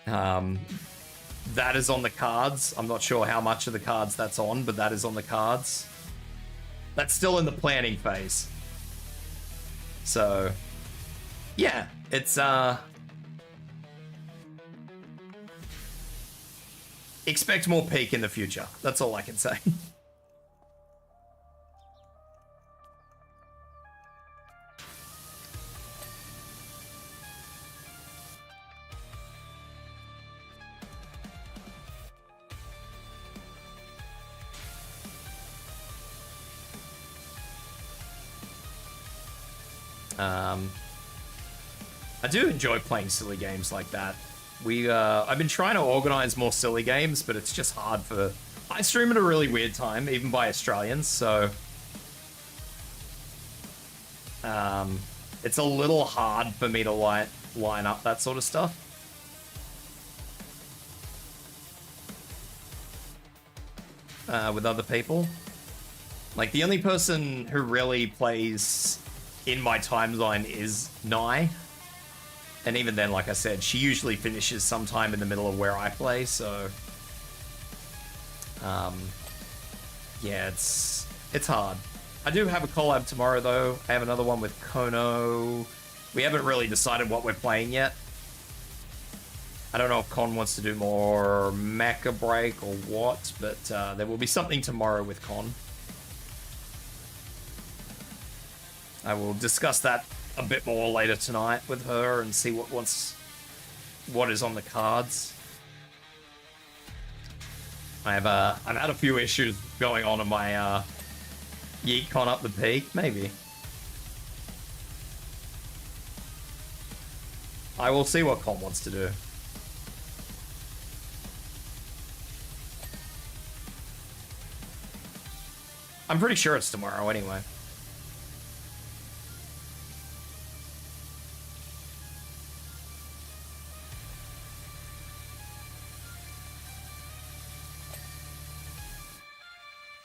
that is on the cards. I'm not sure how much of the cards that's on, but that is on the cards. That's still in the planning phase. So yeah, it's expect more Peak in the future. That's all I can say. I do enjoy playing silly games like that. I've been trying to organize more silly games, but it's just hard for I stream at a really weird time, even by Australians, so it's a little hard for me to line up that sort of stuff. With other people. Like, the only person who really plays in my timeline is Nye. And even then, like I said, she usually finishes sometime in the middle of where I play, so... yeah, it's hard. I do have a collab tomorrow, though. I have another one with Kono. We haven't really decided what we're playing yet. I don't know if Con wants to do more Mecha Break or what, but there will be something tomorrow with Con. I will discuss that a bit more later tonight with her and see what is on the cards. I've had a few issues going on in my Yeet Con up the peak, maybe. I will see what Con wants to do. I'm pretty sure it's tomorrow anyway.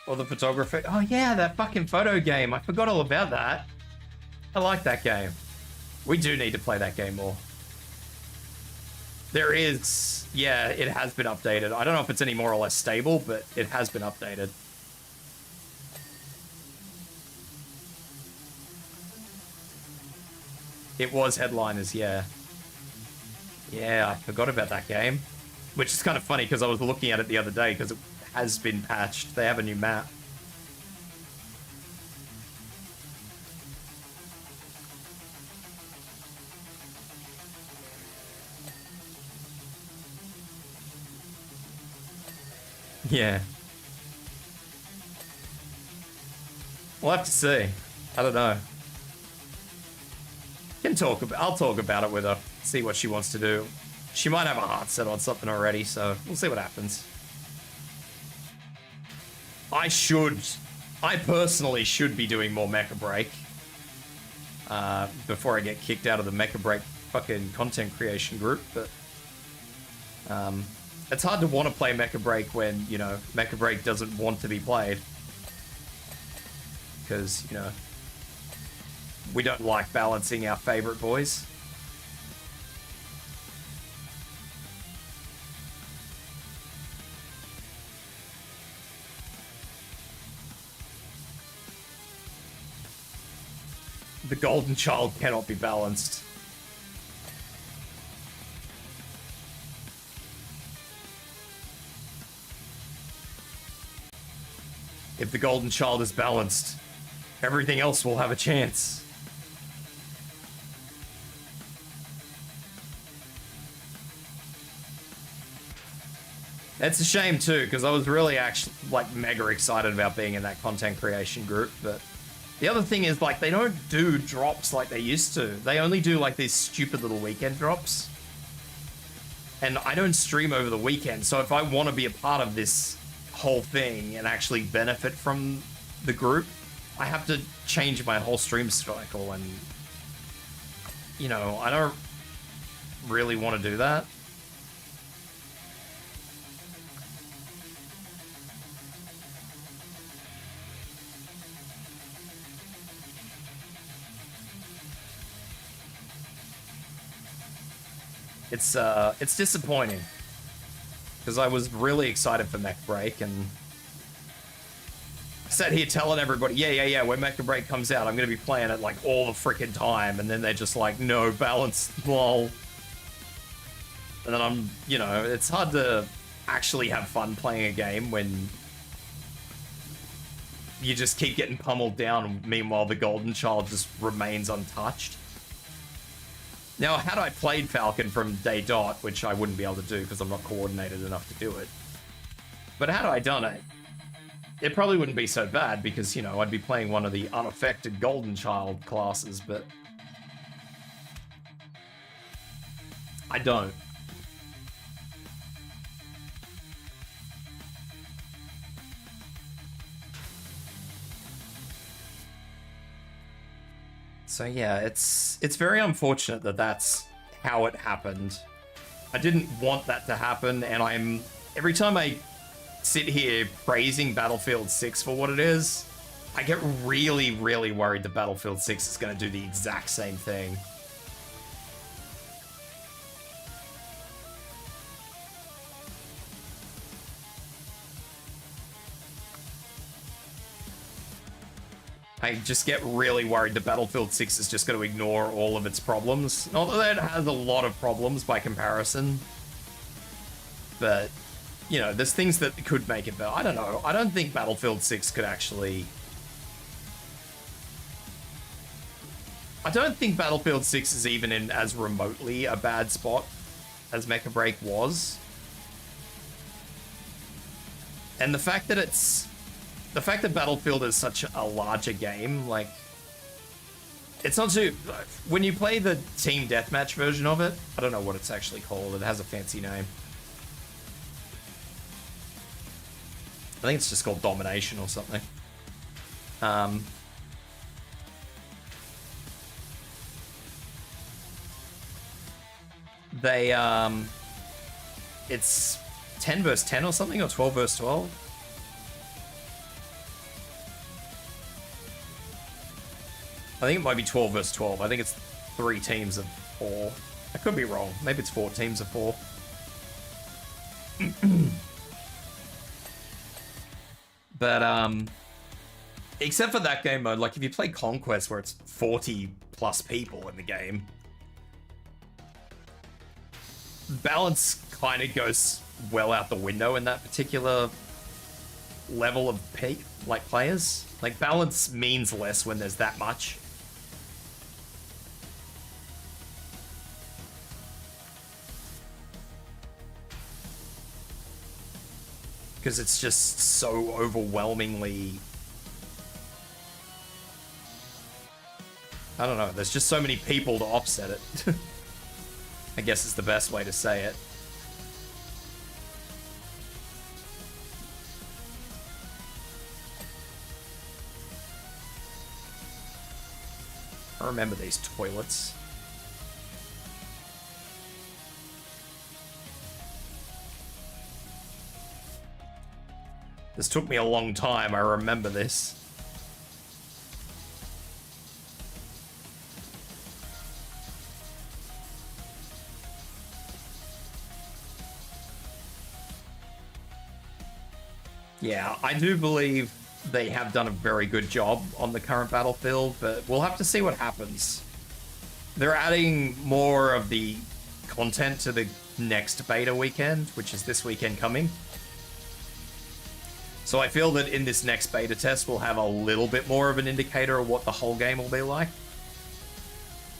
Or the photography. Oh yeah, that fucking photo game. I forgot all about that. I like that game. We do need to play that game more. There is... yeah, it has been updated. I don't know if it's any more or less stable, but it has been updated. It was Headliners, yeah. Yeah, I forgot about that game. Which is kind of funny because I was looking at it the other day because it has been patched. They have a new map. Yeah. We'll have to see. I don't know. I'll talk about it with her. See what she wants to do. She might have a heart set on something already, so we'll see what happens. I personally should be doing more Mecha Break. Before I get kicked out of the Mecha Break fucking content creation group, but... it's hard to want to play Mecha Break when, you know, Mecha Break doesn't want to be played. Because, you know, we don't like balancing our favorite boys. The golden child cannot be balanced. If the golden child is balanced, everything else will have a chance. It's a shame too, because I was really actually like mega excited about being in that content creation group, but the other thing is like they don't do drops like they used to. They only do like these stupid little weekend drops. And I don't stream over the weekend, so if I want to be a part of this whole thing and actually benefit from the group, I have to change my whole stream cycle, and you know, I don't really want to do that. It's disappointing because I was really excited for Mech Break, and I sat here telling everybody, yeah, when Mecha Break comes out, I'm gonna be playing it like all the freaking time, and then they're just like, no, balance, lol. And then I'm, you know, it's hard to actually have fun playing a game when you just keep getting pummeled down, meanwhile the golden child just remains untouched. Now, had I played Falcon from day dot, which I wouldn't be able to do because I'm not coordinated enough to do it, but had I done it, it probably wouldn't be so bad because, you know, I'd be playing one of the unaffected golden child classes, but I don't. So yeah, it's very unfortunate that that's how it happened. I didn't want that to happen, and every time I sit here praising Battlefield 6 for what it is, I get really, really worried that Battlefield 6 is going to do the exact same thing. I just get really worried that Battlefield 6 is just going to ignore all of its problems. Not that it has a lot of problems by comparison, but, you know, there's things that could make it better. I don't know. I don't think Battlefield 6 could actually... I don't think Battlefield 6 is even in as remotely a bad spot as Mecha Break was. And the fact that Battlefield is such a larger game, like, it's not too... When you play the Team Deathmatch version of it, I don't know what it's actually called. It has a fancy name. I think it's just called Domination or something. It's 10 versus 10 or something, or 12 versus 12. I think it might be 12 versus 12. I think it's 3 teams of 4. I could be wrong. Maybe it's 4 teams of 4. But, except for that game mode, like, if you play Conquest where it's 40 plus people in the game, balance kind of goes well out the window in that particular level of players. Like, balance means less when there's that much. Because it's just so overwhelmingly... I don't know, there's just so many people to offset it. I guess is the best way to say it. I remember these toilets. This took me a long time, I remember this. Yeah, I do believe they have done a very good job on the current Battlefield, but we'll have to see what happens. They're adding more of the content to the next beta weekend, which is this weekend coming. So I feel that in this next beta test, we'll have a little bit more of an indicator of what the whole game will be like.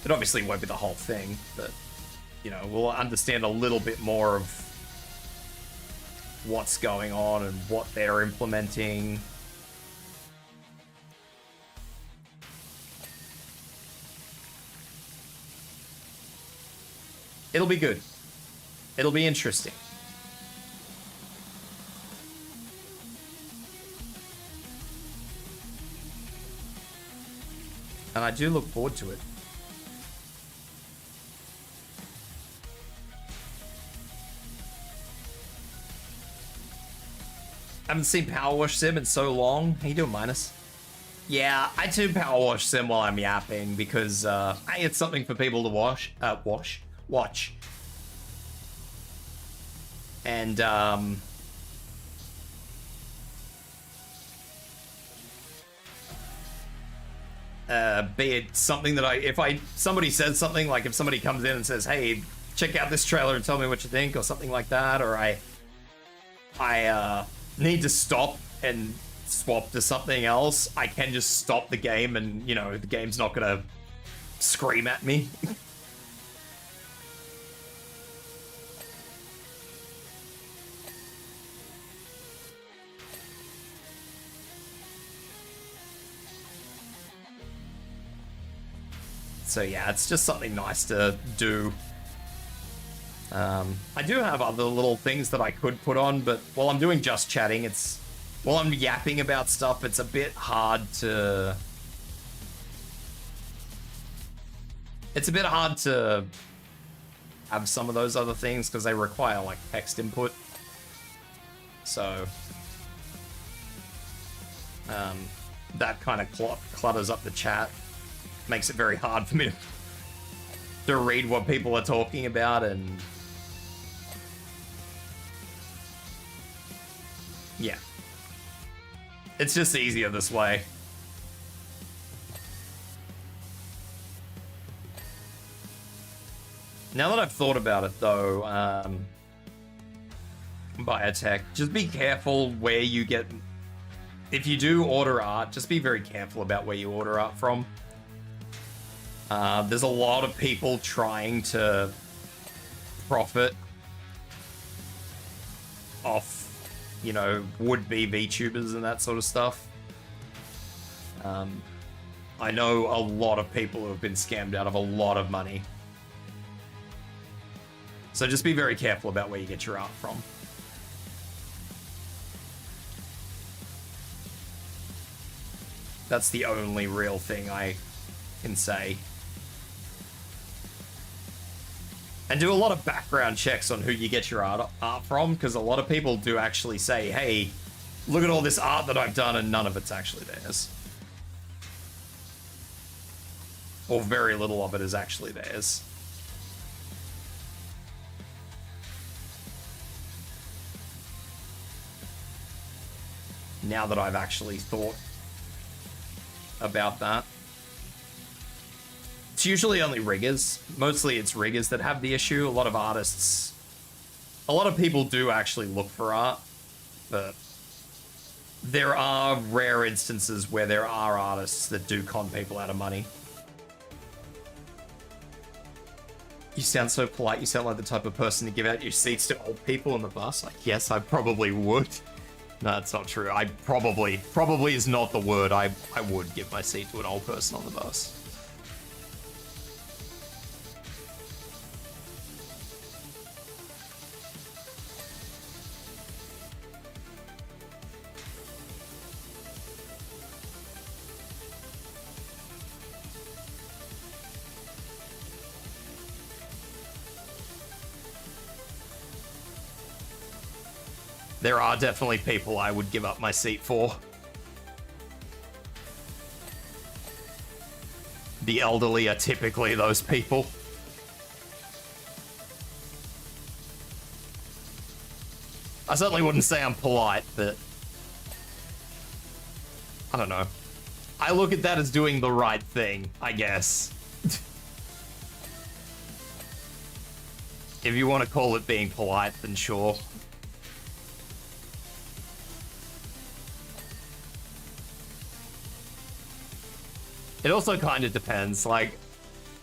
It obviously won't be the whole thing, but, you know, we'll understand a little bit more of what's going on and what they're implementing. It'll be good. It'll be interesting. And I do look forward to it. I haven't seen Power Wash Sim in so long. How you doing, Minus? Yeah, I do Power Wash Sim while I'm yapping because hey, it's something for people to watch. And be it something that if somebody says something, like if somebody comes in and says, hey, check out this trailer and tell me what you think, or something like that, or I need to stop and swap to something else, I can just stop the game and, you know, the game's not gonna scream at me. So yeah, it's just something nice to do. I do have other little things that I could put on, but while I'm doing just chatting, while I'm yapping about stuff, it's a bit hard to It's a bit hard to have some of those other things because they require like text input. So that kind of clutters up the chat. Makes it very hard for me to read what people are talking about, and yeah. It's just easier this way. Now that I've thought about it though, biotech, just be careful where you get... If you do order art, just be very careful about where you order art from. There's a lot of people trying to profit off, you know, would-be VTubers and that sort of stuff. I know a lot of people who have been scammed out of a lot of money. So just be very careful about where you get your art from. That's the only real thing I can say. And do a lot of background checks on who you get your art from, because a lot of people do actually say, hey, look at all this art that I've done, and none of it's actually theirs. Or very little of it is actually theirs. Now that I've actually thought about that. It's usually only riggers. Mostly it's riggers that have the issue. A lot of artists... A lot of people do actually look for art, but there are rare instances where there are artists that do con people out of money. You sound so polite. You sound like the type of person to give out your seats to old people on the bus. Like, yes, I probably would. No, that's not true. I probably is not the word. I would give my seat to an old person on the bus. There are definitely people I would give up my seat for. The elderly are typically those people. I certainly wouldn't say I'm polite, but I don't know. I look at that as doing the right thing, I guess. If you want to call it being polite, then sure. It also kind of depends, like,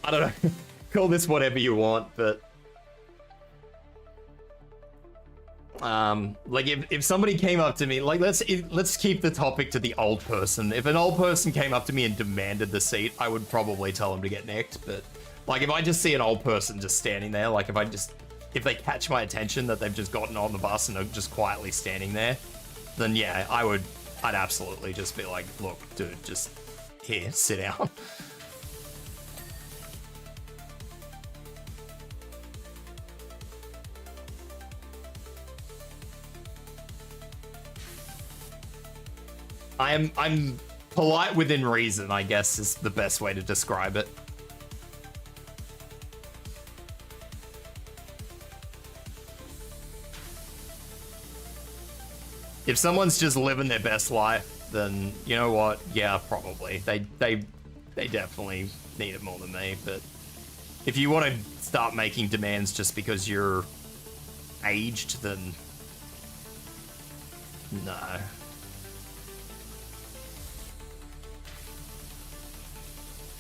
I don't know, call this whatever you want, but... like, if somebody came up to me, like, let's keep the topic to the old person. If an old person came up to me and demanded the seat, I would probably tell them to get nicked, but... Like, if I just see an old person just standing there, like, if they catch my attention that they've just gotten on the bus and are just quietly standing there, then yeah, I'd absolutely just be like, look, dude, just... Here, sit down. I'm polite within reason, I guess, is the best way to describe it. If someone's just living their best life, then you know what? Yeah, probably. They definitely need it more than me, but if you want to start making demands just because you're aged, then no.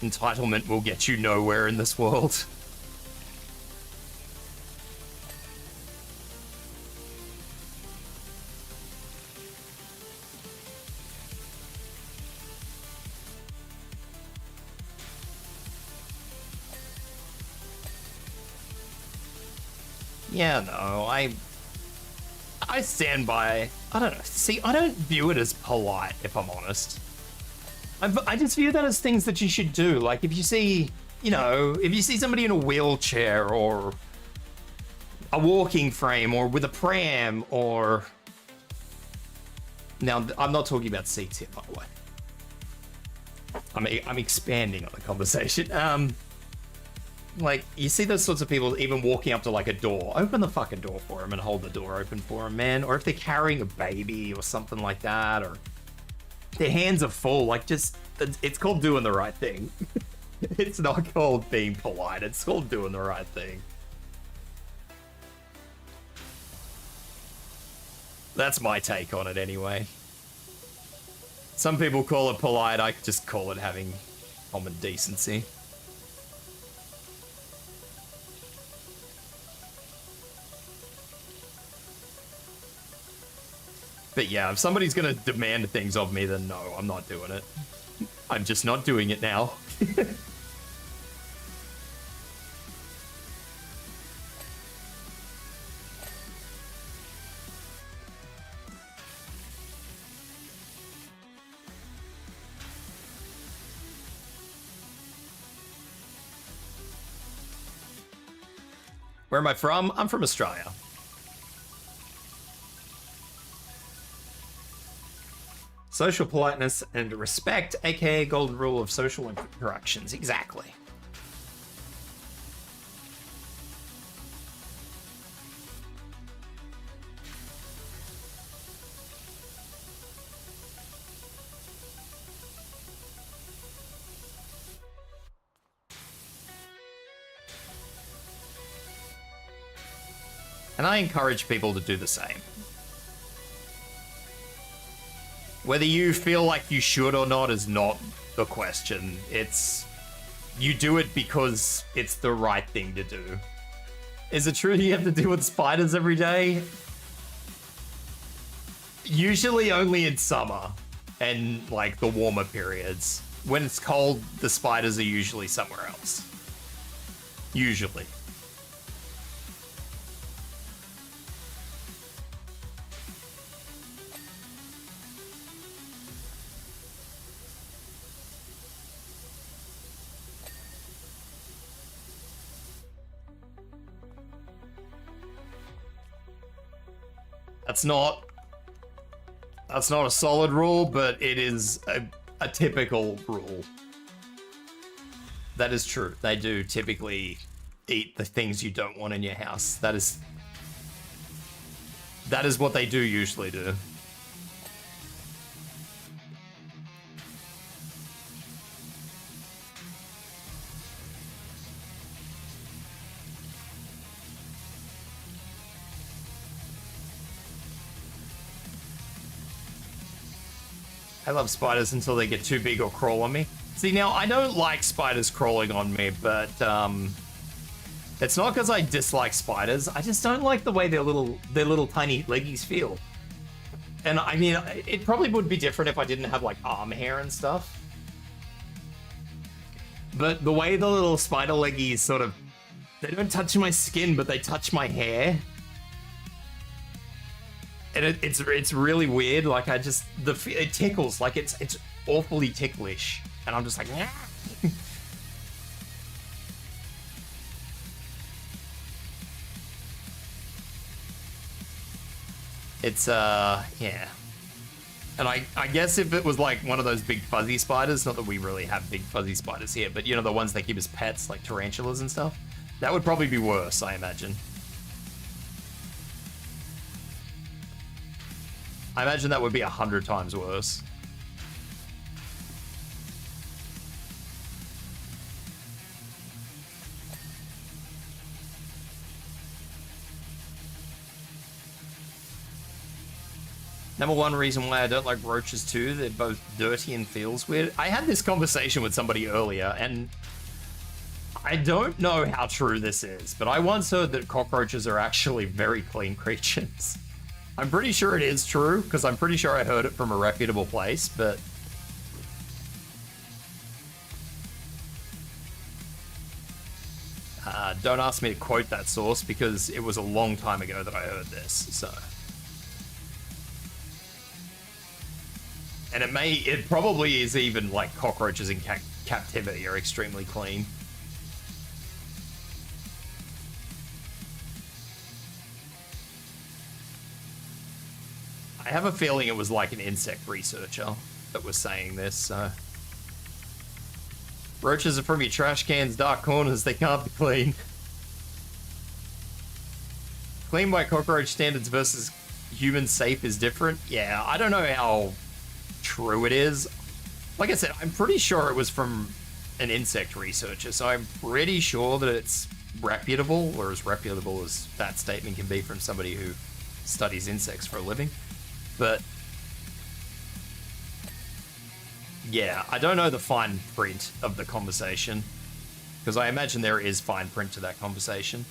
Entitlement will get you nowhere in this world. Yeah, no, I stand by, I don't know, see, I don't view it as polite, if I'm honest. I just view that as things that you should do. Like, if you see you know, if you see somebody in a wheelchair or a walking frame or with a pram or... Now, I'm not talking about seats here, by the way. I'm expanding on the conversation. Like, you see those sorts of people even walking up to, like, a door. Open the fucking door for them and hold the door open for them, man. Or if they're carrying a baby or something like that, or their hands are full, like, just... It's called doing the right thing. It's not called being polite. It's called doing the right thing. That's my take on it, anyway. Some people call it polite. I just call it having common decency. But yeah, if somebody's gonna demand things of me, then no, I'm not doing it. I'm just not doing it now. Where am I from? I'm from Australia. Social politeness and respect, aka golden rule of social interactions. Exactly. And I encourage people to do the same. Whether you feel like you should or not is not the question. It's... you do it because it's the right thing to do. Is it true you have to deal with spiders every day? Usually only in summer and, like, the warmer periods. When it's cold, the spiders are usually somewhere else. Usually. That's not a solid rule, but it is a typical rule. That is true. They do typically eat the things you don't want in your house. That is what they do usually do. I love spiders until they get too big or crawl on me. See, now, I don't like spiders crawling on me, but it's not because I dislike spiders. I just don't like the way their little tiny leggies feel. And I mean, it probably would be different if I didn't have, like, arm hair and stuff. But the way the little spider leggies sort of... they don't touch my skin, but they touch my hair. And it's really weird. Like, I just... it tickles. Like, it's awfully ticklish. And I'm just like... It's, yeah. And I guess if it was, like, one of those big fuzzy spiders, not that we really have big fuzzy spiders here, but, you know, the ones they keep as pets, like tarantulas and stuff, that would probably be worse, I imagine. I imagine that would be 100 times worse. Number one reason why I don't like roaches too, they're both dirty and feels weird. I had this conversation with somebody earlier, and I don't know how true this is, but I once heard that cockroaches are actually very clean creatures. I'm pretty sure it is true, because I'm pretty sure I heard it from a reputable place, but... don't ask me to quote that source, because it was a long time ago that I heard this, so... And it probably is even, like, cockroaches in captivity are extremely clean. I have a feeling it was like an insect researcher that was saying this, so. Roaches are from your trash cans, dark corners, they can't be clean. Clean by cockroach standards versus human safe is different. Yeah, I don't know how true it is. Like I said, I'm pretty sure it was from an insect researcher, so I'm pretty sure that it's reputable, or as reputable as that statement can be from somebody who studies insects for a living. But yeah, I don't know the fine print of the conversation, because I imagine there is fine print to that conversation.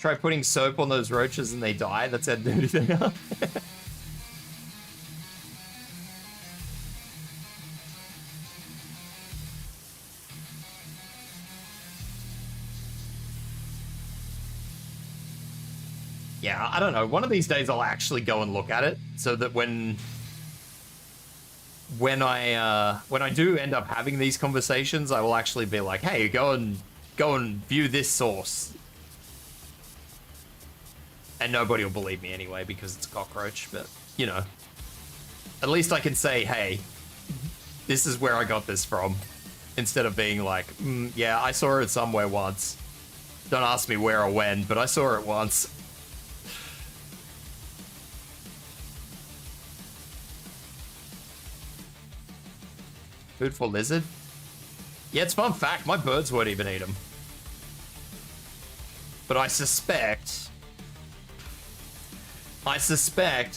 Try putting soap on those roaches and they die. That's how dirty they are. Yeah, I don't know. One of these days I'll actually go and look at it so that when I do end up having these conversations, I will actually be like, hey, go and view this source. And nobody will believe me anyway because it's a cockroach, but, you know. At least I can say, hey, this is where I got this from. Instead of being like, yeah, I saw it somewhere once. Don't ask me where or when, but I saw it once. Food for lizard? Yeah, it's fun fact. My birds won't even eat them. But I suspect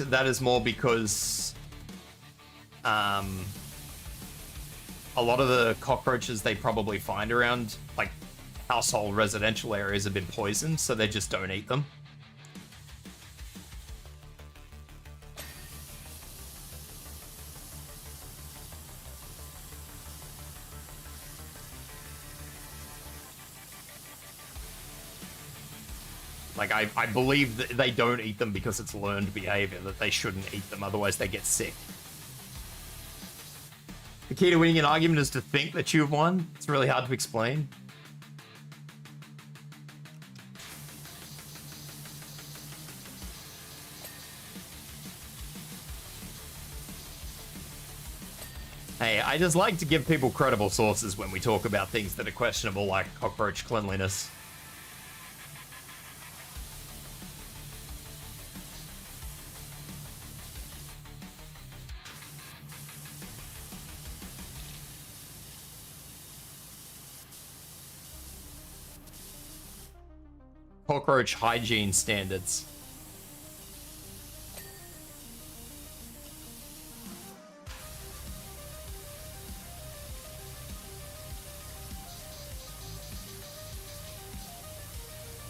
that is more because a lot of the cockroaches they probably find around like household residential areas have been poisoned, so they just don't eat them. Like, I believe that they don't eat them because it's learned behavior, that they shouldn't eat them, otherwise they get sick. The key to winning an argument is to think that you've won. It's really hard to explain. Hey, I just like to give people credible sources when we talk about things that are questionable, like cockroach cleanliness. Cockroach hygiene standards.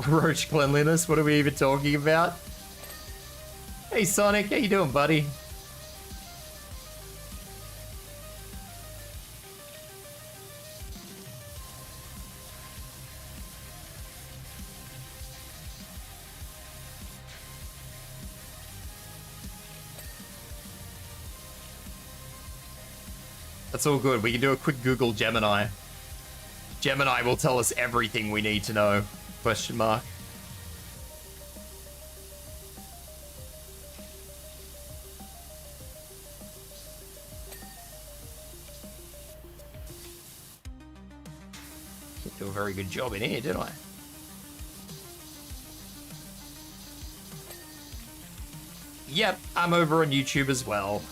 Roach cleanliness? What are we even talking about? Hey Sonic, how you doing, buddy? That's all good. We can do a quick Google Gemini. Gemini will tell us everything we need to know. Question mark. Didn't do a very good job in here, did I? Yep, I'm over on YouTube as well.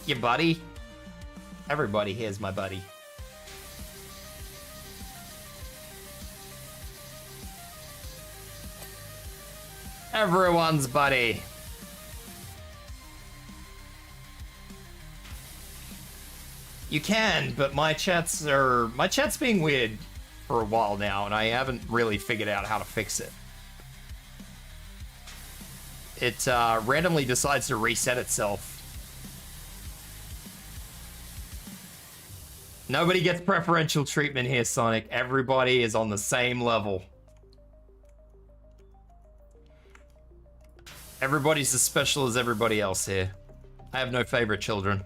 Your buddy? Everybody here's my buddy. Everyone's buddy. You can, but my chat's being weird for a while now, and I haven't really figured out how to fix it. It randomly decides to reset itself. Nobody gets preferential treatment here, Sonic. Everybody is on the same level. Everybody's as special as everybody else here. I have no favorite children.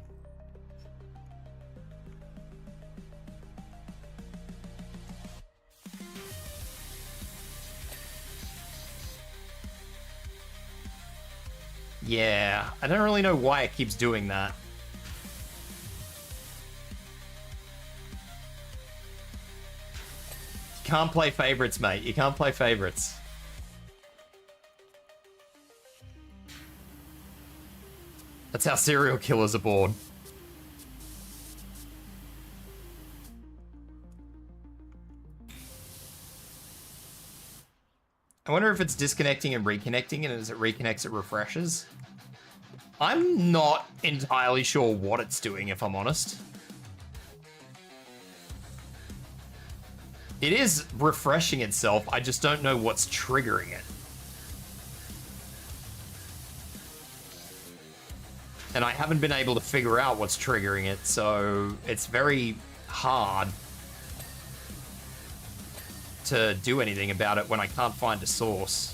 Yeah, I don't really know why it keeps doing that. You can't play favorites, mate. You can't play favorites. That's how serial killers are born. I wonder if it's disconnecting and reconnecting, and as it reconnects, it refreshes. I'm not entirely sure what it's doing, if I'm honest. It is refreshing itself, I just don't know what's triggering it. And I haven't been able to figure out what's triggering it, so it's very hard to do anything about it when I can't find a source.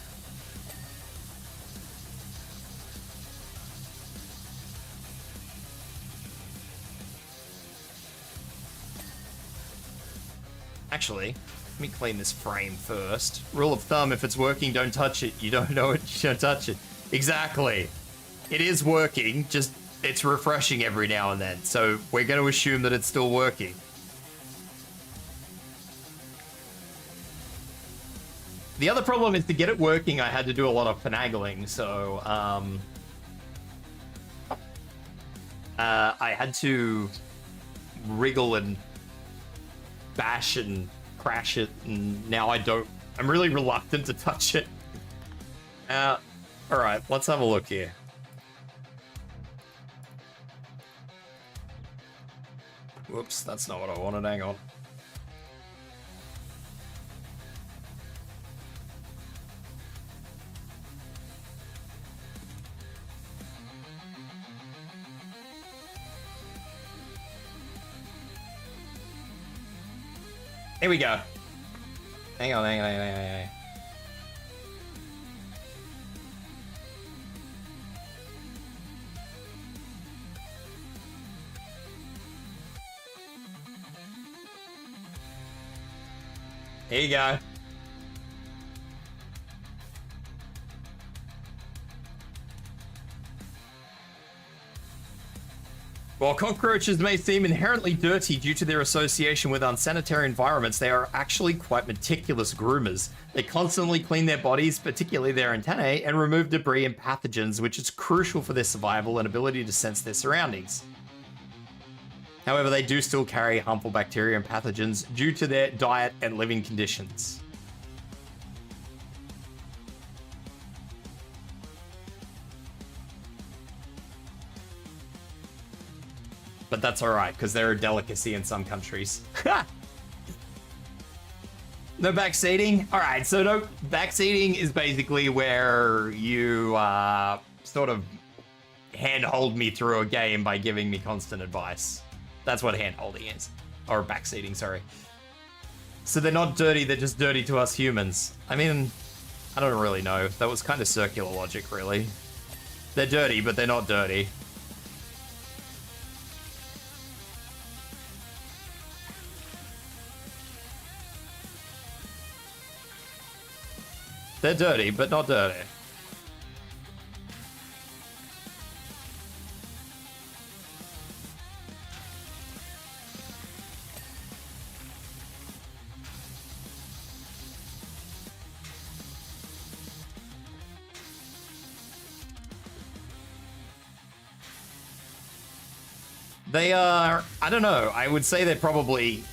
Actually, let me clean this frame first. Rule of thumb, if it's working, don't touch it. You don't know it, you don't touch it. Exactly. It is working, just it's refreshing every now and then. So we're going to assume that it's still working. The other problem is to get it working, I had to do a lot of finagling, so I had to wriggle and bash and crash it, and now I'm really reluctant to touch it. Alright, let's have a look here. Whoops, that's not what I wanted, hang on. Here we go. Hang on. Here you go. While cockroaches may seem inherently dirty due to their association with unsanitary environments, they are actually quite meticulous groomers. They constantly clean their bodies, particularly their antennae, and remove debris and pathogens, which is crucial for their survival and ability to sense their surroundings. However, they do still carry harmful bacteria and pathogens due to their diet and living conditions. But that's alright, because they're a delicacy in some countries. No backseating? Alright, so no, backseating is basically where you sort of handhold me through a game by giving me constant advice. That's what handholding is. Or backseating, sorry. So they're not dirty, they're just dirty to us humans. I mean, I don't really know. That was kind of circular logic, really. They're dirty, but they're not dirty. They're dirty, but not dirty. They are, I don't know, I would say they're probably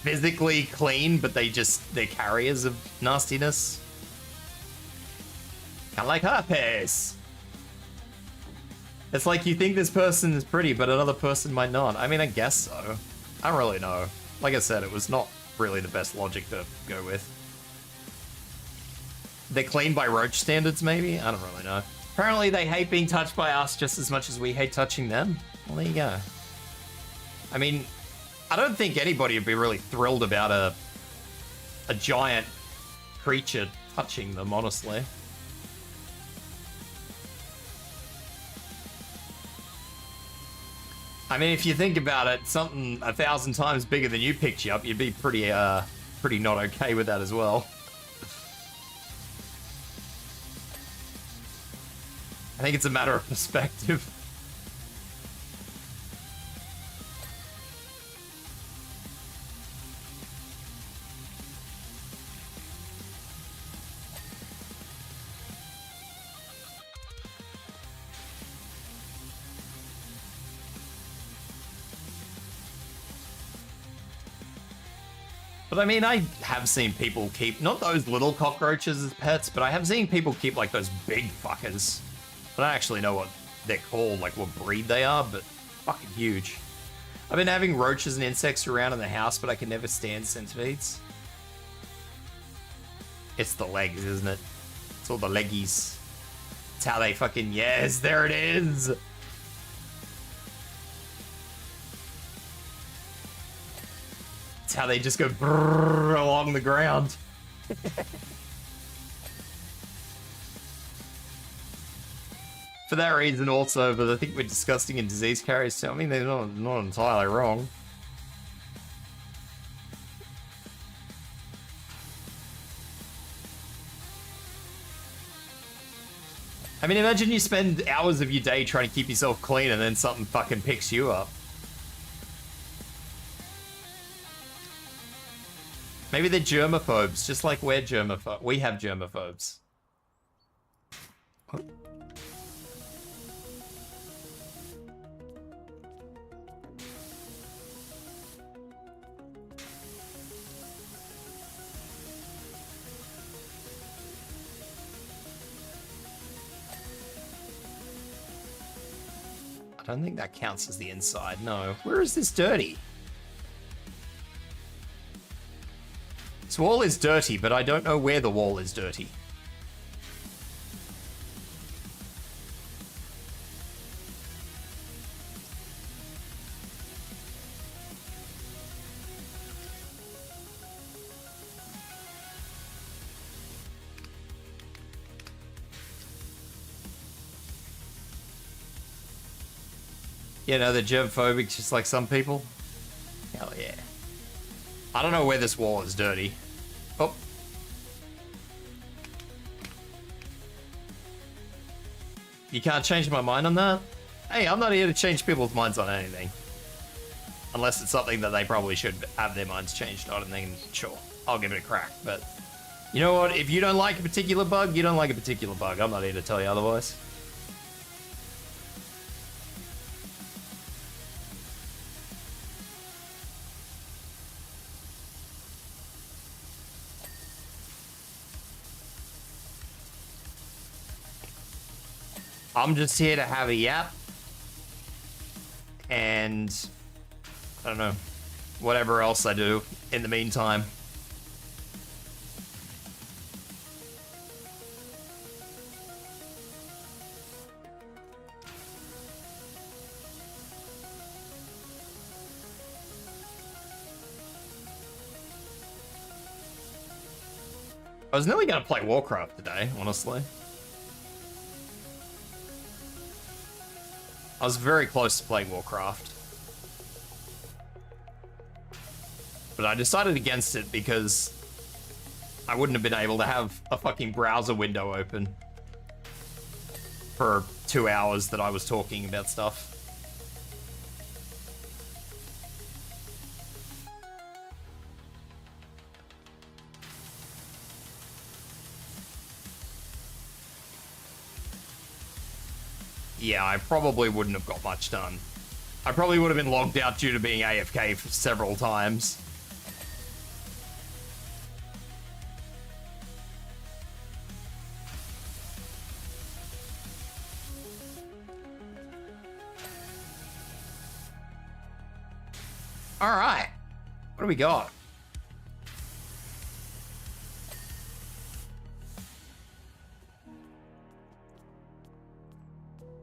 physically clean, but they're carriers of nastiness. Kind of like herpes. It's like you think this person is pretty, but another person might not. I mean, I guess so. I don't really know. Like I said, it was not really the best logic to go with. They're clean by roach standards, maybe? I don't really know. Apparently they hate being touched by us just as much as we hate touching them. Well, there you go. I mean, I don't think anybody would be really thrilled about a giant creature touching them, honestly. I mean, if you think about it, something 1,000 times bigger than you picked you up, you'd be pretty not okay with that as well. I think it's a matter of perspective. But I mean, I have seen people keep, not those little cockroaches as pets, but I have seen people keep like those big fuckers. I don't actually know what they're called, like what breed they are, but fucking huge. I've been having roaches and insects around in the house, but I can never stand centipedes. It's the legs, isn't it? It's all the leggies. It's how they fucking, yes, there it is. It's how they just go brrrr along the ground. For that reason also, but I think we're disgusting and disease carriers too. I mean, they're not entirely wrong. I mean, imagine you spend hours of your day trying to keep yourself clean and then something fucking picks you up. Maybe they're germaphobes, just like we're germaphobes. We have germaphobes. I don't think that counts as the inside, no. Where is this dirty? This wall is dirty, but I don't know where the wall is dirty. You know, they're germphobic just like some people. Hell yeah. I don't know where this wall is dirty. Oh. You can't change my mind on that? Hey, I'm not here to change people's minds on anything. Unless it's something that they probably should have their minds changed on, and then sure, I'll give it a crack. But you know what? If you don't like a particular bug, you don't like a particular bug. I'm not here to tell you otherwise. I'm just here to have a yap. And I don't know, whatever else I do in the meantime. I was nearly gonna play Warcraft today, honestly. I was very close to playing Warcraft. But I decided against it because I wouldn't have been able to have a fucking browser window open for 2 hours that I was talking about stuff. Yeah, I probably wouldn't have got much done. I probably would have been logged out due to being AFK for several times. All right, what do we got?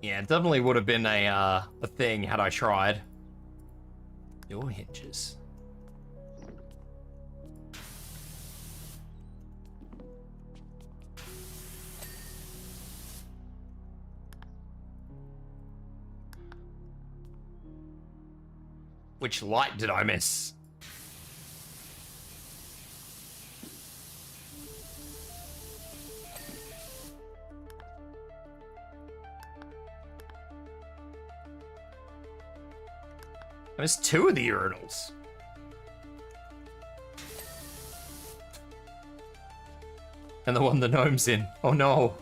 Yeah, it definitely would have been a thing had I tried. Your hinges. Which light did I miss? I missed 2 of the urinals. And the one the gnome's in. Oh no.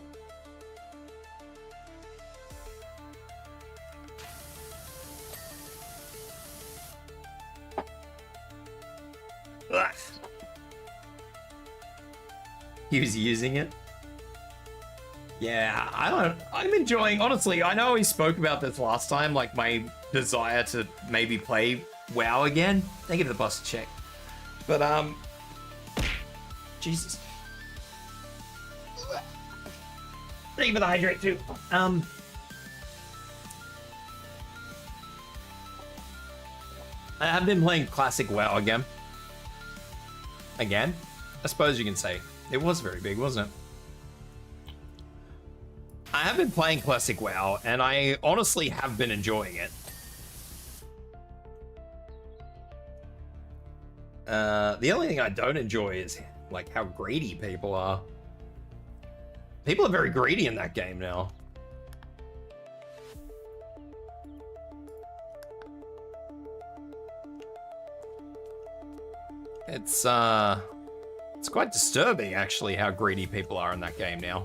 Ugh. He was using it. Yeah, I'm enjoying, honestly, I know we spoke about this last time, like my desire to maybe play WoW again. They give the boss a check. But, Jesus. Thank you for the hydrate too. I have been playing classic WoW again. Again? I suppose you can say. It was very big, wasn't it? I have been playing classic WoW, and I honestly have been enjoying it. The only thing I don't enjoy is like how greedy people are. People are very greedy in that game now. It's quite disturbing actually how greedy people are in that game now.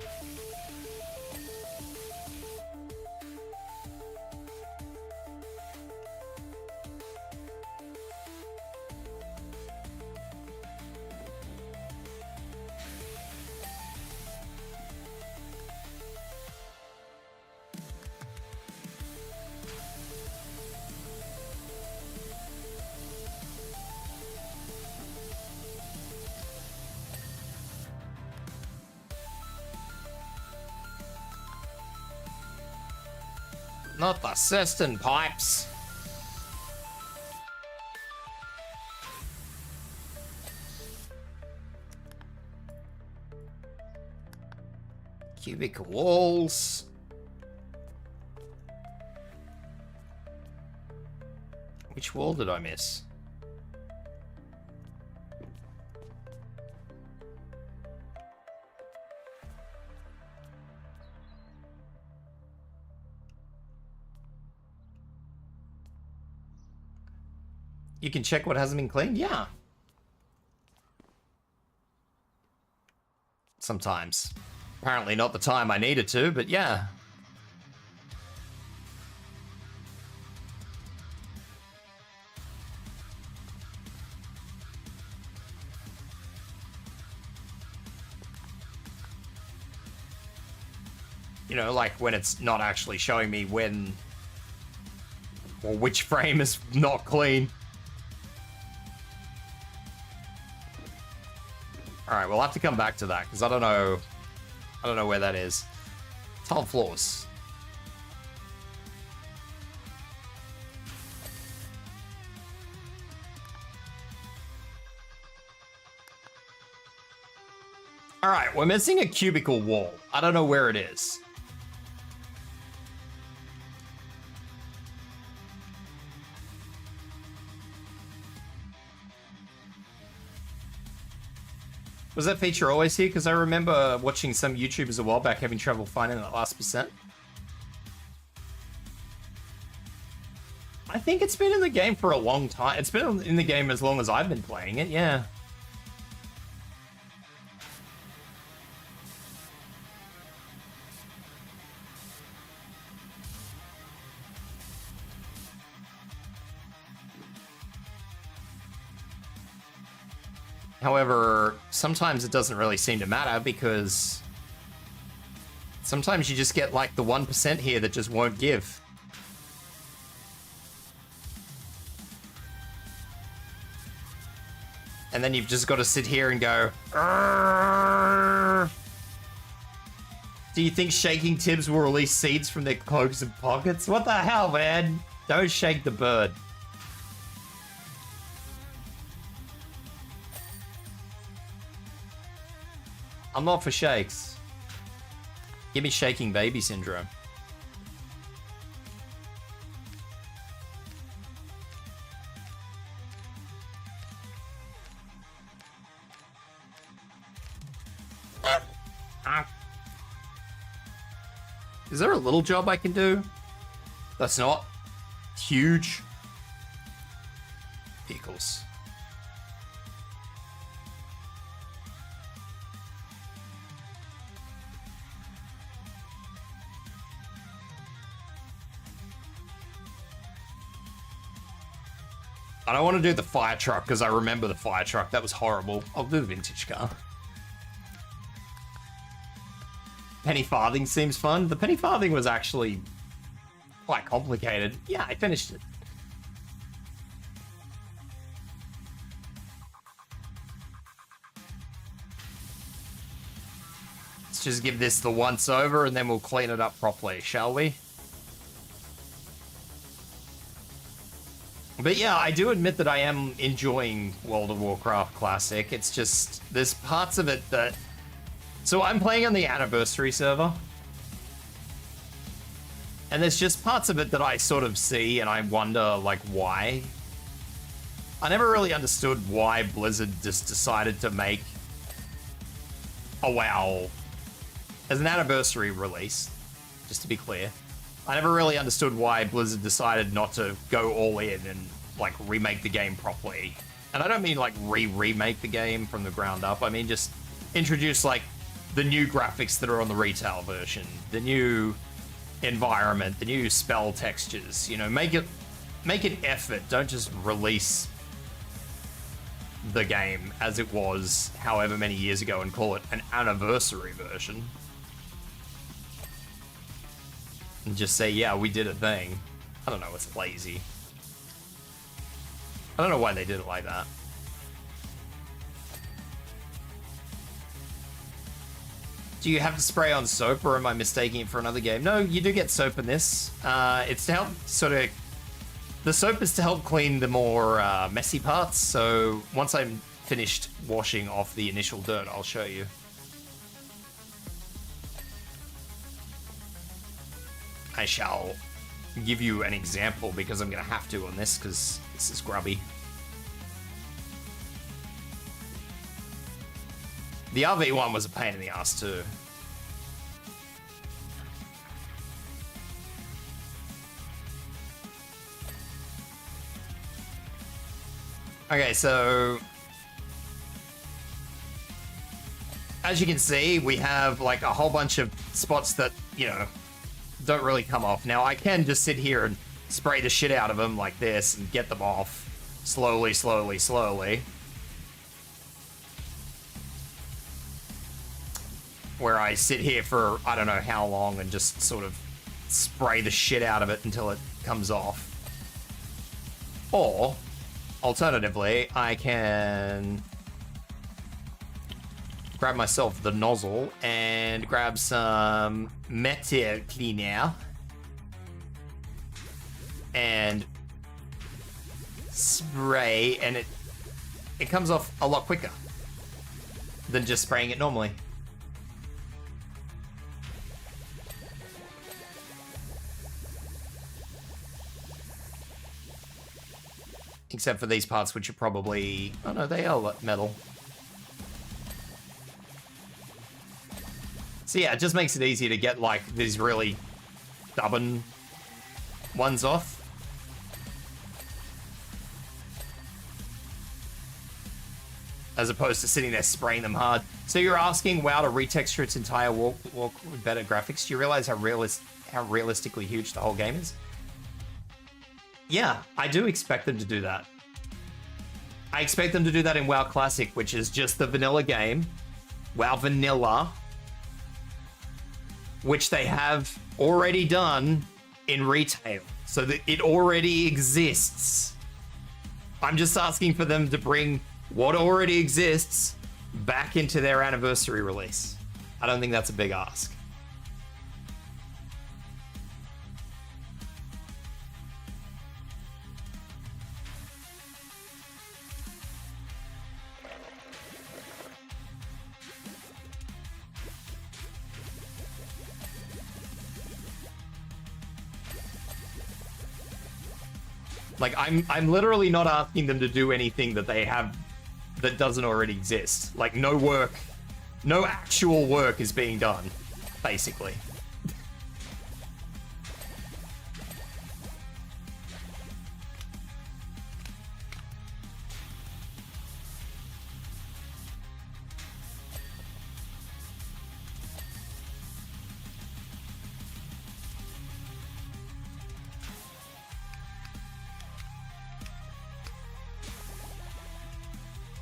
Not the cistern pipes. Cubic walls. Which wall did I miss? You can check what hasn't been cleaned? Yeah. Sometimes. Apparently not the time I needed to, but yeah. You know, like when it's not actually showing me when or which frame is not clean. All right, we'll have to come back to that because I don't know where that is. Tile floors. All right, we're missing a cubicle wall. I don't know where it is. Was that feature always here? Because I remember watching some YouTubers a while back having trouble finding that last percent. I think it's been in the game for a long time. It's been in the game as long as I've been playing it, yeah. However, sometimes it doesn't really seem to matter because sometimes you just get like the 1% here that just won't give. And then you've just got to sit here and go, "Arrgh." Do you think shaking Tibs will release seeds from their cloaks and pockets? What the hell, man? Don't shake the bird. I'm not for shakes. Give me shaking baby syndrome. Is there a little job I can do? That's not huge. Vehicles. I don't want to do the fire truck because I remember the fire truck. That was horrible. I'll do the vintage car. Penny farthing seems fun. The penny farthing was actually quite complicated. Yeah, I finished it. Let's just give this the once over and then we'll clean it up properly, shall we? But yeah, I do admit that I am enjoying World of Warcraft Classic. It's just, there's parts of it that... So I'm playing on the anniversary server. And there's just parts of it that I sort of see and I wonder, like, why? I never really understood why Blizzard just decided to make a WoW as an anniversary release, just to be clear. I never really understood why Blizzard decided not to go all in and, like, remake the game properly. And I don't mean, like, remake the game from the ground up. I mean, just introduce, like, the new graphics that are on the retail version, the new environment, the new spell textures, you know, make an effort. Don't just release the game as it was however many years ago and call it an anniversary version. And just say, yeah, we did a thing. I don't know, it's lazy. I don't know why they did it like that. Do you have to spray on soap, or am I mistaking it for another game? No, you do get soap in this. It's to help sort of... The soap is to help clean the more messy parts, so once I'm finished washing off the initial dirt, I'll show you. I shall give you an example because I'm going to have to on this because this is grubby. The RV one was a pain in the ass too. Okay, so as you can see, we have like a whole bunch of spots that, you know, don't really come off. Now, I can just sit here and spray the shit out of them like this and get them off slowly, slowly, slowly. Where I sit here for I don't know how long and just sort of spray the shit out of it until it comes off. Or, alternatively, I can grab myself the nozzle and grab some metal cleaner and spray, and it comes off a lot quicker than just spraying it normally. Except for these parts, which are probably... Oh no, they are metal. So yeah, it just makes it easier to get, like, these really stubborn ones off. As opposed to sitting there spraying them hard. So you're asking WoW to retexture its entire walk with better graphics? Do you realize how realistically huge the whole game is? Yeah, I do expect them to do that. I expect them to do that in WoW Classic, which is just the vanilla game. WoW Vanilla. Which they have already done in retail. So that it already exists. I'm just asking for them to bring what already exists back into their anniversary release. I don't think that's a big ask. Like, I'm literally not asking them to do anything that they have that doesn't already exist. Like, no work No actual work is being done, basically.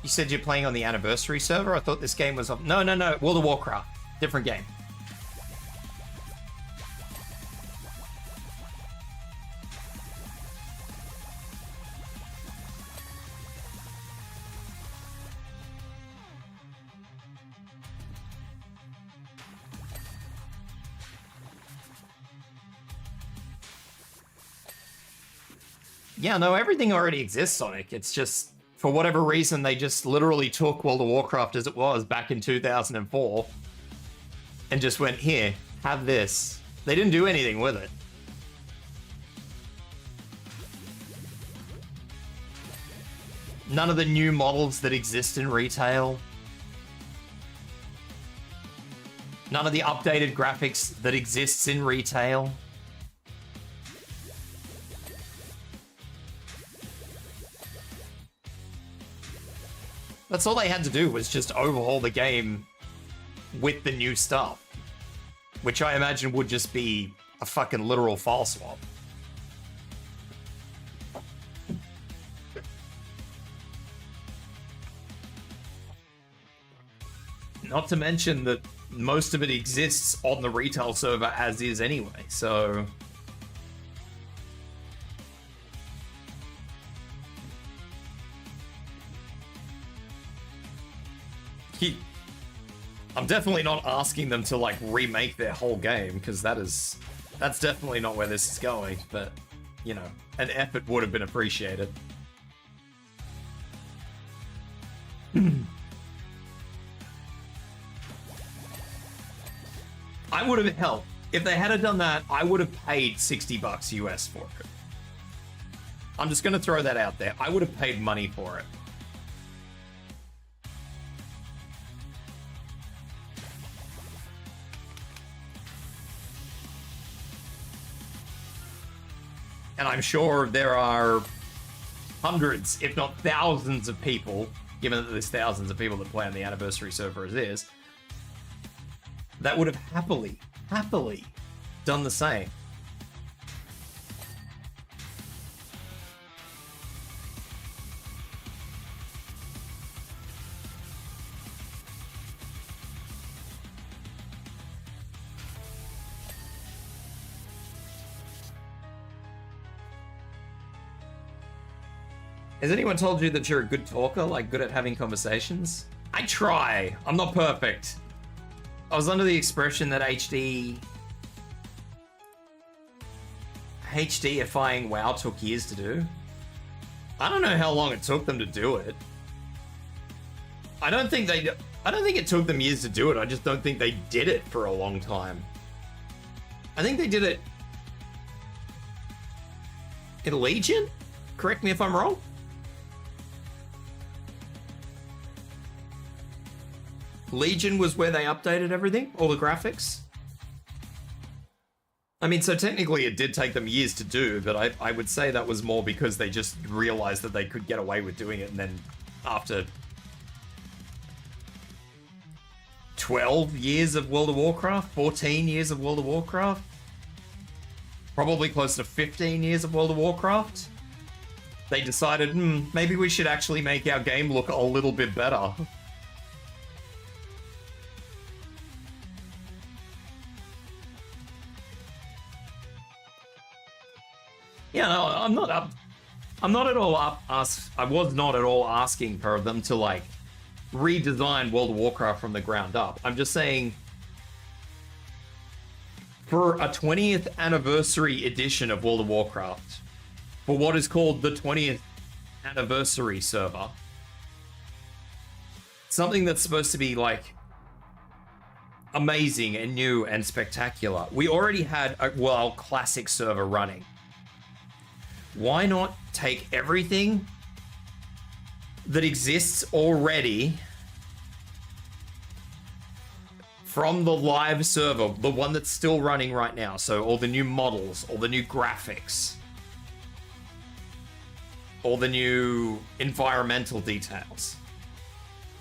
You said you're playing on the anniversary server? I thought this game was on... No, World of Warcraft. Different game. Yeah, no, everything already exists, Sonic. It's just... For whatever reason, they just literally took World of Warcraft as it was back in 2004 and just went, here, have this. They didn't do anything with it. None of the new models that exist in retail. None of the updated graphics that exists in retail. That's all they had to do was just overhaul the game with the new stuff. Which I imagine would just be a fucking literal file swap. Not to mention that most of it exists on the retail server as is anyway, so... I'm definitely not asking them to like remake their whole game, because that's definitely not where this is going, but you know, an effort would have been appreciated. I would have helped. If they had done that, I would have paid $60 US for it. I'm just gonna throw that out there. I would have paid money for it. And I'm sure there are hundreds, if not thousands of people, given that there's thousands of people that play on the anniversary server as is, that would have happily done the same. Has anyone told you that you're a good talker, like good at having conversations? I try. I'm not perfect. I was under the expression that HDifying WoW took years to do. I don't know how long it took them to do it. I don't think it took them years to do it. I just don't think they did it for a long time. I think they did it in Legion? Correct me if I'm wrong. Legion was where they updated everything, all the graphics. I mean, so technically it did take them years to do, but I would say that was more because they just realized that they could get away with doing it, and then after 12 years of World of Warcraft, 14 years of World of Warcraft, probably close to 15 years of World of Warcraft, they decided, maybe we should actually make our game look a little bit better. Yeah, no, I was not at all asking for them to like redesign World of Warcraft from the ground up. I'm just saying, for a 20th anniversary edition of World of Warcraft, for what is called the 20th anniversary server, something that's supposed to be like amazing and new and spectacular. We already had a WoW Classic server running. Why not take everything that exists already from the live server, the one that's still running right now. So all the new models, all the new graphics, all the new environmental details.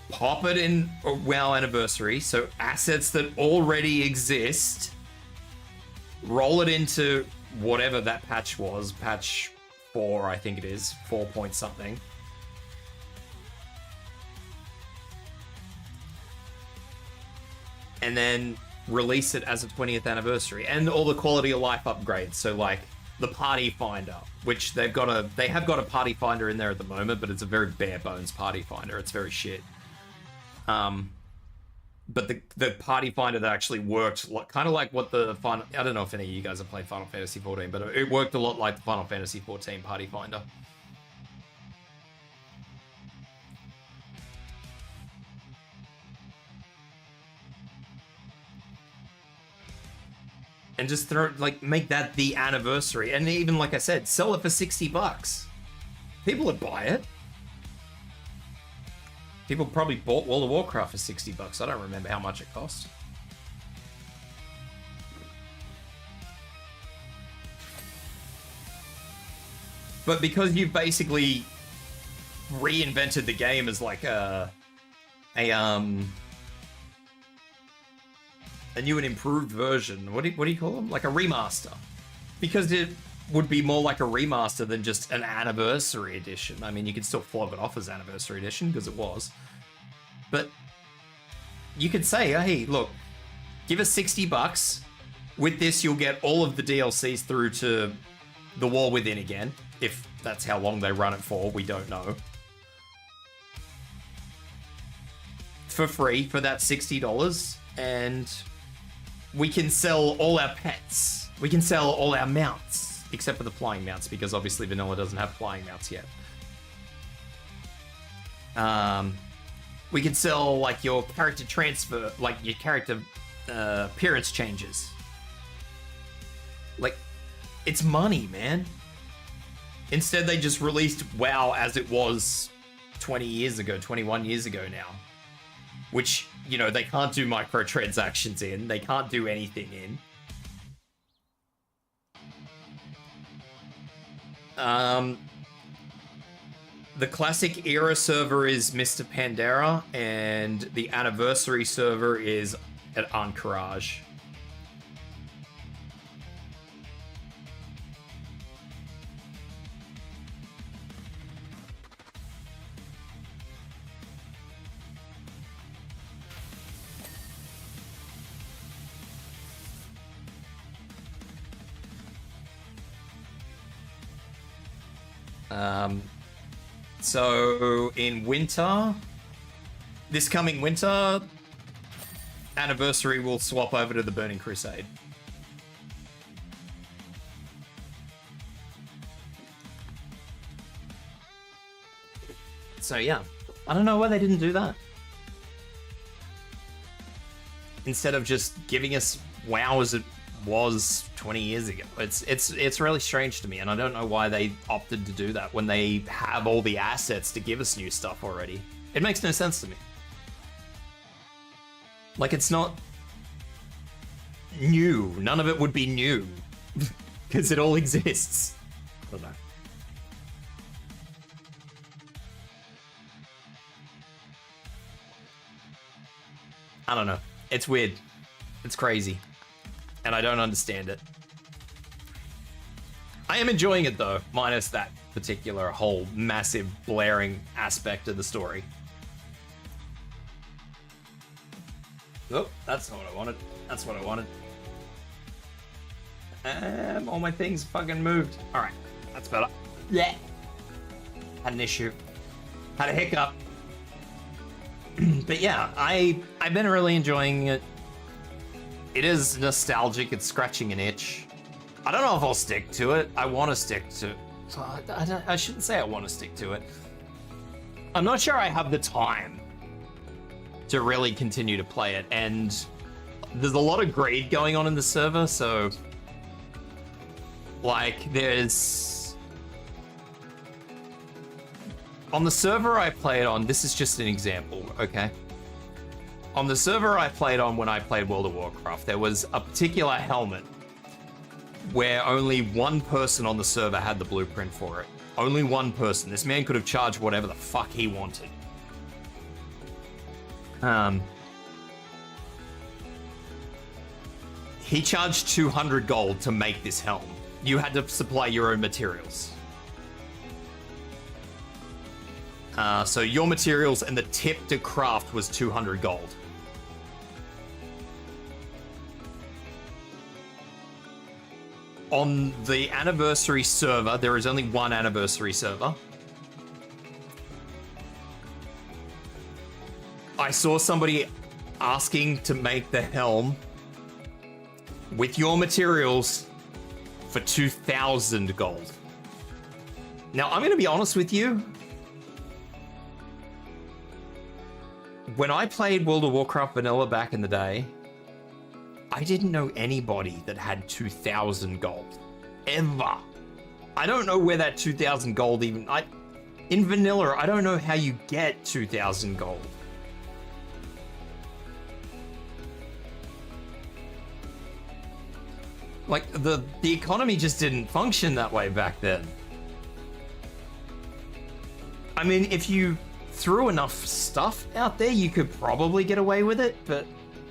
Pop it in WoW Anniversary, so assets that already exist, roll it into whatever that patch was, patch 4, I think it is, 4 point something. And then release it as a 20th anniversary, and all the quality of life upgrades. So like the party finder, which they have got a party finder in there at the moment, but it's a very bare bones party finder. It's very shit. But the party finder that actually worked, kind of like what the final, I don't know if any of you guys have played Final Fantasy 14, but it worked a lot like the Final Fantasy 14 party finder. And just make that the anniversary. And even, like I said, sell it for $60. People would buy it. People probably bought World of Warcraft for $60. I don't remember how much it cost. But because you've basically reinvented the game as like a new and improved version. What do you call them? Like a remaster. Because it would be more like a remaster than just an anniversary edition. I mean, you could still flog it off as anniversary edition, because it was. But you could say, hey, look, give us $60. With this, you'll get all of the DLCs through to the War Within again. If that's how long they run it for, we don't know. For free for that $60. And we can sell all our pets. We can sell all our mounts, except for the flying mounts, because obviously vanilla doesn't have flying mounts yet. We can sell like your character transfer, like your character appearance changes. Like, it's money, man. Instead, they just released WoW as it was 20 years ago, 21 years ago now. Which, you know, they can't do microtransactions in. They can't do anything in. The classic era server is Mr. Pandera, and the anniversary server is at Anchorage. So in winter, this coming winter, anniversary will swap over to the Burning Crusade. So yeah, I don't know why they didn't do that. Instead of just giving us WoW as it was 20 years ago. It's really strange to me, and I don't know why they opted to do that when they have all the assets to give us new stuff already. It makes no sense to me. Like, it's not new. None of it would be new. Because it all exists. I don't know. I don't know. It's weird. It's crazy. And I don't understand it. I am enjoying it though, minus that particular whole massive blaring aspect of the story. Oh, that's not what I wanted. That's what I wanted. All my things fucking moved. Alright, that's better. Yeah. Had an issue. Had a hiccup. But yeah, I've been really enjoying it. It is nostalgic. It's scratching an itch. I don't know if I'll stick to it. I want to stick to... I shouldn't say I want to stick to it. I'm not sure I have the time to really continue to play it, and there's a lot of greed going on in the server, so... Like, there's... On the server I play it on, this is just an example, okay? On the server I played on when I played World of Warcraft, there was a particular helmet where only one person on the server had the blueprint for it. Only one person. This man could have charged whatever the fuck he wanted. He charged 200 gold to make this helm. You had to supply your own materials. So your materials and the tip to craft was 200 gold. On the anniversary server, there is only one anniversary server. I saw somebody asking to make the helm with your materials for 2,000 gold. Now, I'm going to be honest with you. When I played World of Warcraft Vanilla back in the day, I didn't know anybody that had 2,000 gold. Ever. I don't know where that 2,000 gold even... in Vanilla, I don't know how you get 2,000 gold. Like, the economy just didn't function that way back then. I mean, if you threw enough stuff out there, you could probably get away with it, but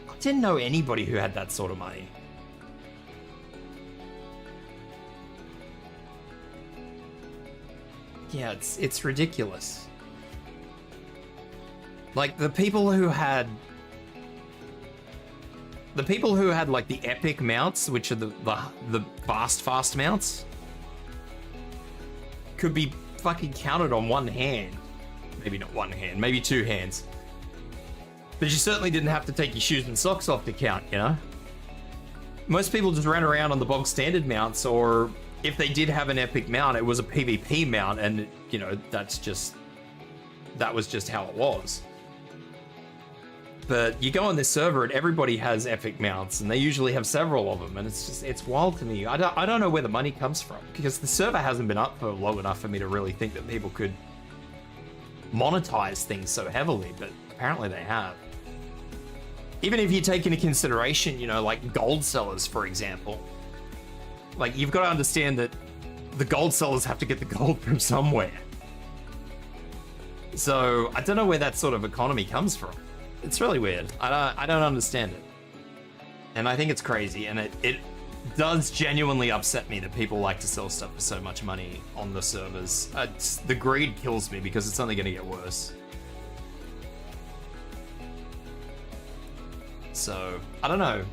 I didn't know anybody who had that sort of money. Yeah, it's ridiculous. Like, the people who had like the epic mounts, which are the fast mounts, could be fucking counted on one hand. Maybe not one hand, maybe two hands. But you certainly didn't have to take your shoes and socks off to count, you know? Most people just ran around on the bog standard mounts, or if they did have an epic mount, it was a PvP mount, and, you know, that was just how it was. But you go on this server and everybody has epic mounts, and they usually have several of them, and it's wild to me. I don't know where the money comes from, because the server hasn't been up for long enough for me to really think that people could monetize things so heavily, but apparently they have. Even if you take into consideration, you know, like gold sellers, for example, like, you've got to understand that the gold sellers have to get the gold from somewhere. So I don't know where that sort of economy comes from. It's really weird. I don't understand it. And I think it's crazy, and it does genuinely upset me that people like to sell stuff for so much money on the servers. The greed kills me, because it's only going to get worse. So, I don't know.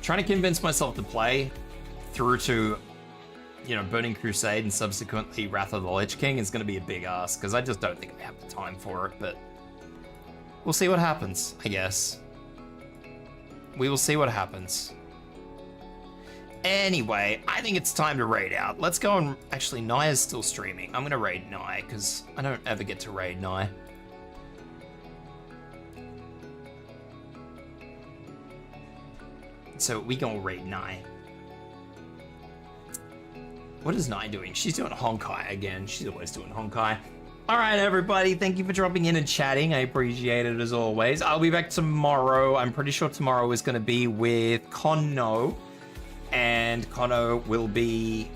Trying to convince myself to play through to, you know, Burning Crusade and subsequently Wrath of the Lich King is going to be a big ask, because I just don't think I have the time for it, but we'll see what happens, I guess. We will see what happens. Anyway, I think it's time to raid out. Let's go and... Actually, Naya's still streaming. I'm going to raid Naya, because I don't ever get to raid Naya. So we gonna raid Naya. What is Naya doing? She's doing Honkai again. She's always doing Honkai. All right, everybody. Thank you for dropping in and chatting. I appreciate it as always. I'll be back tomorrow. I'm pretty sure tomorrow is going to be with Conno. And Conno will be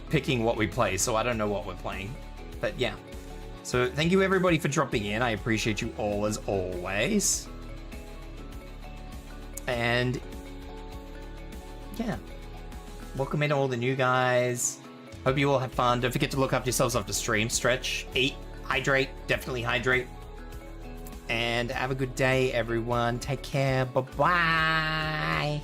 picking what we play. So I don't know what we're playing. But yeah. So thank you, everybody, for dropping in. I appreciate you all as always. And yeah. Welcome in all the new guys. Hope you all have fun. Don't forget to look after yourselves after stream. Stretch, eat, hydrate. Definitely hydrate. And have a good day, everyone. Take care. Bye-bye.